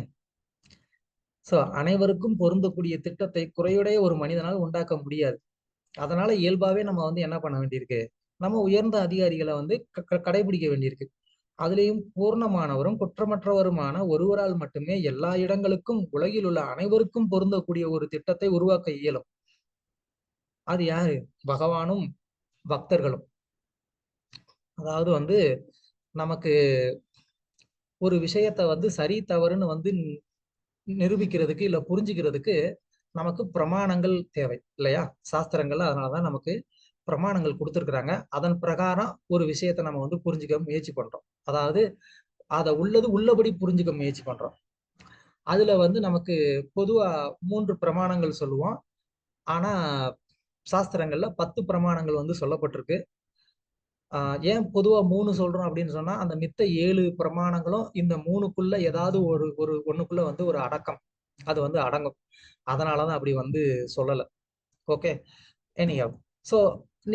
சோ அனைவருக்கும் பொருந்தக்கூடிய திட்டத்தை குறையுடைய ஒரு மனிதனால் உண்டாக்க முடியாது. அதனால இயல்பாவே நம்ம வந்து என்ன பண்ண வேண்டியிருக்கு? நம்ம உயர்ந்த அதிகாரிகளை வந்து கடைபிடிக்க வேண்டியிருக்கு. அதுலேயும் பூர்ணமானவரும் குற்றமற்றவருமான ஒருவரால் மட்டுமே எல்லா இடங்களுக்கும் உலகில் உள்ள அனைவருக்கும் பொருந்தக்கூடிய ஒரு திட்டத்தை உருவாக்க இயலும். அது யாரு? பகவானும் பக்தர்களும். அதாவது நமக்கு ஒரு விஷயத்த சரி தவறுன்னு நிரூபிக்கிறதுக்கு இல்ல புரிஞ்சுக்கிறதுக்கு நமக்கு பிரமாணங்கள் தேவை இல்லையா? சாஸ்திரங்கள்ல அதனாலதான் நமக்கு பிரமாணங்கள் கொடுத்துருக்குறாங்க. அதன் பிரகாரம் ஒரு விஷயத்த நம்ம புரிஞ்சுக்க முயற்சி பண்றோம். அதாவது அதை உள்ளபடி புரிஞ்சுக்க முயற்சி பண்றோம். அதுல நமக்கு பொதுவா 3 பிரமாணங்கள் சொல்லுவோம். ஆனா சாஸ்திரங்கள்ல 10 பிரமாணங்கள் சொல்லப்பட்டிருக்கு. ஏன் பொதுவா 3 சொல்றோம் அப்படின்னு சொன்னா, அந்த மித்த 7 பிரமாணங்களும் இந்த 3க்குள்ள ஏதாவது ஒண்ணுக்குள்ள ஒரு அடக்கம், அது அடங்கும். அதனாலதான் அப்படி சொல்லல. Okay, anyhow. சோ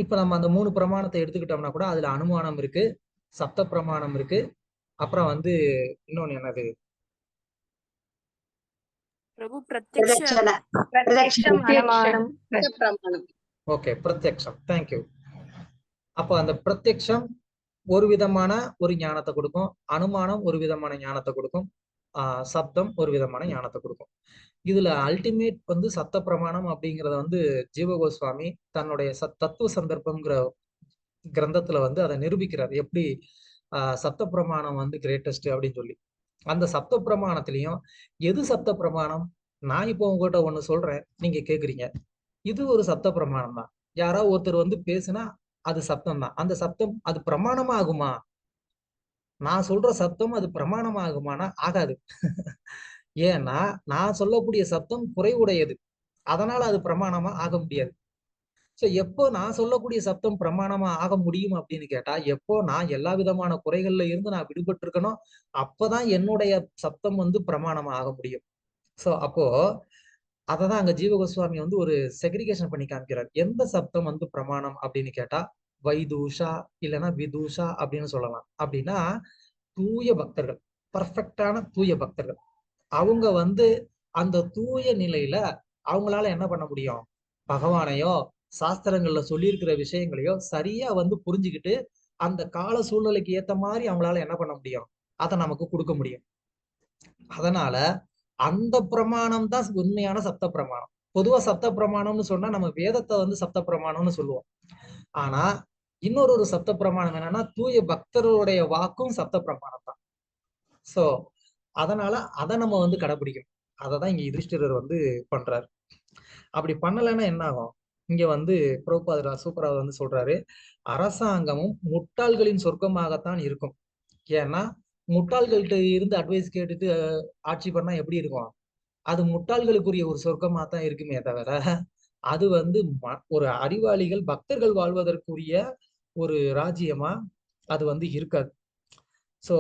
இப்ப நம்ம அந்த 3 பிரமாணத்தை எடுத்துக்கிட்டோம்னா கூட அதுல அனுமானம் இருக்கு, சப்த பிரமாணம் இருக்கு, அப்புறம் இன்னொன்னு என்னது, பிரபு பிரத்யக்ஷ பிரத்யக்ஷம் அனுமானம் ஓகே, பிரத்யக்ஷம். தேங்க்யூ. அப்போ அந்த பிரத்யக்ஷம் ஒரு விதமான ஒரு ஞானத்தை கொடுக்கும், அனுமானம் ஒரு விதமான ஞானத்தை கொடுக்கும், சப்தம் ஒரு விதமான ஞானத்தை கொடுக்கும். இதுல அல்டிமேட் சப்த பிரமாணம் அப்படிங்கறத ஜீவ கோஸ்வாமி தன்னுடைய தத்துவ சந்தர்ப்பம்ங்கிற கிரந்தத்துல அதை நிரூபிக்கிறார். எப்படி சப்த பிரமாணம் கிரேட்டஸ்ட் அப்படின்னு சொல்லி. அந்த சப்த பிரமாணத்திலையும் எது சப்த பிரமாணம்? நான் இப்போ உங்ககிட்ட ஒண்ணு சொல்றேன், நீங்க கேக்குறீங்க, இது ஒரு சப்த பிரமாணம் தான். யாராவது ஒருத்தர் பேசுனா அது சப்தம் தான். அந்த சப்தம் அது பிரமாணமா ஆகுமா? நான் சொல்ற சப்தம் அது பிரமாணமா ஆகுமானா ஆகாது. ஏன்னா நான் சொல்லக்கூடிய சப்தம் குறைவுடையது, அதனால அது பிரமாணமா ஆக முடியாது. சோ எப்போ நான் சொல்லக்கூடிய சப்தம் பிரமாணமா ஆக முடியும் அப்படின்னு கேட்டா, எப்போ நான் எல்லா விதமான குறைகள்ல இருந்து நான் விடுபட்டு இருக்கணும், அப்பதான் என்னுடைய சப்தம் பிரமாணமா ஆக முடியும். சோ அப்போ அததான் அங்க ஜீவ கோஸ்வாமி ஒரு செக்ரிகேஷன் பண்ணி காமிக்கிறார். எந்த சப்தம் பிரமாணம் அப்படின்னு கேட்டா, வைதூஷா இல்லைன்னா விதூஷா அப்படின்னு சொல்லலாம். அப்படின்னா தூய பக்தர்கள், பர்ஃபெக்டான தூய பக்தர்கள், அவங்க அந்த தூய நிலையில அவங்களால என்ன பண்ண முடியும்? பகவானையோ சாஸ்திரங்கள்ல சொல்லியிருக்கிற விஷயங்களையோ சரியா புரிஞ்சுக்கிட்டு அந்த கால சூழ்நிலைக்கு ஏத்த மாதிரி அவங்களால என்ன பண்ண முடியும்? அதை நமக்கு கொடுக்க முடியும். அதனால அந்த பிரமாணம் தான் உண்மையான சப்த பிரமாணம். பொதுவா சப்த பிரமாணம்னு சொன்னா நம்ம வேதத்தை சப்த பிரமாணம்னு சொல்லுவோம். ஆனா இன்னொரு சப்த பிரமாணம் என்னன்னா, தூய பக்தர்களுடைய வாக்கும் சப்த பிரமாணம் தான். சோ அதனால அதை நம்ம கடைபிடிக்கணும். அததான் இங்க யுதிஷ்டிரர் பண்றாரு. அப்படி பண்ணலைன்னா என்ன ஆகும்? இங்க பிரபுபாதர் சூப்பரா சொல்றாரு, அரசாங்கமும் முட்டாள்களின் சொர்க்கமாகத்தான் இருக்கும். ஏன்னா முட்டாள்கள்கிட்ட இருந்து அட்வைஸ் கேட்டுட்டு ஆட்சி பண்ணா எப்படி இருக்கும்? அது முட்டாள்களுக்குரிய ஒரு சொர்க்கமா தான் இருக்குமே தவிர, அது ஒரு அறிவாளிகள் பக்தர்கள் வாழ்வதற்குரிய ஒரு ராஜ்யமா அது இருக்காது. சோ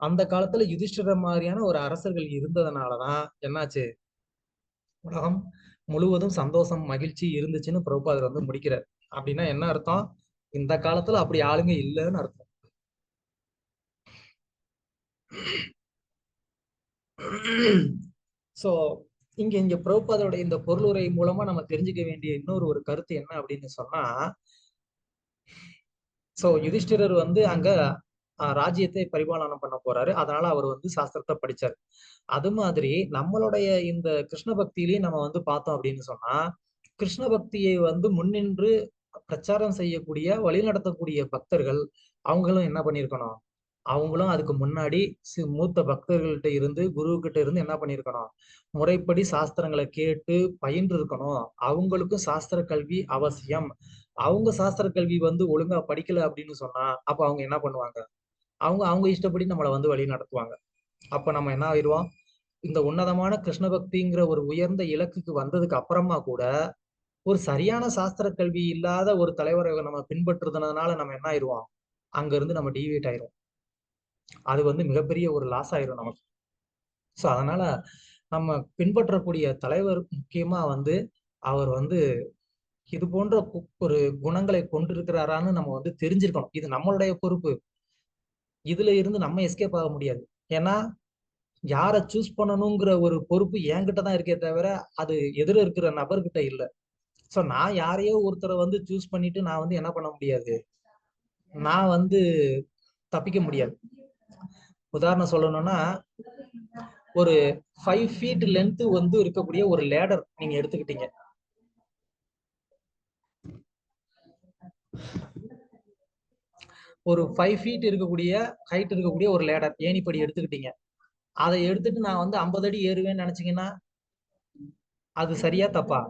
அந்த காலத்துல யுதிஷ்டிரர் மாதிரியான ஒரு அரசர்கள் இருந்ததுனாலதான் என்னாச்சு, உலகம் முழுவதும் சந்தோஷம் மகிழ்ச்சி இருந்துச்சுன்னு பிரபுபாதர் முடிக்கிறார். அப்படின்னா என்ன அர்த்தம்? இந்த காலத்துல அப்படி ஆளுங்க இல்லைன்னு அர்த்தம். சோ இங்க பிரபுபாதருடைய இந்த பொருளுரை மூலமா நம்ம தெரிஞ்சுக்க வேண்டிய இன்னொரு கருத்து என்ன அப்படின்னு சொன்னா, சோ யுதிஷ்டிரர் அங்க ராஜ்யத்தை பரிபாலனம் பண்ண போறாரு. அதனால அவர் சாஸ்திரத்தை படிச்சாரு. அது மாதிரி நம்மளுடைய இந்த கிருஷ்ண பக்தியிலையும் நம்ம பார்த்தோம் அப்படின்னு சொன்னா, கிருஷ்ண பக்தியை முன்னின்று பிரச்சாரம் செய்யக்கூடிய வழிநடத்தக்கூடிய பக்தர்கள் அவங்களும் என்ன பண்ணிருக்கணும்? அவங்களும் அதுக்கு முன்னாடி மூத்த பக்தர்கள்ட்ட இருந்து குரு கிட்ட இருந்து என்ன பண்ணிருக்கணும்? முறைப்படி சாஸ்திரங்களை கேட்டு பயின்று இருக்கணும். அவங்களுக்கும் சாஸ்திர கல்வி அவசியம். அவங்க சாஸ்திர கல்வி ஒழுங்கா படிக்கல அப்படின்னு சொன்னா அப்ப அவங்க என்ன பண்ணுவாங்க? அவங்க இஷ்டப்படி நம்மளை வழி நடத்துவாங்க. அப்ப நம்ம என்ன ஆயிடுவோம்? இந்த உன்னதமான கிருஷ்ண பக்திங்கிற ஒரு உயர்ந்த இலக்குக்கு வந்ததுக்கு அப்புறமா கூட ஒரு சரியான சாஸ்திர கல்வி இல்லாத ஒரு தலைவரை நம்ம பின்பற்றுறதுனால நம்ம என்ன ஆயிடுவோம்? அங்க இருந்து நம்ம டிவியேட் ஆயிரும். அது மிகப்பெரிய ஒரு லாஸ் ஆயிரும் நமக்கு. சோ அதனால நம்ம பின்பற்றக்கூடிய தலைவர் முக்கியமா அவர் இது போன்ற ஒரு குணங்களை கொண்டிருக்கிறாரான்னு நம்ம தெரிஞ்சிருக்கணும். இது நம்மளுடைய பொறுப்பு. இதுல இருந்து நம்ம எஸ்கேப் ஆக முடியாது. ஏன்னா யாரை சூஸ் பண்ணணுங்கிற ஒரு பொறுப்பு என்கிட்ட தான் இருக்கே தவிர அது எதிர இருக்கிற நபர்கிட்ட இல்ல. சோ நான் யாரையோ ஒருத்தரை சூஸ் பண்ணிட்டு நான் என்ன பண்ண முடியாது? நான் தப்பிக்க முடியாது. உதாரணம் சொல்லணும்னா, ஒரு 5 feet லென்த் வந்து இருக்கக்கூடிய ஒரு லேடர் நீங்க எடுத்துக்கிட்டீங்க. ஒரு 5 feet இருக்கக்கூடிய ஹைட் இருக்கக்கூடிய ஒரு லேடர் ஏணிப்படி எடுத்துக்கிட்டீங்க. அதை எடுத்துட்டு நான் வந்து 50 அடி ஏறுவேன்னு நினைச்சீங்கன்னா அது சரியா தப்பா?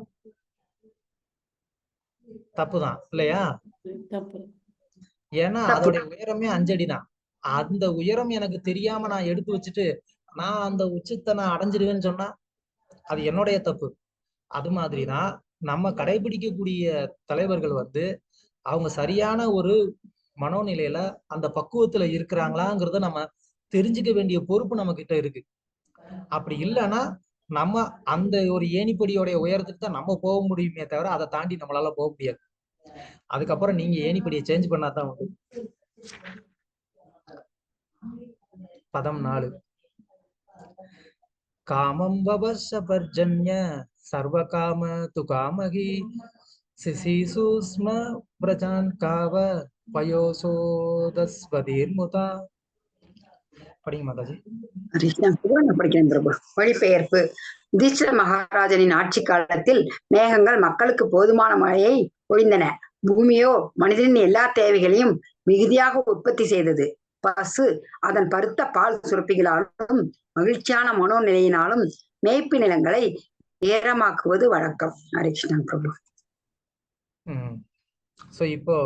தப்புதான் இல்லையா? ஏன்னா அதோட உயரமே 5 அடி தான். அந்த உயரம் எனக்கு தெரியாம நான் எடுத்து வச்சுட்டு நான் அந்த உச்சத்தை நான் அடைஞ்சிடுவேன்னு சொன்னா அது என்னுடைய தப்பு. அது மாதிரிதான் நம்ம கடைபிடிக்கக்கூடிய தலைவர்கள் வந்து அவங்க சரியான ஒரு மனோநிலையில அந்த பக்குவத்துல இருக்கிறாங்களாங்கிறத நம்ம தெரிஞ்சுக்க வேண்டிய பொறுப்பு நம்ம கிட்ட இருக்கு. அப்படி இல்லைன்னா நம்ம அந்த ஒரு ஏணிப்படியோடைய உயரத்துக்கு தான் நம்ம போக முடியுமே தவிர அதை தாண்டி நம்மளால போக முடியாது. அதுக்கப்புறம் நீங்க ஏணிப்படியை சேஞ்ச் பண்ணாதான் உண்டு. பதம் 4. காமம் வபஷ பர்ஜன்ய சர்வகாம துகாமகி சிசிசூஸ்ம பிரஜான் காவ பயோசோதஸ்வதீர் முதா. படிங்க மாதாஜி. படிக்கிறேன் பிரபு. மொழிபெயர்ப்பு. யுதிஷ்டிர மகாராஜனின் ஆட்சி காலத்தில் மேகங்கள் மக்களுக்கு போதுமான மழையை பொழிந்தன. பூமியோ மனிதனின் எல்லா தேவைகளையும் மிகுதியாக உற்பத்தி செய்தது. பசு அதன் பருத்த பால் சுரப்பிகளாலும் மகிழ்ச்சியான மனோநிலையினாலும் மேய்ப்பு நிலங்களை ஏரமாக்குவது வழக்கம். ஹரே கிருஷ்ணா பிரபு. சோ இப்போ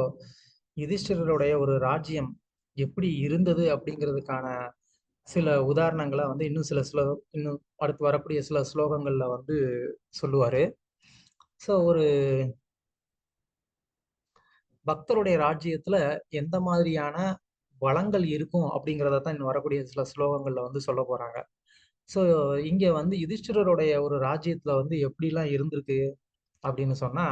யுதிஷ்டிரருடைய ஒரு ராஜ்யம் எப்படி இருந்தது அப்படிங்கிறதுக்கான சில உதாரணங்களை வந்து இன்னும் அடுத்து வரக்கூடிய சில ஸ்லோகங்கள்ல வந்து சொல்லுவாரு. சோ ஒரு பக்தருடைய ராஜ்யத்துல எந்த மாதிரியான வளங்கள் இருக்கும் அப்படிங்கிறத தான் இன்னும் வரக்கூடிய சில ஸ்லோகங்கள்ல வந்து சொல்ல போறாங்க. சோ இங்க வந்து யுதிஷ்டிரருடைய ஒரு ராஜ்யத்துல வந்து எப்படிலாம் இருந்திருக்கு அப்படின்னு சொன்னா,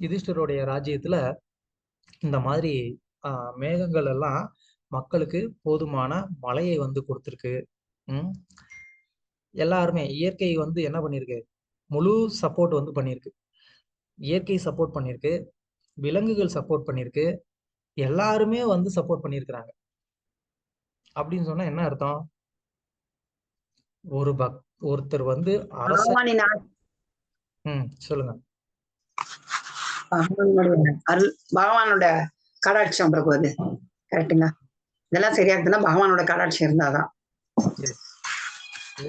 யுதிஷ்டிரருடைய ராஜ்யத்துல இந்த மாதிரி மேகங்கள் எல்லாம் மக்களுக்கு போதுமான மழையை வந்து கொடுத்துருக்கு. எல்லாருமே இயற்கை வந்து என்ன பண்ணிருக்கு, முழு சப்போர்ட் வந்து பண்ணிருக்கு. இயற்கை சப்போர்ட் பண்ணிருக்கு, விலங்குகள் சப்போர்ட் பண்ணிருக்கு, எல்லாருமே வந்து சப்போர்ட் பண்ணிருக்கிறாங்க. அப்படின்னு சொன்னா என்ன அர்த்தம்? ஒருத்தர் வந்து அரச சொல்லுங்க. அருள் பகவானோட கடாட்சியம் பிரபு. அது கரெக்டுங்களா? இதெல்லாம் சரியா இருக்குன்னா பகவானோட கடாட்சியம் இருந்தாதான்.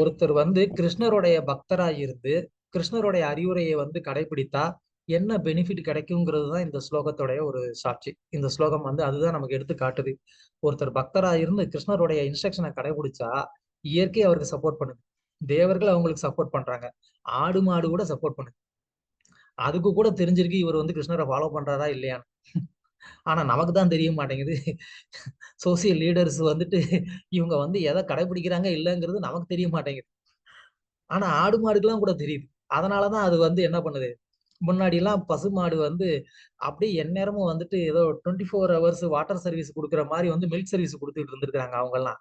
ஒருத்தர் வந்து கிருஷ்ணருடைய பக்தராய் இருந்து கிருஷ்ணருடைய அறிவுரையை வந்து கடைபிடித்தா என்ன பெனிஃபிட் கிடைக்குங்கிறது தான் இந்த ஸ்லோகத்தோடைய ஒரு சாட்சி. இந்த ஸ்லோகம் வந்து அதுதான் நமக்கு எடுத்து காட்டுது. ஒருத்தர் பக்தராக இருந்து கிருஷ்ணருடைய இன்ஸ்ட்ரக்ஷனை கடைபிடிச்சா இயற்கை அவருக்கு சப்போர்ட் பண்ணுது, தேவர்கள் அவங்களுக்கு சப்போர்ட் பண்றாங்க, ஆடு மாடு கூட சப்போர்ட் பண்ணுது. அதுக்கு கூட தெரிஞ்சிருக்கு இவர் வந்து கிருஷ்ணரை ஃபாலோ பண்றாரா இல்லையான்னு. ஆனா நமக்கு தான் தெரிய மாட்டேங்குது. சோசியல் லீடர்ஸ் வந்துட்டு இவங்க வந்து எதை கடைபிடிக்கிறாங்க இல்லைங்கிறது நமக்கு தெரிய மாட்டேங்குது. ஆனா ஆடு மாடுக்கெல்லாம் கூட தெரியுது. அதனாலதான் அது வந்து என்ன பண்ணுது, முன்னாடி எல்லாம் பசு மாடு வந்து அப்படியே எந்நேரமும் வந்துட்டு ஏதோ 24 hours வாட்டர் சர்வீஸ் கொடுக்குற மாதிரி வந்து மில்க் சர்வீஸ் கொடுத்துட்டு இருந்திருக்காங்க அவங்க எல்லாம்.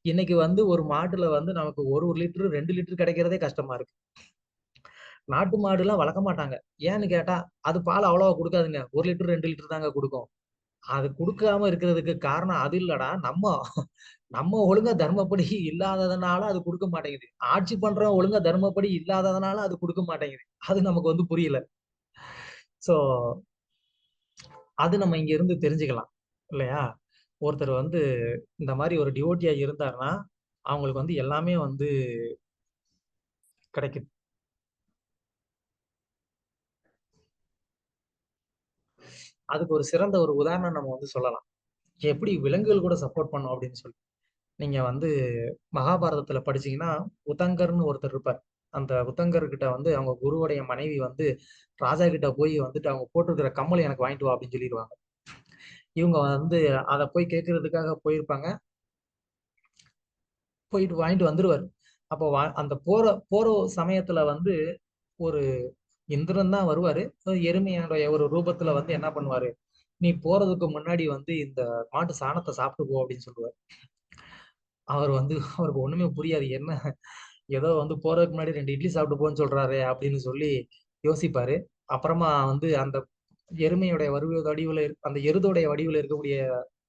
இன்னைக்கு வந்து ஒரு மாட்டுல வந்து நமக்கு 1 லிட்டர் 2 லிட்டர் கிடைக்கிறதே கஷ்டமா இருக்கு. நாட்டு மாடு எல்லாம் வளர்க்க மாட்டாங்க. ஏன்னு கேட்டா அது பால் அவ்வளவா கொடுக்காதுங்க, 1 லிட்டர் 2 லிட்டர் தாங்க கொடுக்கும். அது கொடுக்காம இருக்கிறதுக்கு காரணம் அது இல்லடா, நம்ம ஒழுங்கா தர்மப்படி இல்லாததுனால அது கொடுக்க மாட்டேங்குது. ஆட்சி பண்றவன் ஒழுங்கா தர்மப்படி இல்லாததுனால அது கொடுக்க மாட்டேங்குது. அது நமக்கு வந்து புரியல. சோ அது நம்ம இங்க இருந்து தெரிஞ்சுக்கலாம் இல்லையா? ஒருத்தர் வந்து இந்த மாதிரி ஒரு டிவோட்டியா இருந்தாருன்னா அவங்களுக்கு வந்து எல்லாமே வந்து கிடைக்குது. அதுக்கு ஒரு சிறந்த ஒரு உதாரணம் நம்ம வந்து சொல்லலாம், எப்படி விலங்குகள் கூட சப்போர்ட் பண்ணும் அப்படின்னு சொல்லி. நீங்க வந்து மகாபாரதத்துல படிச்சீங்கன்னா உத்தங்கர்னு ஒருத்தர் இருப்பார். அந்த உத்தங்கர் கிட்ட வந்து அவங்க குருவுடைய மனைவி வந்து ராஜா கிட்ட போய் வந்துட்டு அவங்க போட்டிருக்கிற கம்மல் எனக்கு வாங்கிட்டு வா அப்படின்னு சொல்லிடுவாங்க. இவங்க வந்து அதை போய் கேட்கறதுக்காக போயிருப்பாங்க. போயிட்டு வாங்கிட்டு வந்துருவாரு. அப்போ அந்த போற சமயத்துல வந்து ஒரு இந்திரன் தான் வருவாரு. எருமையோடைய ஒரு ரூபத்துல வந்து என்ன பண்ணுவாரு, நீ போறதுக்கு முன்னாடி வந்து இந்த மாட்டு சாணத்தை சாப்பிட்டு போ அப்படின்னு சொல்லுவாரு. அவருக்கு ஒண்ணுமே புரியாது, என்ன ஏதோ வந்து போறதுக்கு முன்னாடி 2 இட்லி சாப்பிட்டு போன்னு சொல்றாரு அப்படின்னு சொல்லி யோசிப்பாரு. அப்புறமா வந்து அந்த எருமையுடைய வடிவில் அந்த எருதோடைய வடிவில் இருக்கக்கூடிய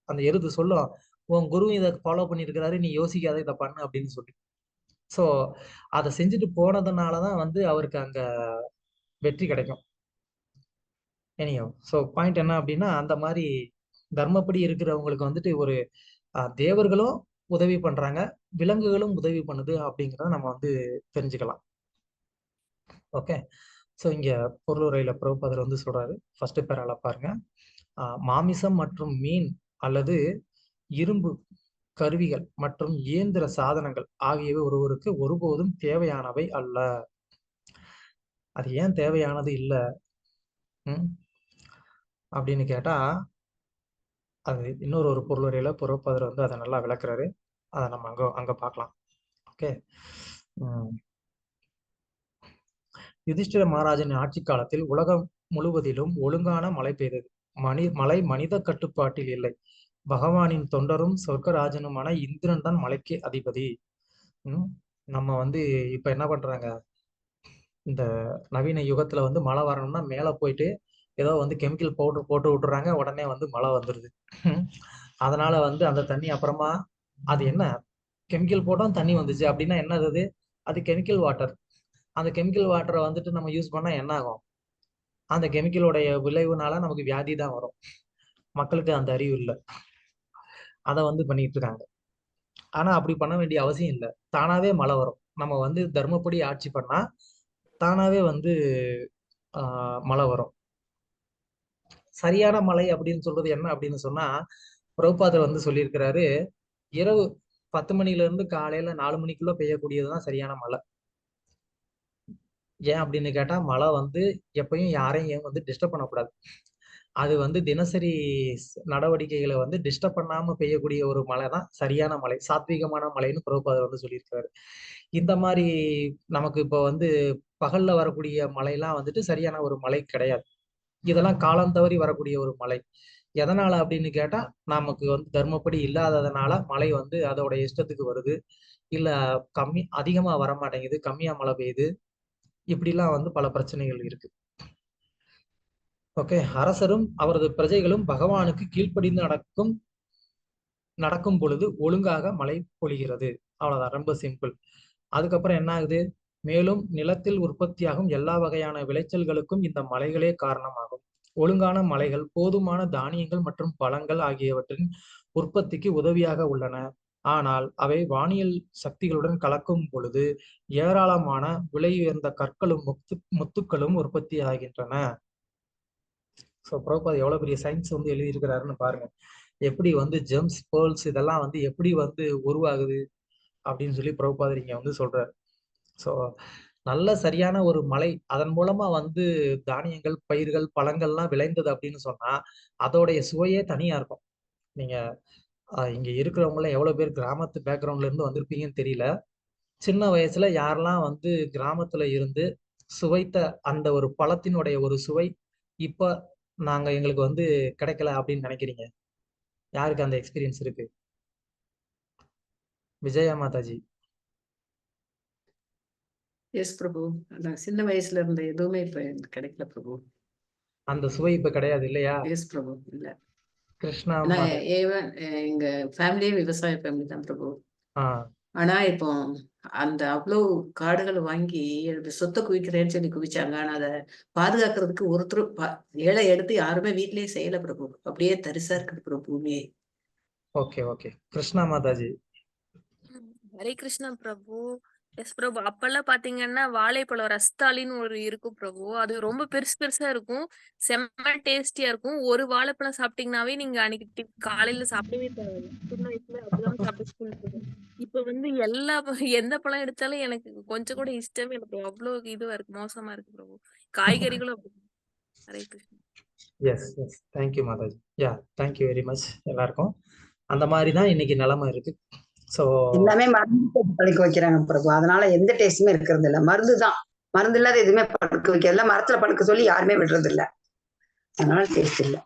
அந்த எருது சொல்லும், உன் குரு இதை ஃபாலோ பண்ணியிருக்கிறாரு, நீ யோசிக்காத, இதை பண்ணு அப்படின்னு சொல்லி. ஸோ அதை செஞ்சுட்டு போனதுனாலதான் வந்து அவருக்கு அங்க வெற்றி கிடைக்கும். எனியோ ஸோ பாயிண்ட் என்ன அப்படின்னா, அந்த மாதிரி தர்மப்படி இருக்கிறவங்களுக்கு வந்துட்டு ஒரு தேவர்களும் உதவி பண்றாங்க, விலங்குகளும் உதவி பண்ணுது அப்படிங்கிறத நம்ம வந்து தெரிஞ்சுக்கலாம். ஓகே. ஸோ இங்க பொருளுரையில பிரபுபாதர் வந்து சொல்றாரு, ஃபர்ஸ்ட் பேரால பாருங்க. மாமிசம் மற்றும் மீன் அல்லது இரும்பு கருவிகள் மற்றும் இயந்திர சாதனங்கள் ஆகியவை ஒருவருக்கு ஒருபோதும் தேவையானவை அல்ல. அது ஏன் தேவையானது இல்ல அப்படின்னு கேட்டா, அது இன்னொரு ஒரு பொருளுரையில பிரபுபாதர் வந்து அதை நல்லா விளக்குறாரு. அதை நம்ம அங்க பார்க்கலாம். ஓகே. யுதிஷ்டிர மகாராஜன் ஆட்சி காலத்தில் உலகம் முழுவதிலும் ஒழுங்கான மழை பெய்தது. மழை மனித கட்டுப்பாட்டில் இல்லை. பகவானின் தொண்டரும் சொர்க்கராஜனுமான இந்திரன் தான் மலைக்கு அதிபதி. நம்ம வந்து இப்ப என்ன பண்றாங்க, இந்த நவீன யுகத்துல வந்து மழை வரணும்னா மேல போயிட்டு ஏதோ வந்து கெமிக்கல் பவுடர் போட்டு விட்டுறாங்க, உடனே வந்து மழை வந்துடுது. அதனால வந்து அந்த தண்ணி அப்புறமா அது என்ன கெமிக்கல் போட்டோம் தண்ணி வந்துச்சு அப்படின்னா என்னது, அது கெமிக்கல் வாட்டர். அந்த கெமிக்கல் வாட்டரை வந்துட்டு நம்ம யூஸ் பண்ணா என்ன ஆகும், அந்த கெமிக்கலோடைய விளைவுனால நமக்கு வியாதி தான் வரும். மக்களுக்கு அந்த அறிவு இல்லை, அதை வந்து பண்ணிட்டு இருக்காங்க. ஆனா அப்படி பண்ண வேண்டிய அவசியம் இல்லை, தானாவே மழை வரும். நம்ம வந்து தர்மப்படி ஆட்சி பண்ணா தானாவே வந்து மழை வரும். சரியான மழை அப்படின்னு சொல்றது என்ன அப்படின்னு சொன்னா, பிரபுபாதர் வந்து சொல்லியிருக்கிறாரு, இரவு 10 மணில இருந்து காலையில 4 மணிக்குள்ள பெய்யக்கூடியதுதான் சரியான மழை. ஏன் அப்படின்னு கேட்டா, மழை வந்து எப்பயும் யாரையும் வந்து டிஸ்டர்ப் பண்ணக்கூடாது. அது வந்து தினசரி நடவடிக்கைகளை வந்து டிஸ்டர்ப் பண்ணாம பெய்யக்கூடிய ஒரு மழை தான் சரியான மழை, சாத்வீகமான மழைன்னு பிரபுபாதர் வந்து சொல்லியிருக்காரு. இந்த மாதிரி நமக்கு இப்போ வந்து பகல்ல வரக்கூடிய மழைலாம் வந்துட்டு சரியான ஒரு மழை கிடையாது. இதெல்லாம் காலம் தவறி வரக்கூடிய ஒரு மழை. எதனால அப்படின்னு கேட்டா, நமக்கு வந்து தர்மப்படி இல்லாததுனால மழை வந்து அதோட இஷ்டத்துக்கு வருது, இல்ல அதிகமா வர மாட்டேங்குது, கம்மியா மழை பெய்யுது, இப்படிலாம் வந்து பல பிரச்சனைகள் இருக்கு. ஓகே. அரசரும் அவரது பிரஜைகளும் பகவானுக்கு கீழ்ப்படிந்து நடக்கும் பொழுது ஒழுங்காக மழை பொழிகிறது. அவ்வளவுதான், ரொம்ப சிம்பிள். அதுக்கப்புறம் என்ன ஆகுது, மேலும் நிலத்தில் உற்பத்தியாகும் எல்லா வகையான விளைச்சல்களுக்கும் இந்த மலைகளே காரணமாகும். ஒழுங்கான மலைகள் போதுமான தானியங்கள் மற்றும் பழங்கள் ஆகியவற்றின் உற்பத்திக்கு உதவியாக உள்ளன. ஆனால் அவை வானியல் சக்திகளுடன் கலக்கும் பொழுது ஏராளமான விலை உயர்ந்த கற்களும் முத்துக்களும் உற்பத்தி ஆகின்றன. ஸோ பிரபுபாதர் எவ்வளவு பெரிய சயின்ஸ் வந்து எழுதியிருக்கிறாருன்னு பாருங்க. எப்படி வந்து ஜெம்ஸ், பேர்ல்ஸ் இதெல்லாம் வந்து எப்படி வந்து உருவாகுது அப்படின்னு சொல்லி பிரபுபாதர் இங்க வந்து சொல்றாரு. ஸோ நல்ல சரியான ஒரு மழை, அதன் மூலமா வந்து தானியங்கள், பயிர்கள், பழங்கள்லாம் விளைந்தது அப்படின்னு சொன்னா அதோடைய சுவையே தனியா இருக்கும். நீங்க இங்க இருக்கிறவங்கள எவ்வளவு பேர் கிராமத்து பேக்ரவுண்ட்ல இருந்து வந்திருப்பீங்கன்னு தெரியல. சின்ன வயசுல யாரெல்லாம் வந்து கிராமத்துல இருந்து சுவைத்த அந்த ஒரு பழத்தினுடைய ஒரு சுவை இப்ப எங்களுக்கு வந்து கிடைக்கல அப்படின்னு நினைக்கிறீங்க? யாருக்கு அந்த எக்ஸ்பீரியன்ஸ் இருக்கு? விஜயா மாதாஜி. எஸ் பிரபு. சின்ன வயசுல இருந்த எதுவுமே இப்ப கிடைக்கல பிரபு. அந்த சுவை இப்ப கிடையாது இல்லையா? எஸ் பிரபு. இல்ல கிருஷ்ணா எங்க ஃபேமிலியே விவசாய ஃபேமிலி தான் பிரபு. ஆனா இப்போ அந்த அவ்வளவு காடுகள் வாங்கி சொத்தை குவிக்கிறேன்னு சொல்லி குவிச்சாங்க. ஆனா அதை பாதுகாக்கிறதுக்கு ஒருத்தரும் ஏழை எடுத்து யாருமே வீட்லயே செய்யல பிரபு. அப்படியே தரிசா இருக்குது பிரபு பூமியே. Okay okay. Krishna Mataji. Hare Krishna Prabhu. Yes Prabhu. அப்பெல்லாம் பாத்தீங்கன்னா வாழைப்பழம் ரஸ்தாலின்னு ஒரு இருக்கும் பிரபு. அது ரொம்ப பெருசு பெருசா இருக்கும், செம்ம டேஸ்டியா இருக்கும். ஒரு வாழைப்பழம் சாப்பிட்டீங்கன்னாவே நீங்க அன்னைக்கு காலையில சாப்பிடவே தேவையில்லை. சின்ன வயசுல அப்படிதான் சாப்பிட்டு ஸ்கூல் போகும். இப்ப வந்து எந்த பழம் எடுத்தாலும் எனக்கு கொஞ்சம் கூட இஷ்டமே இல்லை பிரபு. அவ்வளவு இதுவா இருக்கு, மோசமா இருக்கு பிரபு. காய்கறிகளும் அப்படி. Hare Krishna. Yes yes. Thank you Mataji. Yeah, thank you very much. எல்லாருக்கும் அந்த மாதிரி தான் இன்னைக்கு நிலைமை இருக்கு. எல்லாமே மருந்து படுக்க வைக்கிறாங்க பிரபு. அதனால எந்த டேஸ்டுமே இருக்கிறது இல்ல. மருந்து தான், மருந்து இல்லாத எதுவுமே படுக்க வைக்கிறதுல, மரத்துல படுக்க சொல்லி யாருமே விடுறது இல்ல. அதனால டேஸ்ட் இல்ல.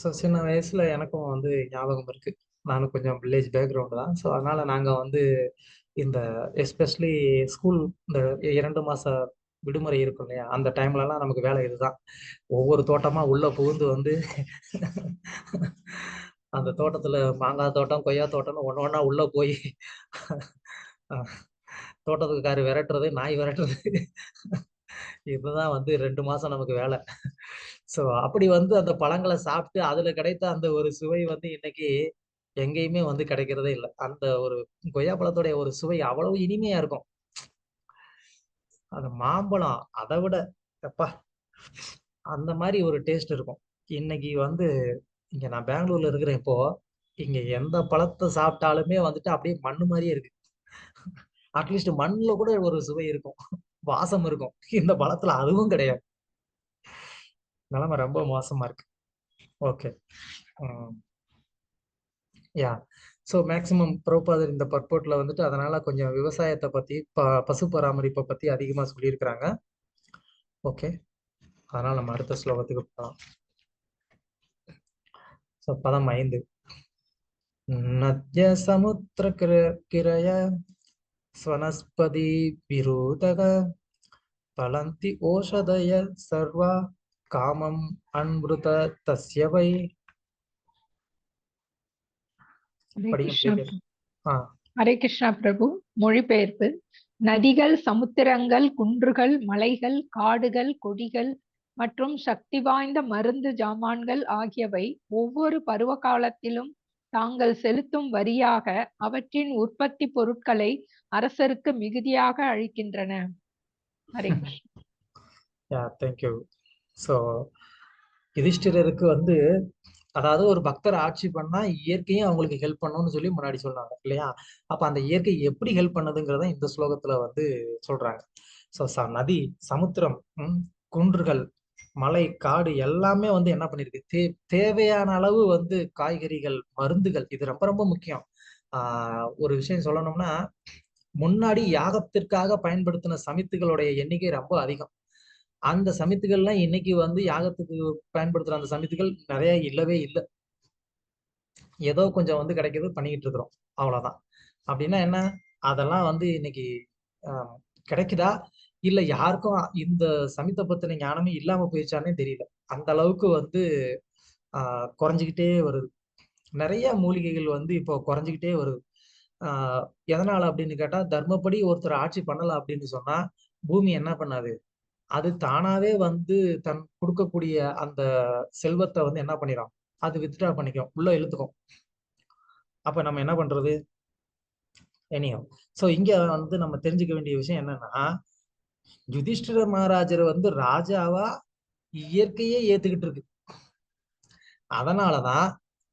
ஸோ சின்ன வயசுல எனக்கும் வந்து ஞாபகம் இருக்கு. நானும் கொஞ்சம் வில்லேஜ் பேக்ரவுண்ட் தான். ஸோ அதனால நாங்க வந்து இந்த எஸ்பெஷலி ஸ்கூல் இந்த 2 மாச விடுமுறை இருக்கும் இல்லையா, அந்த டைம்லலாம் நமக்கு வேலை இதுதான். ஒவ்வொரு தோட்டமா உள்ள புகுந்து வந்து அந்த தோட்டத்துல மாங்காய் தோட்டம், கொய்யா தோட்டம்னு ஒண்ணு ஒண்ணா உள்ள போய் தோட்டத்துக்காரு விரட்டுறது, நாய் விரட்டுறது, இதுதான் வந்து 2 மாசம் நமக்கு வேலை. ஸோ அப்படி வந்து அந்த பழங்களை சாப்பிட்டு அதுல கிடைத்த அந்த ஒரு சுவை வந்து இன்னைக்கு எங்கேயுமே வந்து கிடைக்கிறதே இல்லை. அந்த ஒரு கொய்யா பழத்துடைய ஒரு சுவை அவ்வளவு இனிமையா இருக்கும். அந்த மாம்பழம் அதை விட எப்பா அந்த மாதிரி ஒரு டேஸ்ட் இருக்கும். இன்னைக்கு வந்து இங்க நான் பெங்களூர்ல இருக்கிறேன். இப்போ இங்க எந்த பழத்தை சாப்பிட்டாலுமே வந்துட்டு அப்படியே மண்ணு மாதிரியே இருக்கு. அட்லீஸ்ட் மண்ணுல கூட ஒரு சுவை இருக்கும், வாசம் இருக்கும். இந்த பழத்துல அதுவும் கிடையாது. நிலைமை ரொம்ப மோசமா இருக்கு. ஓகே. யா. ஸோ மேக்சிமம் பிரபுபாதர் இந்த பர்போர்ட்ல வந்துட்டு அதனால கொஞ்சம் விவசாயத்தை பத்தி பசு பராமரிப்பை பத்தி அதிகமா சொல்லியிருக்கிறாங்க. ஓகே, அதனால நம்ம அடுத்த ஸ்லோகத்துக்கு போகலாம். ஸோ பதம் 5. நத்ய சமுத்திர கிரய ஸ்வனஸ்பதி விரோதக பலந்தி ஓஷதய சர்வா காமம் அன்ருத தஸ்யவை. ஹரே கிருஷ்ணா பிரபு. மொழிபெயர்ப்பு. நதிகள், சமுத்திரங்கள், குன்றுகள், மலைகள், காடுகள், கொடிகள் மற்றும் சக்தி வாய்ந்த மருந்து ஜாமான்கள் ஆகியவை ஒவ்வொரு பருவ காலத்திலும் தாங்கள் செலுத்தும் வரியாக அவற்றின் உற்பத்தி பொருட்களை அரசருக்கு மிகுதியாக அளிக்கின்றன. ஹரே கிருஷ்ணா. தேங்க்யூ. ஸோ யுதிஷ்டிரருக்கு வந்து அதாவது ஒரு பக்தர் ஆட்சி பண்ணா இயற்கையும் அவங்களுக்கு ஹெல்ப் பண்ணணும்னு சொல்லி முன்னாடி சொன்னாங்க இல்லையா. அப்ப அந்த இயற்கை எப்படி ஹெல்ப் பண்ணுதுங்கிறத இந்த ஸ்லோகத்துல வந்து சொல்றாங்க. ஸோ நதி, சமுத்திரம், குன்றுகள், மலை, காடு எல்லாமே வந்து என்ன பண்ணிருக்கு, தேவையான அளவு வந்து காய்கறிகள், மருந்துகள். இது ரொம்ப ரொம்ப முக்கியம். ஒரு விஷயம் சொல்லணும்னா, முன்னாடி யாகத்திற்காக பயன்படுத்தின சமித்துகளுடைய எண்ணிக்கை ரொம்ப அதிகம். அந்த சமித்துகள்லாம் இன்னைக்கு வந்து யாகத்துக்கு பயன்படுத்துற அந்த சமித்துகள் நிறைய இல்லவே இல்லை. ஏதோ கொஞ்சம் வந்து கிடைக்கிறது, பண்ணிக்கிட்டு இருக்கிறோம், அவ்வளவுதான். அப்படின்னா என்ன, அதெல்லாம் வந்து இன்னைக்கு கிடைக்குதா இல்ல யாருக்கும் இந்த சமித்த பத்தின ஞானமே இல்லாம போயிடுச்சானே தெரியல. அந்த அளவுக்கு வந்து குறைஞ்சிக்கிட்டே வருது. நிறைய மூலிகைகள் வந்து இப்போ குறைஞ்சிக்கிட்டே வருது. எதனால அப்படின்னு கேட்டா, தர்மப்படி ஒருத்தர் ஆட்சி பண்ணலாம் அப்படின்னு சொன்னா பூமி என்ன பண்ணாது, அது தானாவே வந்து தன் கொடுக்கக்கூடிய அந்த செல்வத்தை வந்து என்ன பண்ணிடும், அது வித்ட்ரா பண்ணிக்கும், உள்ள இழுத்துக்கும். அப்ப நம்ம என்ன பண்றது? எனியோ, சோ இங்க வந்து நம்ம தெரிஞ்சுக்க வேண்டிய விஷயம் என்னன்னா, யுதிஷ்டிர மகாராஜர் வந்து ராஜாவா இயற்கையே ஏத்துக்கிட்டு இருக்கு. அதனாலதான்,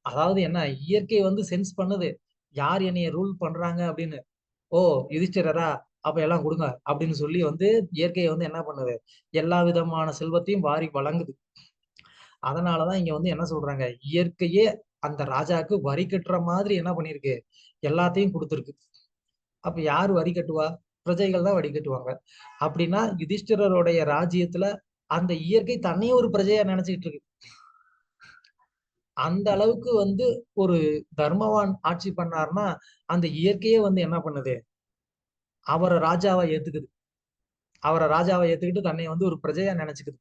அதாவது என்ன, இயற்கை வந்து சென்ஸ் பண்ணுது யார் என்னைய ரூல் பண்றாங்க அப்படின்னு. ஓ யுதிஷ்டிரரா, அப்ப எல்லாம் கொடுங்க அப்படின்னு சொல்லி வந்து இயற்கையை வந்து என்ன பண்ணுது, எல்லா விதமான செல்வத்தையும் வாரி வழங்குது. அதனாலதான் இங்க வந்து என்ன சொல்றாங்க, இயற்கையே அந்த ராஜாவுக்கு வரி கட்டுற மாதிரி என்ன பண்ணிருக்கு, எல்லாத்தையும் கொடுத்துருக்கு. அப்ப யாரு வரி கட்டுவா? பிரஜைகள் தான் வரி கட்டுவாங்க. அப்படின்னா யுதிஷ்டிரருடைய ராஜ்யத்துல அந்த இயற்கை தன்னையும் ஒரு பிரஜையா நினைச்சுக்கிட்டு இருக்கு. அந்த அளவுக்கு வந்து ஒரு தர்மவான் ஆட்சி பண்ணாருன்னா அந்த இயற்கையே வந்து என்ன பண்ணுது, அவரை ராஜாவை ஏத்துக்குது. அவரை ராஜாவை ஏத்துக்கிட்டு தன்னை வந்து ஒரு பிரஜையா நினைச்சுக்குது.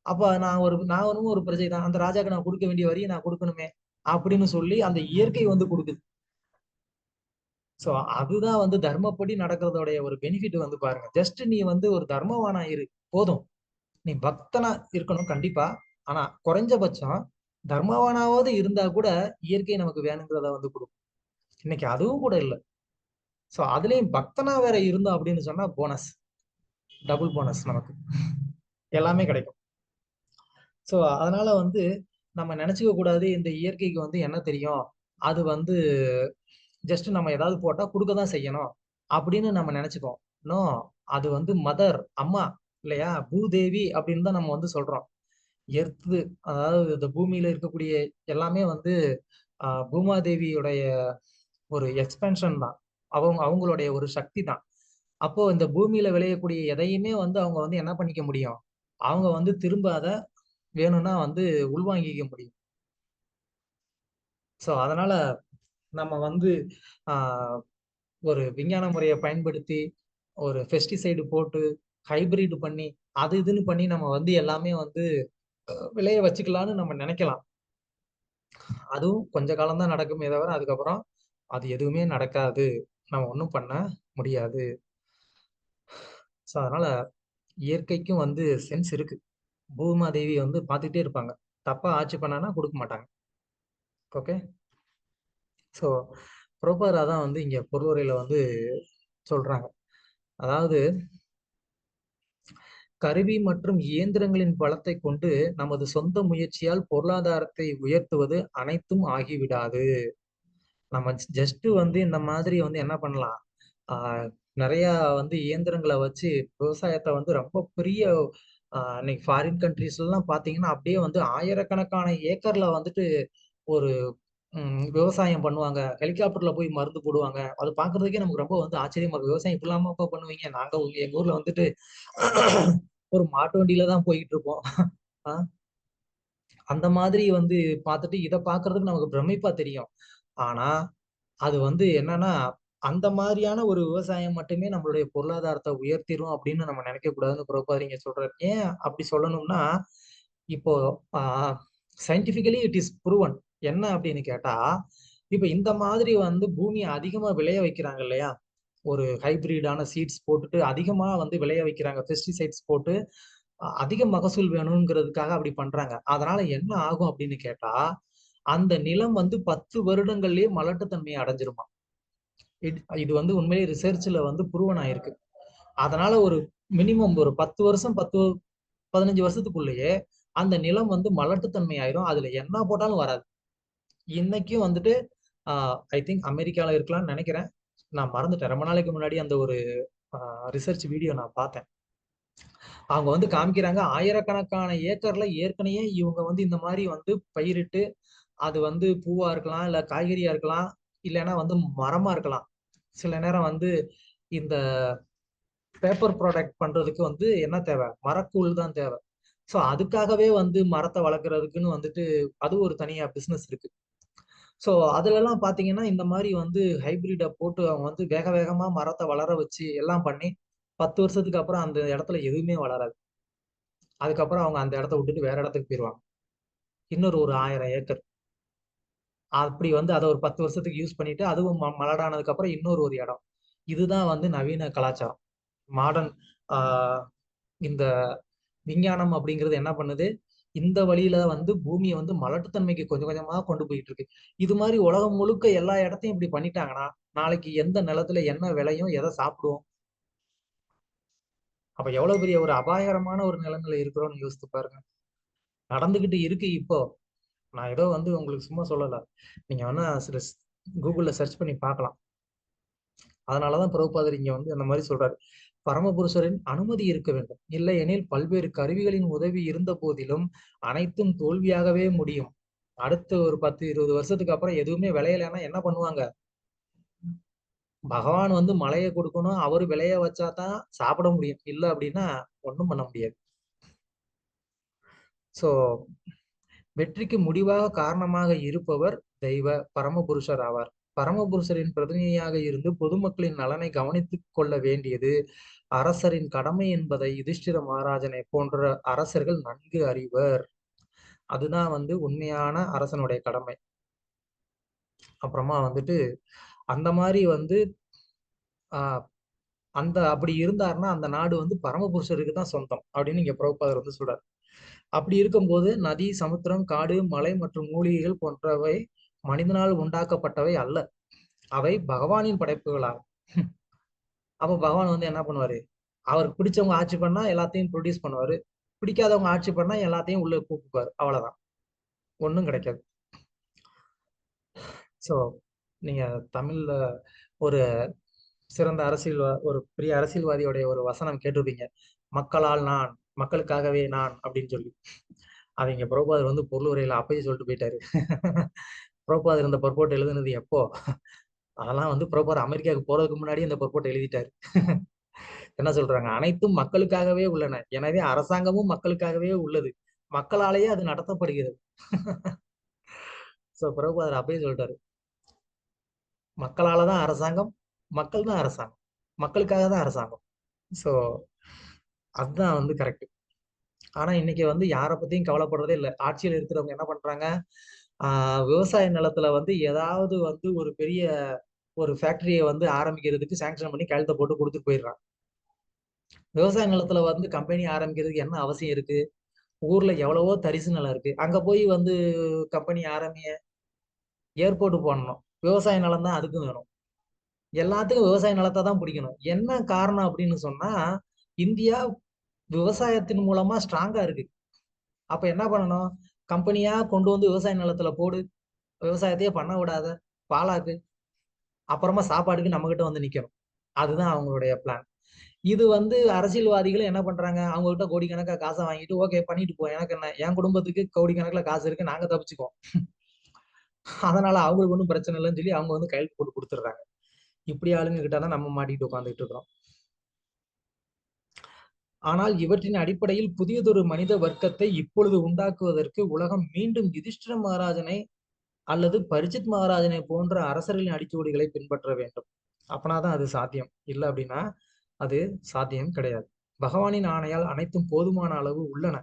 அப்ப நானும் ஒரு பிரஜை தான், அந்த ராஜாக்கு நான் கொடுக்க வேண்டிய வரியை நான் கொடுக்கணுமே அப்படின்னு சொல்லி அந்த இயற்கை வந்து கொடுக்குது. சோ அதுதான் வந்து தர்மப்படி நடக்கிறதோடைய ஒரு பெனிஃபிட் வந்து பாருங்க. ஜஸ்ட் நீ வந்து ஒரு தர்மவானா இரு போதும். நீ பக்தனா இருக்கணும் கண்டிப்பா, ஆனா குறைஞ்சபட்சம் தர்மவானாவது இருந்தா கூட இயற்கை நமக்கு வேணுங்கிறத வந்து கொடுக்கும். இன்னைக்கு அதுவும் கூட இல்லை. சோ அதுலயும் பக்தனா வேற இருந்தோம் அப்படின்னு சொன்னா போனஸ், டபுள் போனஸ், நமக்கு எல்லாமே கிடைக்கும். சோ அதனால வந்து நம்ம நினைச்சுக்க கூடாது இந்த இயற்கைக்கு வந்து என்ன தெரியும், அது வந்து ஜஸ்ட் நம்ம ஏதாவது போட்டா கொடுக்கதான் செய்யணும் அப்படின்னு நம்ம நினைச்சுக்கோம். நோ, அது வந்து மதர், அம்மா இல்லையா, பூதேவி அப்படின்னு தான் நம்ம வந்து சொல்றோம். எர்த்து, அதாவது இந்த பூமியில இருக்கக்கூடிய எல்லாமே வந்து பூமாதேவியுடைய ஒரு எக்ஸ்பென்ஷன் தான், அவங்களுடைய ஒரு சக்தி தான். அப்போ இந்த பூமியில விளையக்கூடிய எதையுமே வந்து அவங்க வந்து என்ன பண்ணிக்க முடியும், அவங்க வந்து திரும்ப அதை வேணும்னா வந்து உள்வாங்கிக்க முடியும். சோ அதனால நம்ம வந்து ஒரு விஞ்ஞான முறையை பயன்படுத்தி ஒரு பெஸ்டிசைடு போட்டு ஹைபிரிட் பண்ணி அது இதுன்னு பண்ணி நம்ம வந்து எல்லாமே வந்து விளைய வச்சுக்கலாம்னு நம்ம நினைக்கலாம். அதுவும் கொஞ்ச காலம் தான் நடக்குமே தவிர அதுக்கப்புறம் அது எதுவுமே நடக்காது, நம்ம ஒன்றும் பண்ண முடியாது. ஸோ அதனால இயற்கைக்கும் வந்து சென்ஸ் இருக்கு. பூமாதேவி வந்து பார்த்துட்டே இருப்பாங்க, தப்பா ஆட்சி பண்ணானா கொடுக்க மாட்டாங்க. ஓகே, ஸோ ப்ரோபரா தான் வந்து இங்க பொருளுரையில வந்து சொல்றாங்க. அதாவது கருவி மற்றும் இயந்திரங்களின் பலத்தை கொண்டு நமது சொந்த முயற்சியால் பொருளாதாரத்தை உயர்த்துவது அனைத்தும் ஆகிவிடாது. நம்ம ஜஸ்ட் வந்து இந்த மாதிரி வந்து என்ன பண்ணலாம், நிறைய வந்து இயந்திரங்களை வச்சு விவசாயத்தை வந்து ரொம்ப பெரிய இன்னைக்கு ஃபாரின் கண்ட்ரீஸ்ல எல்லாம் பாத்தீங்கன்னா அப்படியே வந்து ஆயிரக்கணக்கான ஏக்கர்ல வந்துட்டு ஒரு விவசாயம் பண்ணுவாங்க. ஹெலிகாப்டர்ல போய் மருந்து போடுவாங்க. அது பாக்குறதுக்கே நமக்கு ரொம்ப வந்து ஆச்சரியமா இருக்கும். விவசாயம் இப்படிலாமாப்பா பண்ணுவீங்க? நாங்க எங்க ஊர்ல வந்துட்டு ஒரு மாட்டு வண்டியில தான் போய்கிட்டு இருப்போம். அந்த மாதிரி வந்து பார்த்துட்டு இதை பாக்குறதுக்கு நமக்கு பிரமிப்பா தெரியும். ஆனா அது வந்து என்னன்னா அந்த மாதிரியான ஒரு விவசாயம் மட்டுமே நம்மளுடைய பொருளாதாரத்தை உயர்த்திரும் அப்படின்னு நம்ம நினைக்க கூடாதுன்னு பிரபுபாதர் இங்க சொல்றாரு. ஏன் அப்படி சொல்லணும்னா, இப்போ சயின்டிபிக்கலி இட் இஸ் ப்ரூவன். என்ன அப்படின்னு கேட்டா, இப்ப இந்த மாதிரி வந்து பூமியை அதிகமா விளைய வைக்கிறாங்க இல்லையா, ஒரு ஹைபிரிடான சீட்ஸ் போட்டுட்டு அதிகமா வந்து விளைய வைக்கிறாங்க, பெஸ்டிசைட்ஸ் போட்டு அதிக மகசூல் வேணுங்கிறதுக்காக அப்படி பண்றாங்க. அதனால என்ன ஆகும் அப்படின்னு கேட்டா, அந்த நிலம் வந்து 10 வருடங்கள்லயே மலட்டுத்தன்மையை அடைஞ்சிருமா. இது வந்து உண்மையிலே ரிசர்ச்ல வந்து ப்ரூவன் ஆயிருக்கு. அதனால ஒரு மினிமம் ஒரு 10 வருஷம் 15 வருஷத்துக்குள்ளேயே அந்த நிலம் வந்து மலட்டுத்தன்மை ஆயிரும். அதுல என்ன போட்டாலும் வராது. இன்னைக்கும் வந்துட்டு ஐ திங்க் அமெரிக்கால இருக்கலாம்னு நினைக்கிறேன், நான் மறந்துட்டேன். ரொம்ப நாளைக்கு முன்னாடி அந்த ஒரு ரிசர்ச் வீடியோ நான் பார்த்தேன். அவங்க வந்து காமிக்கிறாங்க, ஆயிரக்கணக்கான ஏக்கர்ல ஏற்கனவே இவங்க வந்து இந்த மாதிரி வந்து பயிரிட்டு, அது வந்து பூவா இருக்கலாம், இல்ல காய்கறியா இருக்கலாம், இல்லைன்னா வந்து மரமா இருக்கலாம். சில நேரம் வந்து இந்த பேப்பர் ப்ராடக்ட் பண்றதுக்கு வந்து என்ன தேவை, மரக்கூழ் தான் தேவை. ஸோ அதுக்காகவே வந்து மரத்தை வளர்க்குறதுக்குன்னு வந்துட்டு அது ஒரு தனியா பிசினஸ் இருக்கு. ஸோ அதுலலாம் பாத்தீங்கன்னா இந்த மாதிரி வந்து ஹைபிரிடை போட்டு அவங்க வந்து வேக வேகமா மரத்தை வளர வச்சு எல்லாம் பண்ணி 10 வருஷத்துக்கு அப்புறம் அந்த இடத்துல எதுவுமே வளராது. அதுக்கப்புறம் அவங்க அந்த இடத்த விட்டுட்டு வேற இடத்துக்கு போயிடுவாங்க. இன்னொரு ஒரு 1000 ஏக்கர் அப்படி வந்து அதை ஒரு 10 வருஷத்துக்கு யூஸ் பண்ணிட்டு அதுவும் மலடானதுக்கு அப்புறம் இன்னொரு ஒரு இடம். இதுதான் வந்து நவீன கலாச்சாரம், மாடர்ன். இந்த விஞ்ஞானம் அப்படிங்கிறது என்ன பண்ணுது, இந்த வழியில வந்து பூமியை வந்து மலட்டுத்தன்மைக்கு கொஞ்சம் கொஞ்சமா கொண்டு போயிட்டு இருக்கு. இது மாதிரி உலகம் முழுக்க எல்லா இடத்தையும் இப்படி பண்ணிட்டாங்கன்னா நாளைக்கு எந்த நிலத்துல என்ன விளையும், எதை சாப்பிடுவோம்? அப்ப எவ்வளவு பெரிய ஒரு அபாயகரமான ஒரு நிலைமையில இருக்கிறோம்னு யோசித்து பாருங்க. நடந்துகிட்டு இருக்கு இப்போ. நான் ஏதோ வந்து உங்களுக்கு சும்மா சொல்லல, நீங்க வேணா கூகுள்ல சர்ச் பண்ணி பார்க்கலாம். அதனாலதான் பிரபுபாதர் இங்க வந்து அந்த மாதிரி சொல்றாரு, பரமபுருஷரின் அனுமதி இருக்க வேண்டும், இல்லை எனில் பல்வேறு கருவிகளின் உதவி இருந்த போதிலும் அனைத்தும் தோல்வியாகவே முடியும். அடுத்த ஒரு 10-20 வருஷத்துக்கு அப்புறம் எதுவுமே விளையலைன்னா என்ன பண்ணுவாங்க? பகவான் வந்து மழையை கொடுக்கணும், அவரு விளைய வச்சாதான் சாப்பிட முடியும், இல்லை அப்படின்னா ஒண்ணும் பண்ண முடியாது. சோ வெற்றிக்கு முடிவாக காரணமாக இருப்பவர் தெய்வ பரமபுருஷர் ஆவார். பரமபுருஷரின் பிரதிநிதியாக இருந்து பொதுமக்களின் நலனை கவனித்துக் கொள்ள வேண்டியது அரசரின் கடமை என்பதை யுதிஷ்டிர மகாராஜனை போன்ற அரசர்கள் நன்கு அறிவர். அதுதான் வந்து உண்மையான அரசனுடைய கடமை. அப்புறமா வந்துட்டு அந்த மாதிரி வந்து அந்த அப்படி இருந்தாருன்னா அந்த நாடு வந்து பரமபுருஷருக்கு தான் சொந்தம் அப்படின்னு இங்க பிரபுபாதர் வந்து சொல்றாரு. அப்படி இருக்கும்போது நதி, சமுத்திரம், காடு, மலை மற்றும் மூலிகைகள் போன்றவை மனிதனால் உண்டாக்கப்பட்டவை அல்ல, அவை பகவானின் படைப்புகளாகும். அப்ப பகவான் வந்து என்ன பண்ணுவாரு, அவருக்கு பிடிச்சவங்க ஆட்சி பண்ணா எல்லாத்தையும் ப்ரொடியூஸ் பண்ணுவாரு, பிடிக்காதவங்க ஆட்சி பண்ணா எல்லாத்தையும் உள்ள கூப்பிடுவாரு. அவ்வளவுதான், ஒண்ணும் கிடைக்காது. சோ நீங்க தமிழ்ல ஒரு சிறந்த ஒரு பெரிய அரசியல்வாதியோடைய ஒரு வசனம் கேட்டிருப்பீங்க, மக்களால் நான், மக்களுக்காகவே நான் அப்படின்னு சொல்லி. அவங்க பிரபுபாதர் வந்து பொருளுரையில அப்பயே சொல்லிட்டு போயிட்டாரு. பிரபுபாதர் இந்த பர்போட் எழுதுனது எப்போ, அதெல்லாம் வந்து பிரபுபாதர் அமெரிக்காவுக்கு போறதுக்கு முன்னாடி இந்த பர்போட் எழுதிட்டாரு. என்ன சொல்றாங்க, அனைத்தும் மக்களுக்காகவே உள்ளன, எனவே அரசாங்கமும் மக்களுக்காகவே உள்ளது, மக்களாலேயே அது நடத்தப்படுகிறது. சோ பிரபுபாதர் அப்பயே சொல்லிட்டாரு, மக்களாலதான் அரசாங்கம், மக்கள் தான் அரசாங்கம், மக்களுக்காக தான் அரசாங்கம். ஸோ அதுதான் வந்து கரெக்ட். ஆனா இன்னைக்கு வந்து யாரை பத்தியும் கவலைப்படுறதே இல்லை. ஆட்சியில் இருக்கிறவங்க என்ன பண்றாங்க, விவசாய நிலத்துல வந்து ஏதாவது வந்து ஒரு பெரிய ஒரு ஃபேக்டரியை வந்து ஆரம்பிக்கிறதுக்கு சாங்ஷன் பண்ணி கையெழுத்த போட்டு கொடுத்துட்டு போயிடுறான். விவசாய நிலத்துல வந்து கம்பெனி ஆரம்பிக்கிறதுக்கு என்ன அவசியம் இருக்கு? ஊர்ல எவ்வளவோ தரிசு நிலம் இருக்கு, அங்க போய் வந்து கம்பெனி ஆரம்பிய. ஏர்போர்ட் போடணும், விவசாய நிலம் தான் அதுக்கும் வேணும். எல்லாத்துக்கும் விவசாய நிலத்தை தான் பிடிக்கணும். என்ன காரணம் அப்படின்னு சொன்னா, இந்தியா விவசாயத்தின் மூலமா ஸ்ட்ராங்கா இருக்கு. அப்ப என்ன பண்ணணும், கம்பெனியா கொண்டு வந்து விவசாய நிலத்துல போடு, விவசாயத்தையே பண்ண விடாத, பாலாக்கு, அப்புறமா சாப்பாடுக்கு நம்ம கிட்ட வந்து நிக்கணும். அதுதான் அவங்களுடைய பிளான். இது வந்து அரசியல்வாதிகள் என்ன பண்றாங்க, அவங்க கிட்ட கோடிக்கணக்கா காசை வாங்கிட்டு ஓகே பண்ணிட்டு போ, எனக்கு என்ன, என் குடும்பத்துக்கு கோடிக்கணக்கில் காசு இருக்கு, நாங்க தப்பிச்சுக்கோம். அதனால அவங்களுக்கு ஒன்றும் பிரச்சனை இல்லைன்னு சொல்லி அவங்க வந்து கையெழுத்து போட்டு கொடுத்துடுறாங்க. இப்படி ஆளுங்க கிட்ட தான் நம்ம மாட்டிட்டு உட்காந்துட்டு இருக்கிறோம். ஆனால் இவற்றின் அடிப்படையில் புதியதொரு மனித வர்க்கத்தை இப்பொழுது உண்டாக்குவதற்கு உலகம் மீண்டும் யுதிஷ்டிர மகாராஜனை அல்லது பரிஜித் மகாராஜனை போன்ற அரசர்களின் அடிச்சுவடிகளை பின்பற்ற வேண்டும். அப்பனாதான் அது சாத்தியம். இல்லை அப்படின்னா அது சாத்தியம் கிடையாது. பகவானின் ஆணையால் அனைத்தும் போதுமான அளவு உள்ளன.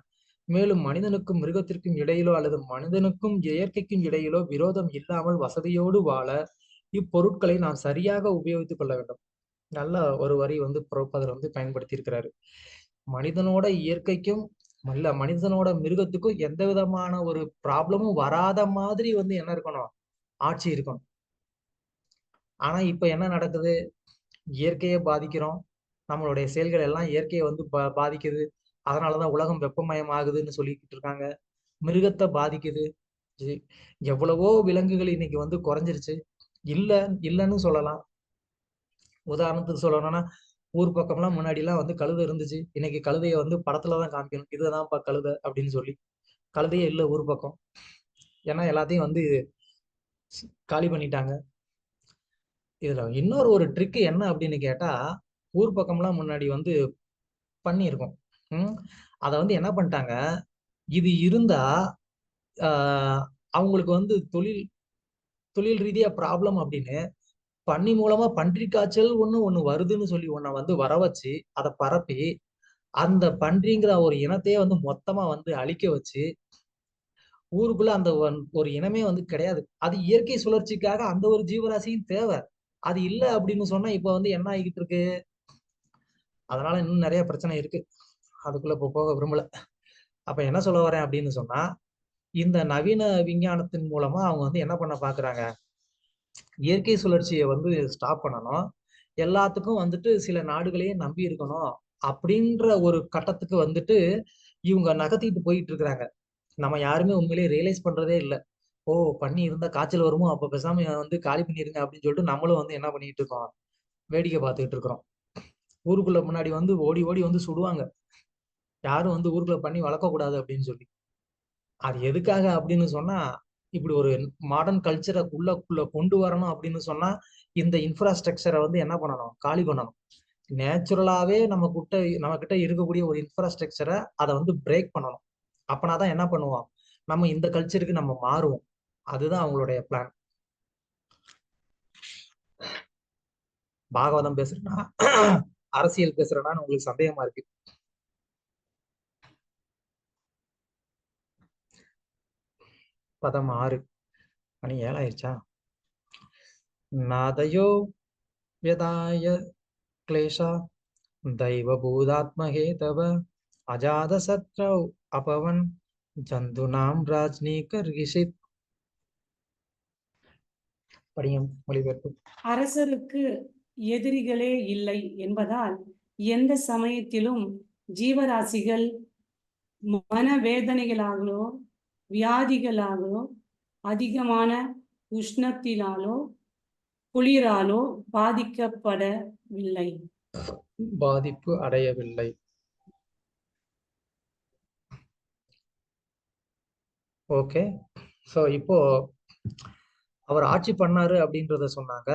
மேலும் மனிதனுக்கும் மிருகத்திற்கும் இடையிலோ அல்லது மனிதனுக்கும் இயற்கைக்கும் இடையிலோ விரோதம் இல்லாமல் வசதியோடு வாழ இப்பொருட்களை நாம் சரியாக உபயோகித்துக் கொள்ள வேண்டும். நல்ல ஒரு வரி வந்து பிரபுபாதர் வந்து பயன்படுத்தி இருக்கிறாரு. மனிதனோட இயற்கைக்கும் இல்ல மனிதனோட மிருகத்துக்கும் எந்த விதமான ஒரு ப்ராப்ளமும் வராத மாதிரி வந்து என்ன இருக்கணும், ஆட்சி இருக்கணும். ஆனா இப்ப என்ன நடக்குது, இயற்கையை பாதிக்கிறோம், நம்மளுடைய செயல்கள் எல்லாம் இயற்கையை வந்து பாதிக்குது, அதனாலதான் உலகம் வெப்பமயம் ஆகுதுன்னு சொல்லிக்கிட்டு இருக்காங்க. மிருகத்தை பாதிக்குது. எவ்வளவோ விலங்குகள் இன்னைக்கு வந்து குறைஞ்சிருச்சு. இல்லைன்னு சொல்லலாம். உதாரணத்துக்கு சொல்லணும்னா, ஊர் பக்கம்லாம் முன்னாடி எல்லாம் வந்து கழுதை இருந்துச்சு. இன்னைக்கு கழுதையை வந்து படத்துலதான் காமிக்கணும், இதுதான்ப்பா கழுதை அப்படின்னு சொல்லி. கழுதையே இல்லை ஊர் பக்கம். ஏன்னா எல்லாத்தையும் வந்து காலி பண்ணிட்டாங்க. இதுல இன்னொரு ஒரு ட்ரிக்கு என்ன அப்படின்னு கேட்டா, ஊர் பக்கம்லாம் முன்னாடி வந்து பண்ணியிருக்கோம். அதை வந்து என்ன பண்ணிட்டாங்க, இது இருந்தா அவங்களுக்கு வந்து தொழில் ரீதியா ப்ராப்ளம் அப்படின்னு பன்னி மூலமா பன்றி காய்ச்சல் ஒண்ணு வருதுன்னு சொல்லி ஒன்ன வந்து வர வச்சு அதை பரப்பி அந்த பன்றிங்கிற ஒரு இனத்தையே வந்து மொத்தமா வந்து அழிக்க வச்சு ஊருக்குள்ள அந்த ஒரு இனமே வந்து கிடையாது. அது இயற்கை சுழற்சிக்காக அந்த ஒரு ஜீவராசியும் தேவை. அது இல்லை அப்படின்னு சொன்னா இப்ப வந்து என்ன ஆகிட்டு இருக்கு. அதனால இன்னும் நிறைய பிரச்சனை இருக்கு, அதுக்குள்ள இப்ப போக விரும்பல. அப்ப என்ன சொல்ல வரேன் அப்படின்னு சொன்னா, இந்த நவீன விஞ்ஞானத்தின் மூலமா அவங்க வந்து என்ன பண்ண பாக்குறாங்க, இயற்கை சுழற்சியை வந்து ஸ்டாப் பண்ணணும், எல்லாத்துக்கும் வந்துட்டு சில நாடுகளையே நம்பி இருக்கணும் அப்படின்ற ஒரு கட்டத்துக்கு வந்துட்டு இவங்க நகர்த்திட்டு போயிட்டு இருக்கிறாங்க. நம்ம யாருமே உண்மையிலேயே ரியலைஸ் பண்றதே இல்லை. ஓ பண்ணி இருந்தா காய்ச்சல் வருமோ, அப்ப பேசாம வந்து காலி பண்ணிருங்க அப்படின்னு சொல்லிட்டு நம்மளும் வந்து என்ன பண்ணிட்டு இருக்கோம், வேடிக்கை பார்த்துக்கிட்டு இருக்கிறோம். ஊருக்குள்ள முன்னாடி வந்து ஓடி ஓடி வந்து சுடுவாங்க, யாரும் வந்து ஊருக்குள்ள பண்ணி வளர்க்கக்கூடாது அப்படின்னு சொல்லி. அது எதுக்காக அப்படின்னு சொன்னா, இப்படி ஒரு மாடர்ன் கல்ச்சரை உள்ள கொண்டு வரணும் அப்படின்னு சொன்னா இந்த இன்ஃப்ராஸ்ட்ரக்சரை வந்து என்ன பண்ணணும், காலி பண்ணணும். நேச்சுரலாவே நம்ம கிட்ட இருக்கக்கூடிய ஒரு இன்ஃப்ராஸ்ட்ரக்சரை அதை வந்து பிரேக் பண்ணணும். அப்பனாதான் என்ன பண்ணுவோம், நம்ம இந்த கல்ச்சருக்கு நம்ம மாறுவோம். அதுதான் அவங்களுடைய பிளான். பாகவதம் பேசுறேன்னா அரசியல் பேசுறேன்னா உங்களுக்கு சந்தேகமா இருக்கு. பதம் 6 மணி 7 ஆயிடுச்சா. நாதயோ யதாய கிளேஷா தெய்வ பூதாத்மஹேதவ அஜாத சத்ரௌ அபவன் ஜந்துநாம் ராஜ்னீகர்கிஷித். படியும் மொழிபெயர்ப்பு. அரசருக்கு எதிரிகளே இல்லை என்பதால் எந்த சமயத்திலும் ஜீவராசிகள் மனவேதனைகளாலோ வியாதிகளாலோ அதிகமான உஷ்ணத்தினாலோ குளிராலோ பாதிப்பு அடையவில்லை. ஓகே, ஸோ இப்போ அவர் ஆட்சி பண்ணாரு அப்படின்றத சொன்னாங்க.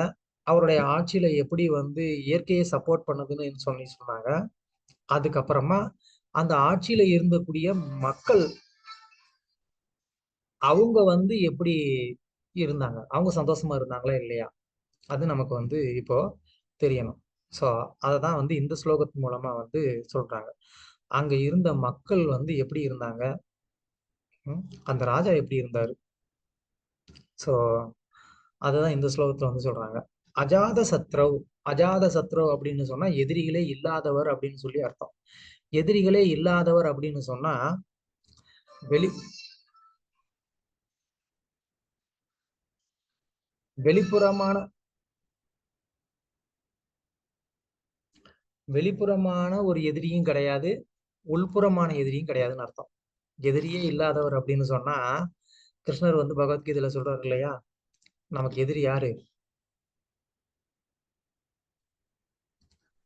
அவருடைய ஆட்சியில எப்படி வந்து இயற்கையை சப்போர்ட் பண்ணுதுன்னு சொன்னாங்க. அதுக்கப்புறமா அந்த ஆட்சியில இருந்தக்கூடிய மக்கள் அவங்க வந்து எப்படி இருந்தாங்க, அவங்க சந்தோஷமா இருந்தாங்களா இல்லையா, அது நமக்கு வந்து இப்போ தெரியணும். ஸோ அதை தான் வந்து இந்த ஸ்லோகத்தின் மூலமா வந்து சொல்றாங்க. அங்க இருந்த மக்கள் வந்து எப்படி இருந்தாங்க, அந்த ராஜா எப்படி இருந்தாரு. ஸோ அதுதான் இந்த ஸ்லோகத்துல வந்து சொல்றாங்க. அஜாத சத்ரவ். அஜாத சத்ரவ் அப்படின்னு சொன்னா எதிரிகளே இல்லாதவர் அப்படின்னு சொல்லி அர்த்தம். எதிரிகளே இல்லாதவர் அப்படின்னு சொன்னா வெளி வெளிப்புறமான ஒரு எதிரியும் கிடையாது, உள்புறமான எதிரியும் கிடையாதுன்னு அர்த்தம். எதிரியே இல்லாதவர் அப்படின்னு சொன்னா கிருஷ்ணர் வந்து பகவத்கீதையில சொல்றாரு இல்லையா, நமக்கு எதிரி யாரு?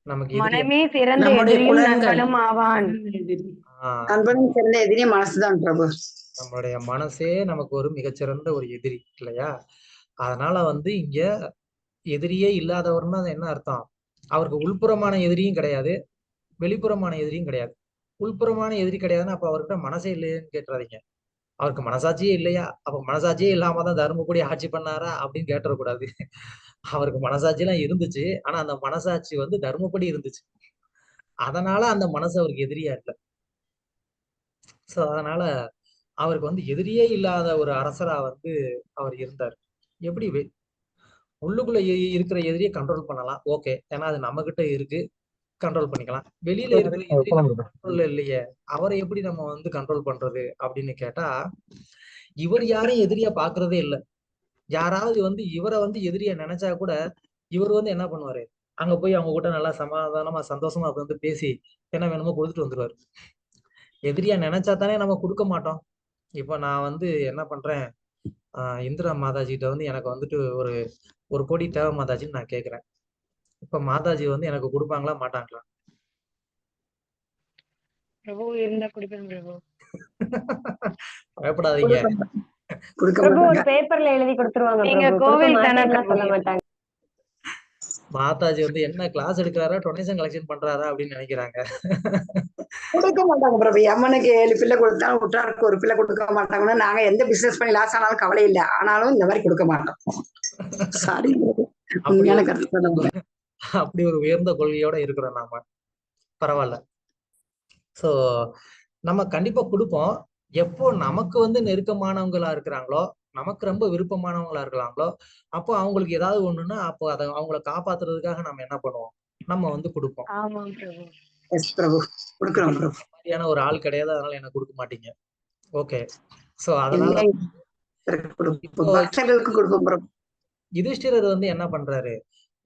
நமக்கு எதிரி மனமே சிறந்த நம்முடைய எதிரியும் புலன்கள் நண்பனும் ஆவான். நண்பனும் சிறந்த எதிரியே மனசுதான் பிரபு. நம்மளுடைய மனசே நமக்கு ஒரு மிகச்சிறந்த ஒரு எதிரி இல்லையா. அதனால வந்து இங்க எதிரியே இல்லாதவர்னா அது என்ன அர்த்தம்? அவருக்கு உள்புறமான எதிரியும் கிடையாது, வெளிப்புறமான எதிரியும் கிடையாது. உள்புறமான எதிரி கிடையாதுன்னா அப்ப அவர்கிட்ட மனசே இல்லையேன்னு கேட்டுறாதீங்க. அவருக்கு மனசாட்சியே இல்லையா? அப்ப மனசாட்சியே இல்லாம தான் தர்மபுரி ஆட்சி பண்ணாரா அப்படின்னு கேட்டுறக்கூடாது. அவருக்கு மனசாட்சி எல்லாம் இருந்துச்சு, ஆனா அந்த மனசாட்சி வந்து தர்மப்படி இருந்துச்சு. அதனால அந்த மனசு அவருக்கு எதிரியா இல்ல. சோ அதனால அவருக்கு வந்து எதிரியே இல்லாத ஒரு அரசரா வந்து அவர் இருந்தார். எப்படி உள்ளுக்குள்ள இருக்கிற எதிரியை கண்ட்ரோல் பண்ணலாம், ஓகே, ஏன்னா அது நம்ம கிட்ட இருக்கு, கண்ட்ரோல் பண்ணிக்கலாம். வெளியில இருக்கிற எதிரி கண்ட்ரோல்ல இல்லையே, அவரை எப்படி நம்ம வந்து கண்ட்ரோல் பண்றது அப்படின்னு கேட்டா, இவர் யாரையும் எதிரியா பாக்குறதே இல்லை. யாராவது வந்து இவரை வந்து எதிரியா நினைச்சா கூட இவர் வந்து என்ன பண்ணுவாரு, அங்க போய் அவங்க கூட நல்லா சமாதானமா சந்தோஷமா வந்து பேசி என்ன வேணுமோ கொடுத்துட்டு வந்துருவாரு. எதிரியா நினைச்சா தானே நம்ம கொடுக்க மாட்டோம். இப்ப நான் வந்து என்ன பண்றேன், இந்திரா மாதாஜி கிட்ட வந்து எனக்கு வந்துட்டு ஒரு 1 கோடி தேவை மாதாஜின்னு நான் கேக்குறேன். இப்ப மாதாஜி வந்து எனக்கு கொடுப்பாங்களா மாட்டாங்களா? பிரபு இருந்தா குடிப்பேன் பிரபு. பயப்படாதீங்க. பிரபு ஒரு பேப்பர்ல எழுதி கொடுத்துருவாங்க நீங்க பிரபு. கொடுக்க கோவில் தானே மாட்டேன்லாம் சொல்ல பிரபு. மாட்டாங்க. மாதாஜி வந்து என்ன கிளாஸ் எடுக்கிறாரா, டொனேஷன் கலெக்ஷன் பண்றாரா அப்படின்னு நினைக்கிறாங்க. கொடுக்க மாட்டாங்க பிரபு. அம்மனுக்கு 7 பிள்ளை கொடுத்தாலும் உற்றாருக்கு 1 பிள்ளை கொடுக்க மாட்டாங்கன்னு நாங்க எந்த பிசினஸ் பண்ணி லாஸ் ஆனாலும் கவலை இல்லை, ஆனாலும் இந்த மாதிரி கொடுக்க மாட்டோம். சாரி உண்மையான கருத்து சொல்லுங்க. அப்படி ஒரு உயர்ந்த கொள்கையோட இருக்கிறோம் நாம. பரவாயில்ல. சோ நம்ம கண்டிப்பா கொடுப்போம். எப்போ நமக்கு வந்து நெருக்கமானவங்களா இருக்கிறாங்களோ, நமக்கு ரொம்ப விருப்பமானவங்களா இருக்கிறாங்களோ, அப்போ அவங்களுக்கு ஏதாவது ஒண்ணுன்னா அப்போ அதை அவங்கள காப்பாத்துறதுக்காக நம்ம என்ன பண்ணுவோம், நம்ம வந்து கொடுப்போம். ஆமாம் பிரபு. எஸ் பிரபு, கொடுக்கிறோம் பிரபு. மாதிரியான ஒரு ஆள் கிடையாது, அதனால எனக்கு கொடுக்க மாட்டீங்க. ஓகே. சோ அதனால யுதிஷ்டிரர் வந்து என்ன பண்றாரு,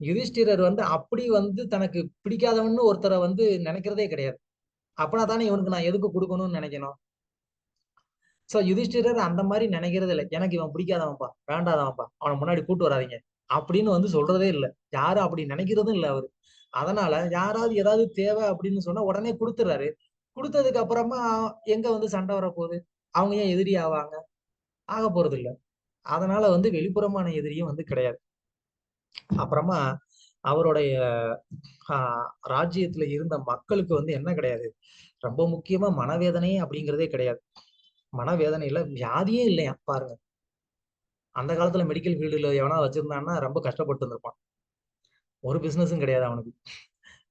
யுதிஷ்டிரர் வந்து அப்படி வந்து தனக்கு பிடிக்காதவன்னு ஒருத்தரை வந்து நினைக்கிறதே கிடையாது. அப்பனா தானே இவனுக்கு நான் எதுக்கு கொடுக்கணும்னு நினைக்கணும். சோ யுதிஷ்டிரர் அந்த மாதிரி நினைக்கிறது இல்லை. எனக்கு இவன் பிடிக்காதவன்ப்பா, வேண்டாதவன்ப்பா, அவனை முன்னாடி கூட்டு வராதீங்க அப்படின்னு வந்து சொல்றதே இல்லை. யாரும் அப்படி நினைக்கிறதும் இல்லை அவரு. அதனால யாராவது ஏதாவது தேவை அப்படின்னு சொன்னா உடனே கொடுத்துறாரு. கொடுத்ததுக்கு அப்புறமா எங்க வந்து சண்டை வரப்போகுது, அவங்க ஏன் எதிரி ஆவாங்க, ஆக போறது இல்லை. அதனால வந்து வெளிப்புறமான எதிரியும் வந்து கிடையாது. அப்புறமா அவருடைய ராஜ்யத்துல இருந்த மக்களுக்கு வந்து என்ன கிடையாது, ரொம்ப முக்கியமா மனவேதனை அப்படிங்கிறதே கிடையாது. மனவேதனையில வியாதியே இல்லையா பாருங்க. அந்த காலத்துல மெடிக்கல் ஃபீல்டுல எவனா வச்சிருந்தான்னா ரொம்ப கஷ்டப்பட்டு இருந்திருப்பான். ஒரு பிசினஸும் கிடையாது அவனுக்கு.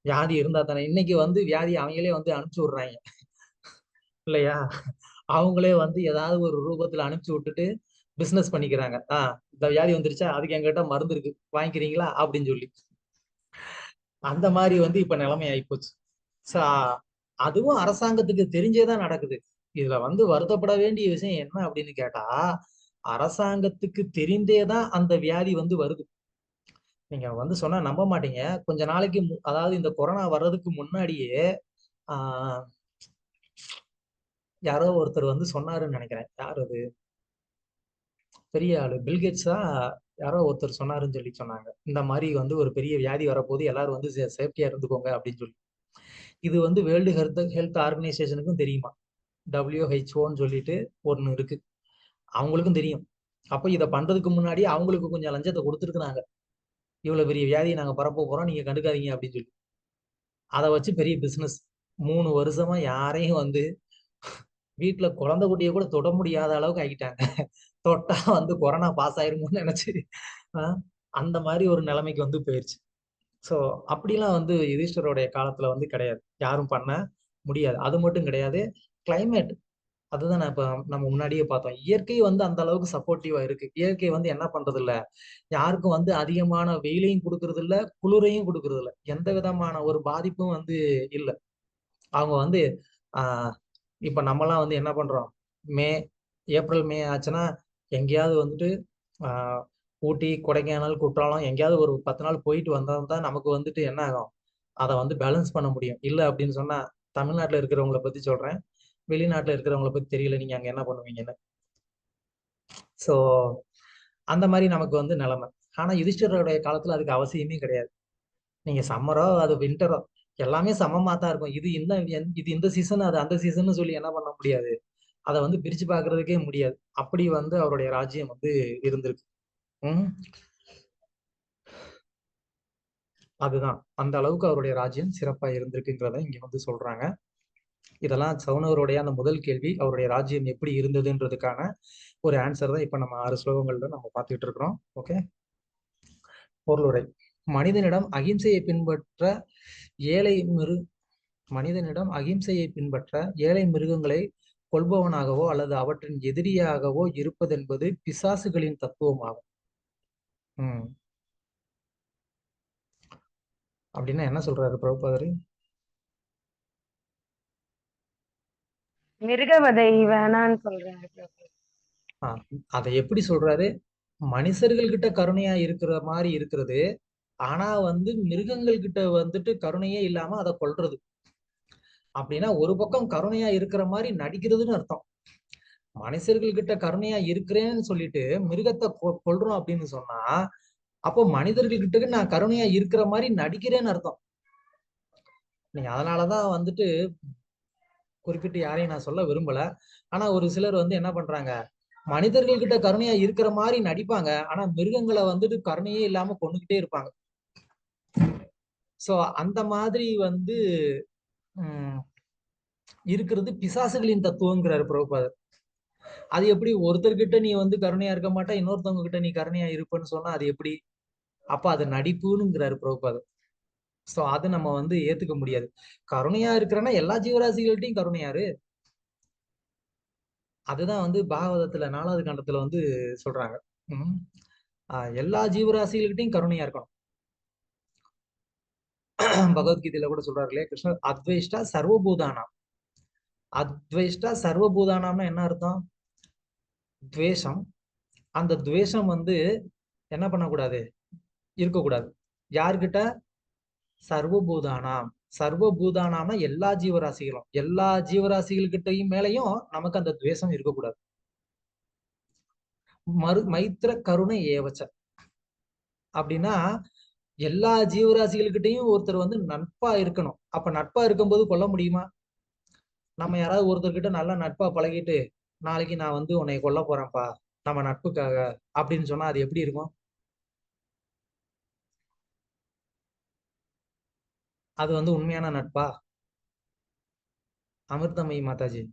வியாதி இருந்தா தானே. இன்னைக்கு வந்து வியாதி அவங்களே வந்து அனுப்பிச்சு விடுறாங்க இல்லையா. அவங்களே வந்து ஏதாவது ஒரு ரூபத்துல அனுப்பிச்சு விட்டுட்டு பிசினஸ் பண்ணிக்கிறாங்க. இந்த வியாதி வந்துருச்சா, அதுக்கு என்கிட்ட மருந்து இருக்கு, வாங்கிக்கிறீங்களா அப்படின்னு சொல்லி. அந்த மாதிரி வந்து இப்ப நிலைமை ஆயிப்போச்சு. அதுவும் அரசாங்கத்துக்கு தெரிஞ்சேதான் நடக்குது. இதுல வந்து வருத்தப்பட வேண்டிய விஷயம் என்ன அப்படின்னு கேட்டா, அரசாங்கத்துக்கு தெரிந்தேதான் அந்த வியாதி வந்து வருது. நீங்க வந்து சொன்னா நம்ப மாட்டீங்க. கொஞ்ச நாளைக்கு அதாவது இந்த கொரோனா வர்றதுக்கு முன்னாடியே யாரோ ஒருத்தர் வந்து சொன்னாருன்னு நினைக்கிறேன். யார் அது, பெரிய ஆளு, பில்கேட்ஸா யாரோ ஒருத்தர் சொன்னாருன்னு சொல்லி சொன்னாங்க. இந்த மாதிரி வந்து ஒரு பெரிய வியாதி வரப்போது, எல்லாரும் வந்து சேஃப்டியா இருந்துக்கோங்க அப்படின்னு சொல்லி. இது வந்து வேர்ல்டு ஹெல்த் ஆர்கனைசேஷனுக்கும் தெரியுமா, WHO சொல்லிட்டு ஒண்ணு இருக்கு, அவங்களுக்கும் தெரியும். அப்ப இதை பண்றதுக்கு முன்னாடி அவங்களுக்கு கொஞ்சம் லஞ்சத்தை கொடுத்துருக்குறாங்க. இவ்வளவு பெரிய வியாதியை நாங்க பரப்ப போறோம், நீங்க கண்டுக்காதீங்க அப்படின்னு சொல்லி. அதை வச்சு பெரிய பிசினஸ். 3 வருஷமா யாரையும் வந்து வீட்டுல குழந்தை குட்டியை கூட தொட முடியாத அளவுக்கு ஆகிட்டாங்க. தொட்டா வந்து கொரோனா பாஸ் ஆயிருமோன்னு நினைச்சு அந்த மாதிரி ஒரு நிலைமைக்கு வந்து போயிருச்சு. ஸோ அப்படிலாம் வந்து யுதிஷ்டருடைய காலத்துல வந்து கிடையாது, யாரும் பண்ண முடியாது. அது மட்டும் கிடையாது, கிளைமேட், அதுதான் நான் இப்ப நம்ம முன்னாடியே பார்த்தோம். இயற்கை வந்து அந்த அளவுக்கு சப்போர்ட்டிவா இருக்கு. இயற்கை வந்து என்ன பண்றது இல்ல, யாருக்கும் வந்து அதிகமான வெயிலையும் கொடுக்கறது இல்ல, குளிரையும் கொடுக்கறது இல்ல, எந்த விதமான ஒரு பாதிப்பும் வந்து இல்ல. அவங்க வந்து ஆஹ் இப்ப நம்மலாம் வந்து என்ன பண்றோம், மே ஏப்ரல் மே ஆச்சுன்னா எங்கேயாவது வந்துட்டு ஆஹ் ஊட்டி கொடைக்கானல் குற்றாலம் எங்கேயாவது ஒரு 10 நாள் போயிட்டு வந்தா தான் நமக்கு வந்துட்டு என்ன ஆகும், அதை வந்து பேலன்ஸ் பண்ண முடியும். இல்லை அப்படின்னு சொன்னா, தமிழ்நாட்டுல இருக்கிறவங்கள பத்தி சொல்றேன், வெளிநாட்டுல இருக்கிறவங்கள பத்தி தெரியல நீங்க அங்க என்ன பண்ணுவீங்கன்னு. ஸோ அந்த மாதிரி நமக்கு வந்து நிலைமை. ஆனா யுதிஷ்டருடைய காலத்துல அதுக்கு அவசியமே கிடையாது. நீங்க சம்மரோ அது வின்டரோ எல்லாமே சமமா தான் இருக்கும். இது இந்த சீசன் அது அந்த சீசன் சொல்லி என்ன பண்ண முடியாது, அதை வந்து பிரிச்சு பாக்குறதுக்கே முடியாது. அப்படி வந்து அவருடைய ராஜ்யம் வந்து இருந்திருக்கு. அதுதான் அந்த அளவுக்கு அவருடைய ராஜ்யம் சிறப்பா இருந்திருக்குங்கிறத இங்க வந்து சொல்றாங்க. இதெல்லாம் சவுனவருடைய அந்த முதல் கேள்வி, அவருடைய ராஜ்யம் எப்படி இருந்ததுன்றதுக்கான ஒரு ஆன்சர் தான் இப்ப நம்ம 6 ஸ்லோகங்கள்ல நம்ம பார்த்துட்டு இருக்கிறோம். ஓகே, பொருளுரை. மனிதனிடம் அகிம்சையை பின்பற்ற ஏழை மிருகங்களை கொல்பவனாகவோ அல்லது அவற்றின் எதிரியாகவோ இருப்பதென்பது பிசாசுகளின் தத்துவமாகும். அப்படின்னா என்ன சொல்றாரு பிரபுபாதரு? மிருகவதை வேணான்னு சொல்றாரு. அதை எப்படி சொல்றாரு? மனுஷர்கள் கிட்ட கருணையா இருக்கிற மாதிரி இருக்கிறது, ஆனா வந்து மிருகங்கள் கிட்ட வந்துட்டு கருணையே இல்லாம அதை கொல்றது. அப்படின்னா ஒரு பக்கம் கருணையா இருக்கிற மாதிரி நடிக்கிறதுன்னு அர்த்தம். மனுஷர்கள் கிட்ட கருணையா இருக்கிறேன்னு சொல்லிட்டு மிருகத்தை கொல்றோம் அப்படின்னு சொன்னா, அப்போ மனிதர்கள் கிட்ட நான் கருணையா இருக்கிற மாதிரி நடிக்கிறேன்னு அர்த்தம். நீங்க அதனாலதான் வந்துட்டு குறிப்பிட்டு யாரையும் நான் சொல்ல விரும்பல. ஆனா ஒரு சிலர் வந்து என்ன பண்றாங்க, மனிதர்கள் கிட்ட கருணையா இருக்கிற மாதிரி நடிப்பாங்க, ஆனா மிருகங்களை வந்துட்டு கருணையே இல்லாம கொண்டுகிட்டே இருப்பாங்க. சோ அந்த மாதிரி வந்து இருக்கிறது பிசாசுகளின் தத்துவங்கிறாரு பிரபுபாதர். அது எப்படி ஒருத்தர்கிட்ட நீ வந்து கருணையா இருக்க மாட்டா, இன்னொருத்தவங்க கிட்ட நீ கருணையா இருப்பன்னு சொன்னா அது எப்படி? அப்ப அது நடிப்புங்கிறாரு பிரபுபாதர். சோ அது நம்ம வந்து ஏத்துக்க முடியாது. கருணையா இருக்கிறன்னா எல்லா ஜீவராசிகள்கிட்டையும் கருணையாரு. அதுதான் வந்து பாகவதத்துல 4வது கண்டத்துல வந்து சொல்றாங்க. எல்லா ஜீவராசிகள்கிட்டையும் கருணையா இருக்கணும். பகவத்கீதையில கூட சொல்றாரு இல்லையா கிருஷ்ணர், அத்வேஷ்டா சர்வபூதானாம். அத்வேஷ்டா சர்வபூதானாம்னா என்ன அர்த்தம்? துவேஷம். அந்த துவேஷம் வந்து என்ன பண்ணக்கூடாது, இருக்கக்கூடாது. யார்கிட்ட? சர்வபூதானாம். சர்வபூதானாம்னா எல்லா ஜீவராசிகளும், எல்லா ஜீவராசிகள்கிட்டையும் மேலையும் நமக்கு அந்த துவேஷம் இருக்கக்கூடாது. மைத்திர கருணை ஏவச்ச அப்படின்னா எல்லா ஜீவராசிகள்கிட்டையும் ஒருத்தர் வந்து நட்பா இருக்கணும். அப்ப நட்பா இருக்கும்போது கொல்ல முடியுமா? நம்ம யாராவது ஒருத்தர்கிட்ட நல்லா நட்பா பழகிட்டு நாளைக்கு நான் வந்து உன்னை கொல்ல போறேன்ப்பா நம்ம நட்புக்காக அப்படின்னு சொன்னா அது எப்படி இருக்கும்? அது வந்து உண்மையான நட்பா? அமிர்தமயி மாதாஜி.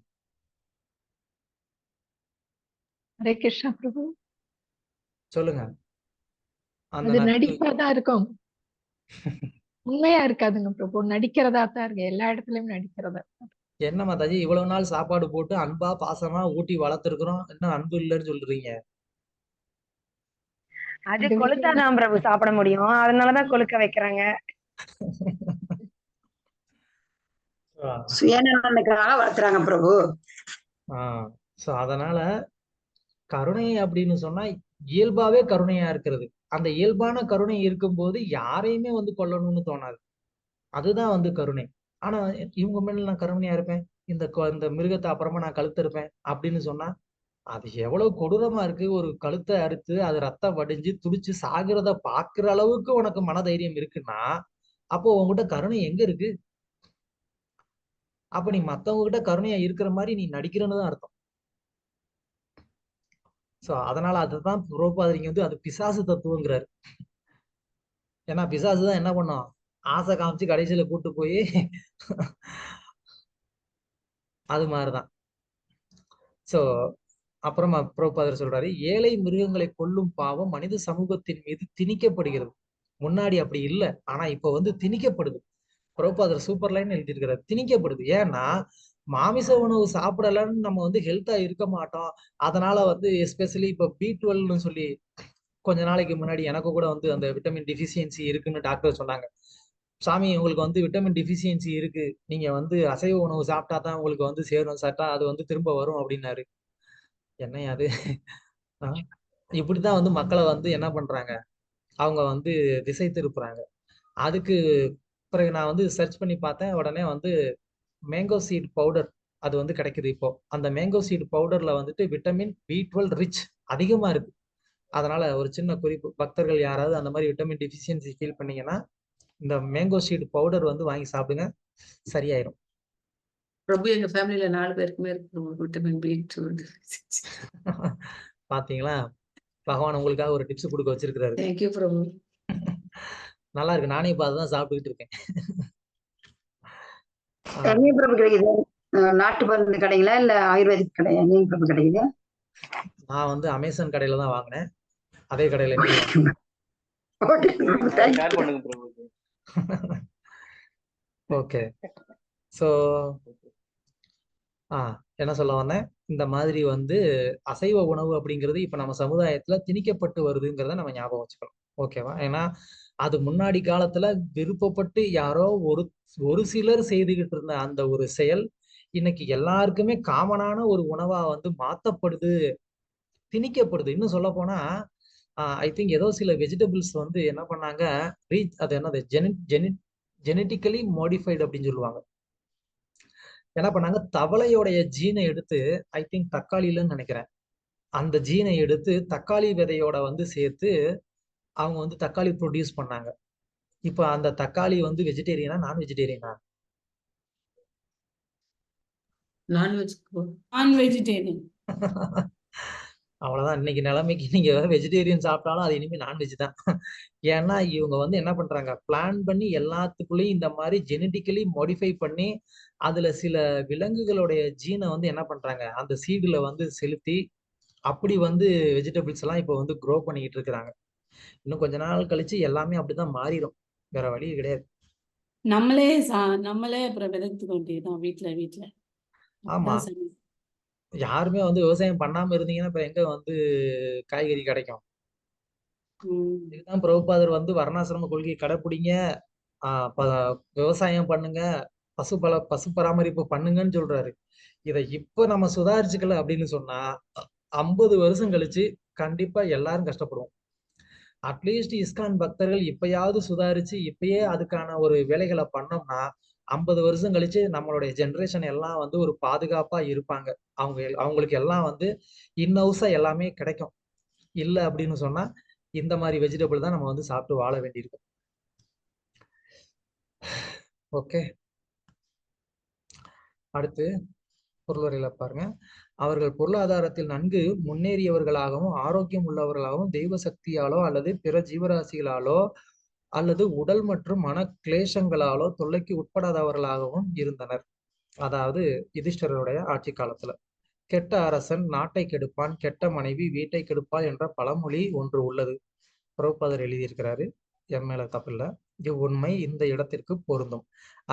ஹரே கிருஷ்ணா பிரபு. சொல்லுங்க. அந்த அது நடிப்பாதான் இருக்கும், உண்மையா இருக்காதுங்க பிரபு. நடிக்கிறதா தான் இருக்கு, எல்லா இடத்துலயும் நடிக்கிறதா. என்ன மாதாஜி இவ்வளவு நாள் சாப்பாடு போட்டு அன்பா பாசமா ஊட்டி வளர்த்துருக்குறோம், என்ன அன்பு இல்லைன்னு சொல்றீங்க? அது கொளுத்தாதான் பிரபு சாப்பிட முடியும், அதனாலதான் கொழுக்க வைக்கிறாங்க. சுயநலனுக்காக வளர்த்துறாங்க பிரபு. சோ அதனால கருணை அப்படின்னு சொன்னா இயல்பாவே கருணையா இருக்கிறது. அந்த இயல்பான கருணை இருக்கும்போது யாரையுமே வந்து கொல்லணும்னு தோணாது. அதுதான் வந்து கருணை. ஆனா இவங்க மேல நான் கருணையா இருப்பேன், இந்த மிருகத்தை அப்புறமா நான் கழுத்து இருப்பேன் அப்படின்னு சொன்னா அது எவ்வளவு கொடூரமா இருக்கு. ஒரு கழுத்தை அறுத்து அது ரத்தம் வடிஞ்சு துடிச்சு சாகிறத பாக்குற அளவுக்கு உனக்கு மனதைரியம் இருக்குன்னா அப்போ உங்ககிட்ட கருணை எங்க இருக்கு? அப்ப நீ மத்தவங்க கிட்ட கருணையா இருக்கிற மாதிரி நீ நடிக்கிறன்னு தான் அர்த்தம். சோ அதனால அதுதான் புரோபாதிரிங்க வந்து அது பிசாசு தத்துவங்கிறாரு. ஏன்னா பிசாசு தான் என்ன பண்ணும், ஆசை காமிச்சு கடைசியில கூட்டு போய் அது மாதிரிதான். சோ அப்புறமா புரோபாதர் சொல்றாரு, ஏழை மிருகங்களை கொல்லும் பாவம் மனித சமூகத்தின் மீது திணிக்கப்படுகிறது. முன்னாடி அப்படி இல்லை, ஆனா இப்போ வந்து திணிக்கப்படுது. பிரபுபாதர் சூப்பர் லைன் எழுதியிருக்கிறார், திணிக்கப்படுது. ஏன்னா மாமிச உணவு சாப்பிடலன்னு நம்ம வந்து ஹெல்த்தா இருக்க மாட்டோம். அதனால வந்து எஸ்பெஷலி இப்போ B12ன்னு சொல்லி கொஞ்ச நாளைக்கு முன்னாடி எனக்கு கூட வந்து அந்த விட்டமின் டிஃபிஷியன்சி இருக்குன்னு டாக்டர் சொன்னாங்க. சாமி, உங்களுக்கு வந்து விட்டமின் டிஃபிஷியன்சி இருக்கு, நீங்க வந்து அசைவ உணவு சாப்பிட்டா தான் உங்களுக்கு வந்து சேரும், சாப்பிட்டா அது வந்து திரும்ப வரும் அப்படின்னாரு. என்னையா அது? இப்படித்தான் வந்து மக்களை வந்து என்ன பண்றாங்க, அவங்க வந்து திசை திருப்புறாங்க. அதுக்கு பிறகு நான் வந்து சர்ச் பண்ணி பார்த்தேன். உடனே வந்து மேங்கோ சீட் பவுடர் அது வந்து கிடைக்குது இப்போ. அந்த மேங்கோ சீட் பவுடர்ல வந்துட்டு விட்டமின் B12 ரிச் அதிகமா இருக்கு. அதனால ஒரு சின்ன குறிப்பு, பக்தர்கள் யாராவது அந்த மாதிரி விட்டமின் டிஃபிஷியன்சி ஃபீல் பண்ணீங்கன்னா இந்த மேங்கோ சீட் பவுடர் வந்து வாங்கி சாப்பிடுங்க, சரியாயிரும். பிரபு, எங்க ஃபேமிலியில 4 பேருக்குமே இருக்கு விட்டமின் B12. பாத்தீங்களா, பகவான் உங்களுக்காக ஒரு டிப்ஸ் கொடுக்க வச்சிருக்கிறாரு. தேங்க்யூ பிரபு. நல்லா இருக்கு, நானே இப்ப அதுதான் சாப்பிட்டுக்கிட்டு இருக்கேன். எங்க பிரபு கிடைக்குது? நாட்டு மருந்து கடைங்களா இல்ல ஆயுர்வேதிக் கடையா? எங்க பிரபு கிடைக்குது? நான் வந்து அமேசான் கடையில தான் வாங்கினேன், அதே கடையில ஓகே. சோ என்ன சொல்ல வந்தேன், இந்த மாதிரி வந்து அசைவ உணவு அப்படிங்கிறது இப்ப நம்ம சமுதாயத்துல திணிக்கப்பட்டு வருதுங்கிறத நம்ம ஞாபகம் வச்சுக்கணும். ஓகேவா? ஏன்னா அது முன்னாடி காலத்துல விருப்பப்பட்டு யாரோ ஒரு சிலர் செய்துகிட்டு இருந்த அந்த ஒரு செயல் இன்னைக்கு எல்லாருக்குமே காமனான ஒரு உணவா வந்து மாத்தப்படுது, திணிக்கப்படுது. இன்னும் சொல்ல போனா ஐ திங்க் ஏதோ சில வெஜிடபிள்ஸ் வந்து என்ன பண்ணாங்க, அது என்னது ஜெனட்டிக்கலி மாடிஃபைடு அப்படின்னு சொல்லுவாங்க. என்ன பண்ணாங்க, தவளையோடைய ஜீனை எடுத்து, ஐ திங்க் தக்காளிலன்னு நினைக்கிறேன், அந்த ஜீனை எடுத்து தக்காளி விதையோட வந்து சேர்த்து அவங்க வந்து தக்காளி ப்ரொடியூஸ் பண்ணாங்க. இப்ப அந்த தக்காளி வந்து வெஜிடேரியனா நான் வெஜிடேரியனா? நான் வெஜிடேரியன். அவ்வளவுதான், இன்னைக்கு நிலைமைக்கு நீங்க வெஜிடேரியன் சாப்பிட்டாலும் அது இனிமே நான்வெஜ் தான். ஏன்னா இவங்க வந்து என்ன பண்றாங்க, பிளான் பண்ணி எல்லாத்துக்குள்ளேயும் இந்த மாதிரி ஜெனட்டிக்கலி மாடிஃபை பண்ணி அதுல சில விலங்குகளுடைய ஜீனை வந்து என்ன பண்றாங்க, அந்த சீடுல வந்து செலுத்தி அப்படி வந்து வெஜிடபிள்ஸ் எல்லாம் இப்ப வந்து க்ரோ பண்ணிக்கிட்டு இருக்கிறாங்க. இன்னும் கொஞ்ச நாள் கழிச்சு எல்லாமே அப்படிதான் மாறிடும், வேற வழி கிடையாது. நம்மளே அப்புறம் விதைத்துக்க வேண்டியதுதான் வீட்டுல. ஆமா, யாருமே வந்து விவசாயம் பண்ணாம இருந்தீங்கன்னா இப்ப எங்க வந்து காய்கறி கிடைக்கும்? இதுதான் பிரபுபாதர் வந்து வர்ணாசிரம கொள்கையை கடைப்பிடிங்க, விவசாயம் பண்ணுங்க, பசு பராமரிப்பு பண்ணுங்கன்னு சொல்றாரு. இதை இப்ப நம்ம சுதாரிச்சுக்கல அப்படின்னு சொன்னா 50 வருஷம் கழிச்சு கண்டிப்பா எல்லாரும் கஷ்டப்படுவோம். அட்லீஸ்ட் இஸ்கான் பக்தர்கள் இப்பயாவது சுதாரிச்சு இப்பயே அதுக்கான ஒரு வேலைகளை பண்ணோம்னா 50 வருஷம் கழிச்சு நம்மளுடைய ஜெனரேஷன் எல்லாம் வந்து ஒரு பாதுகாப்பா இருப்பாங்க. அவங்களுக்கு எல்லாம் வந்து இன்னவுசா எல்லாமே கிடைக்கும். இல்லை அப்படின்னு சொன்னா இந்த மாதிரி வெஜிடபிள் தான் நம்ம வந்து சாப்பிட்டு வாழ வேண்டியிருக்கும். ஓகே, அடுத்து பொருளுரையில பாருங்க. அவர்கள் பொருளாதாரத்தில் நன்கு முன்னேறியவர்களாகவும் ஆரோக்கியம் உள்ளவர்களாகவும் தெய்வ சக்தியாலோ அல்லது பிற ஜீவராசிகளாலோ அல்லது உடல் மற்றும் மன கிளேசங்களாலோ தொல்லைக்கு உட்படாதவர்களாகவும் இருந்தனர். அதாவது யுதிஷ்டருடைய ஆட்சி காலத்துல. கெட்ட அரசன் நாட்டை கெடுப்பான், கெட்ட மனைவி வீட்டை கெடுப்பாள் என்ற பழமொழி ஒன்று உள்ளது. பிரபுபாதர் எழுதியிருக்கிறாரு, என் மேல தப்பில்ல. இவ்வுண்மை இந்த இடத்திற்கு பொருந்தும்.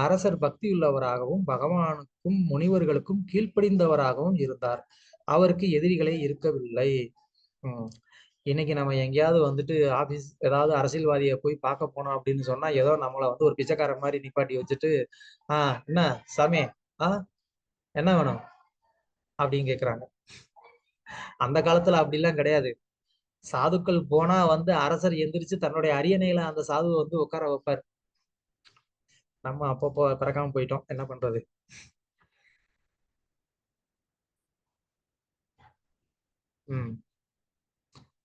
அரசர் பக்தியுள்ளவராகவும் பகவானுக்கும் முனிவர்களுக்கும் கீழ்ப்படிந்தவராகவும் இருந்தார். அவருக்கு எதிரிகளே இருக்கவில்லை. இன்னைக்கு நம்ம எங்கேயாவது வந்துட்டு ஆபீஸ் ஏதாவது அரசியல்வாதியை போய் பார்க்க போனோம் அப்படின்னு சொன்னா ஏதோ நம்மளை வந்து ஒரு பிச்சைக்காரன் மாதிரி நிப்பாட்டி வச்சுட்டு என்ன சாமி என்ன வேணும் அப்படின்னு கேக்குறாங்க. அந்த காலத்துல அப்படிலாம் கிடையாது. சாதுக்கள் போனா வந்து அரசர் எந்திரிச்சு தன்னுடைய அரியணையில அந்த சாதுவை வந்து உட்கார வைப்பார். நம்ம அப்பப்போ பிறக்காம போயிட்டோம், என்ன பண்றது?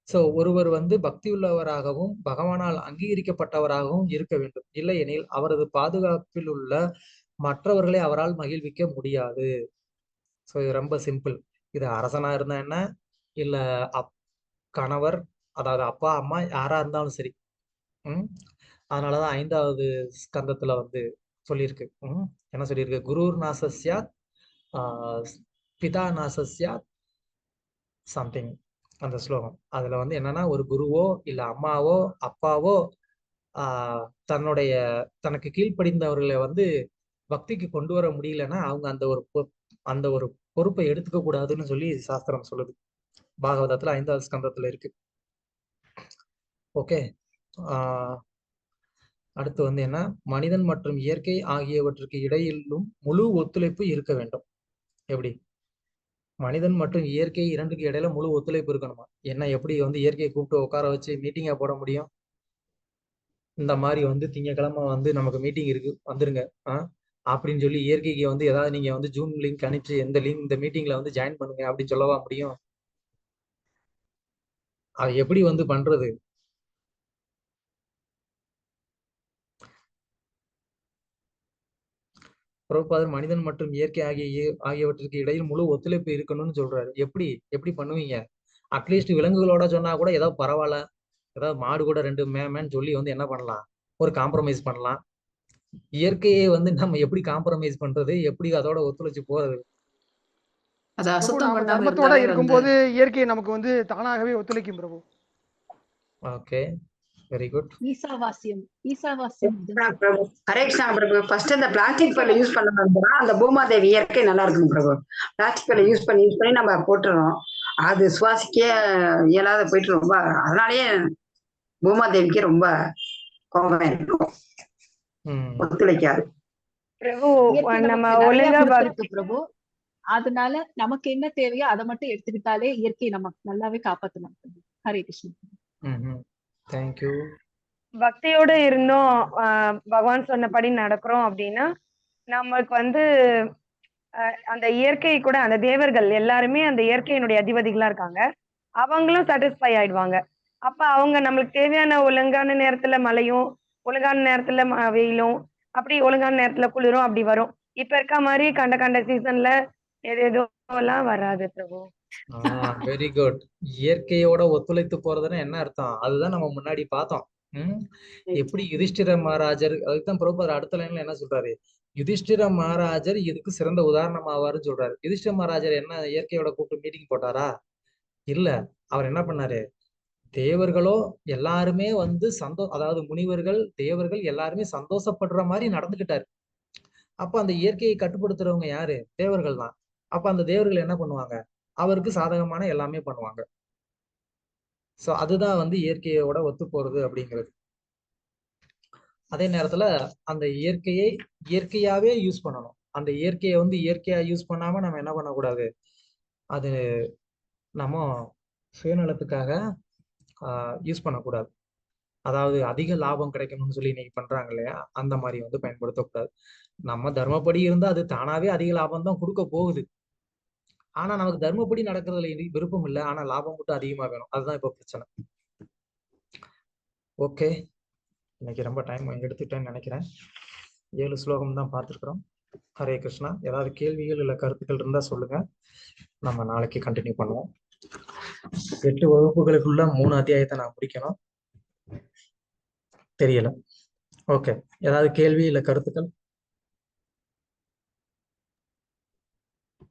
சோ ஒருவர் வந்து பக்தியுள்ளவராகவும் பகவானால் அங்கீகரிக்கப்பட்டவராகவும் இருக்க வேண்டும். இல்லையெனில் அவரது பாதுகாப்பில் உள்ள மற்றவர்களை அவரால் மகிழ்விக்க முடியாது. ஸோ இது ரொம்ப சிம்பிள். இது அரசனா இருந்தா என்ன, இல்ல கணவர், அதாவது அப்பா அம்மா யாரா இருந்தாலும் சரி. அதனாலதான் 5வது ஸ்கந்தத்துல வந்து சொல்லியிருக்கு. என்ன சொல்லியிருக்கு? குருர் நாசஸ்யாத் பிதா நாசஸ்யாத் சம்திங், அந்த ஸ்லோகம். அதுல வந்து என்னன்னா, ஒரு குருவோ இல்ல அம்மாவோ அப்பாவோ தன்னுடைய தனக்கு கீழ்ப்படிந்தவர்களை வந்து பக்திக்கு கொண்டு வர முடியலன்னா அவங்க அந்த ஒரு பொறுப்பை எடுத்துக்க கூடாதுன்னு சொல்லி சாஸ்திரம் சொல்லுது. பாகவதத்துல 5வது ஸ்கந்தத்துல இருக்கு. ஓகே. அடுத்து வந்து என்ன, மனிதன் மற்றும் இயற்கை ஆகியவற்றுக்கு இடையிலும் முழு ஒத்துழைப்பு இருக்க வேண்டும். எப்படி? மனிதன் மற்றும் இயற்கை இரண்டுக்கு இடையில முழு ஒத்துழைப்பு இருக்கணுமா? என்ன எப்படி வந்து இயற்கையை கூப்பிட்டு உட்கார வச்சு மீட்டிங்கா போட முடியும்? இந்த மாதிரி வந்து திங்கக்கிழமை வந்து நமக்கு மீட்டிங் இருக்கு வந்துருங்க அப்படின்னு சொல்லி இயற்கைக்கு வந்து ஏதாவது நீங்க வந்து ஜூம் லிங்க் அனுப்பிச்சு இந்த மீட்டிங்ல வந்து ஜாயின் பண்ணுங்க அப்படின்னு சொல்லவா முடியும்? அது எப்படி வந்து பண்றது? பிரபுபாதர் மனிதன் மற்றும் இயற்கை ஆகியவற்றுக்கு இடையில் முழு ஒத்துழைப்பு இருக்கணும்னு சொல்றாரு. எப்படி பண்ணுவீங்க? அட்லீஸ்ட் விலங்குகளோட சொன்னா கூட ஏதாவது பரவாயில்ல, ஏதாவது மாடு கூட 2 மேன்னு சொல்லி வந்து என்ன பண்ணலாம், ஒரு காம்ப்ரமைஸ் பண்ணலாம். இயற்கையை வந்து நம்ம எப்படி காம்ப்ரமைஸ் பண்றது? எப்படி அதோட ஒத்துழைச்சு போறது? அது அசுத்தம் பண்ணாம தர்மத்தோட இருந்தாலே இருக்கும்போது இயற்கை நமக்கு வந்து தானாகவே ஒத்துழைக்கும் பிரபு. Okay, very good. ஈசாவாசியம் பிரபு. ஹரே கிருஷ்ணா பிரபு. ஃபர்ஸ்ட் இந்த பிளாஸ்டிக் பைல யூஸ் பண்ண அந்த பூமாதேவி இயற்கை நல்லா இருக்கும் பிரபு. பிளாஸ்டிக் பைல யூஸ் பண்ணி நம்ம போட்டுறோம், அது சுவாசிக்க இயலாத போயிட்டு ரொம்ப, அதனாலயே பூமாதேவிக்கு ரொம்ப கோபம் இருக்கும், ஒத்துழைக்காது பிரபு. நம்ம ஒழுங்கா பிரபு, அதனால நமக்கு என்ன தேவையோ அதை மட்டும் எடுத்துக்கிட்டாலே இயற்கை நமக்கு நல்லாவே காப்பாத்தலாம். ஹரே கிருஷ்ணன். தேங்க்யூ. பக்தியோட இருந்தோம், பகவான் சொன்னபடி நடக்கிறோம் அப்படின்னா நமக்கு வந்து அந்த இயற்கை கூட, அந்த தேவர்கள் எல்லாருமே அந்த இயற்கையினுடைய அதிபதிகளா இருக்காங்க, அவங்களும் சாட்டிஸ்ஃபை ஆயிடுவாங்க. அப்ப அவங்க நம்மளுக்கு தேவையான ஒழுங்கான நேரத்துல மழையும், ஒழுங்கான நேரத்துல வெயிலும், அப்படி ஒழுங்கான நேரத்துல குளிரும் அப்படி வரும். இப்ப இருக்க மாதிரி கண்ட சீசன்ல ஏதேதோ எல்லாம் வராது பிரபு. Very good. இயற்கையோட ஒத்துழைத்து போறதுன்னா என்ன அர்த்தம்? அதுதான் நம்ம முன்னாடி பார்த்தோம். எப்படி யுதிஷ்டிர மகாராஜர், அதுக்குதான் பிரபுபாதர் அடுத்த லைன்ல என்ன சொல்றாரு, யுதிஷ்டிர மகாராஜர் இதுக்கு சிறந்த உதாரணமாவாருன்னு சொல்றாரு. யுதிஷ்டிர மகாராஜர் என்ன இயற்கையோட கூப்பிட்டு மீட்டிங் போட்டாரா? இல்ல. அவர் என்ன பண்ணாரு, தேவர்களோ எல்லாருமே வந்து அதாவது முனிவர்கள் தேவர்கள் எல்லாருமே சந்தோஷப்படுற மாதிரி நடந்துகிட்டாரு. அப்ப அந்த இயற்கையை கட்டுப்படுத்துறவங்க யாரு? தேவர்கள் தான். அப்ப அந்த தேவர்கள் என்ன பண்ணுவாங்க, அவருக்கு சாதகமான எல்லாமே பண்ணுவாங்க. சோ அதுதான் வந்து இயற்கையோட ஒத்து போறது அப்படிங்கிறது. அதே நேரத்துல அந்த இயற்கையை இயற்கையாவே யூஸ் பண்ணணும். அந்த இயற்கையை வந்து இயற்கையா யூஸ் பண்ணாம நம்ம என்ன பண்ணக்கூடாது, அது நம்ம சுயநலத்துக்காக யூஸ் பண்ணக்கூடாது. அதாவது அதிக லாபம் கிடைக்கணும்னு சொல்லி இன்னைக்கு பண்றாங்க இல்லையா, அந்த மாதிரி வந்து பயன்படுத்தக்கூடாது. நம்ம தர்மப்படி இருந்தா அது தானாவே அதிக லாபம் தான் கொடுக்க போகுது. ஆனா நமக்கு தர்மப்படி நடக்கிறதுல விருப்பம் இல்லை, ஆனா லாபம் மட்டும் அதிகமா வேணும். அதுதான் இப்ப பிரச்சனை. ஓகே, இன்னைக்கு ரொம்ப டைம் எடுத்துட்டேன்னு நினைக்கிறேன். 7 ஸ்லோகம் தான் பார்த்துருக்குறோம். ஹரே கிருஷ்ணா. ஏதாவது கேள்விகள் இல்லை கருத்துக்கள் இருந்தா சொல்லுங்க, நம்ம நாளைக்கு கண்டினியூ பண்ணுவோம். 8 வகுப்புகளுக்குள்ள 3 அத்தியாயத்தை நான் முடிக்கணும். தெரியல. ஓகே, ஏதாவது கேள்வி இல்லை கருத்துக்கள்?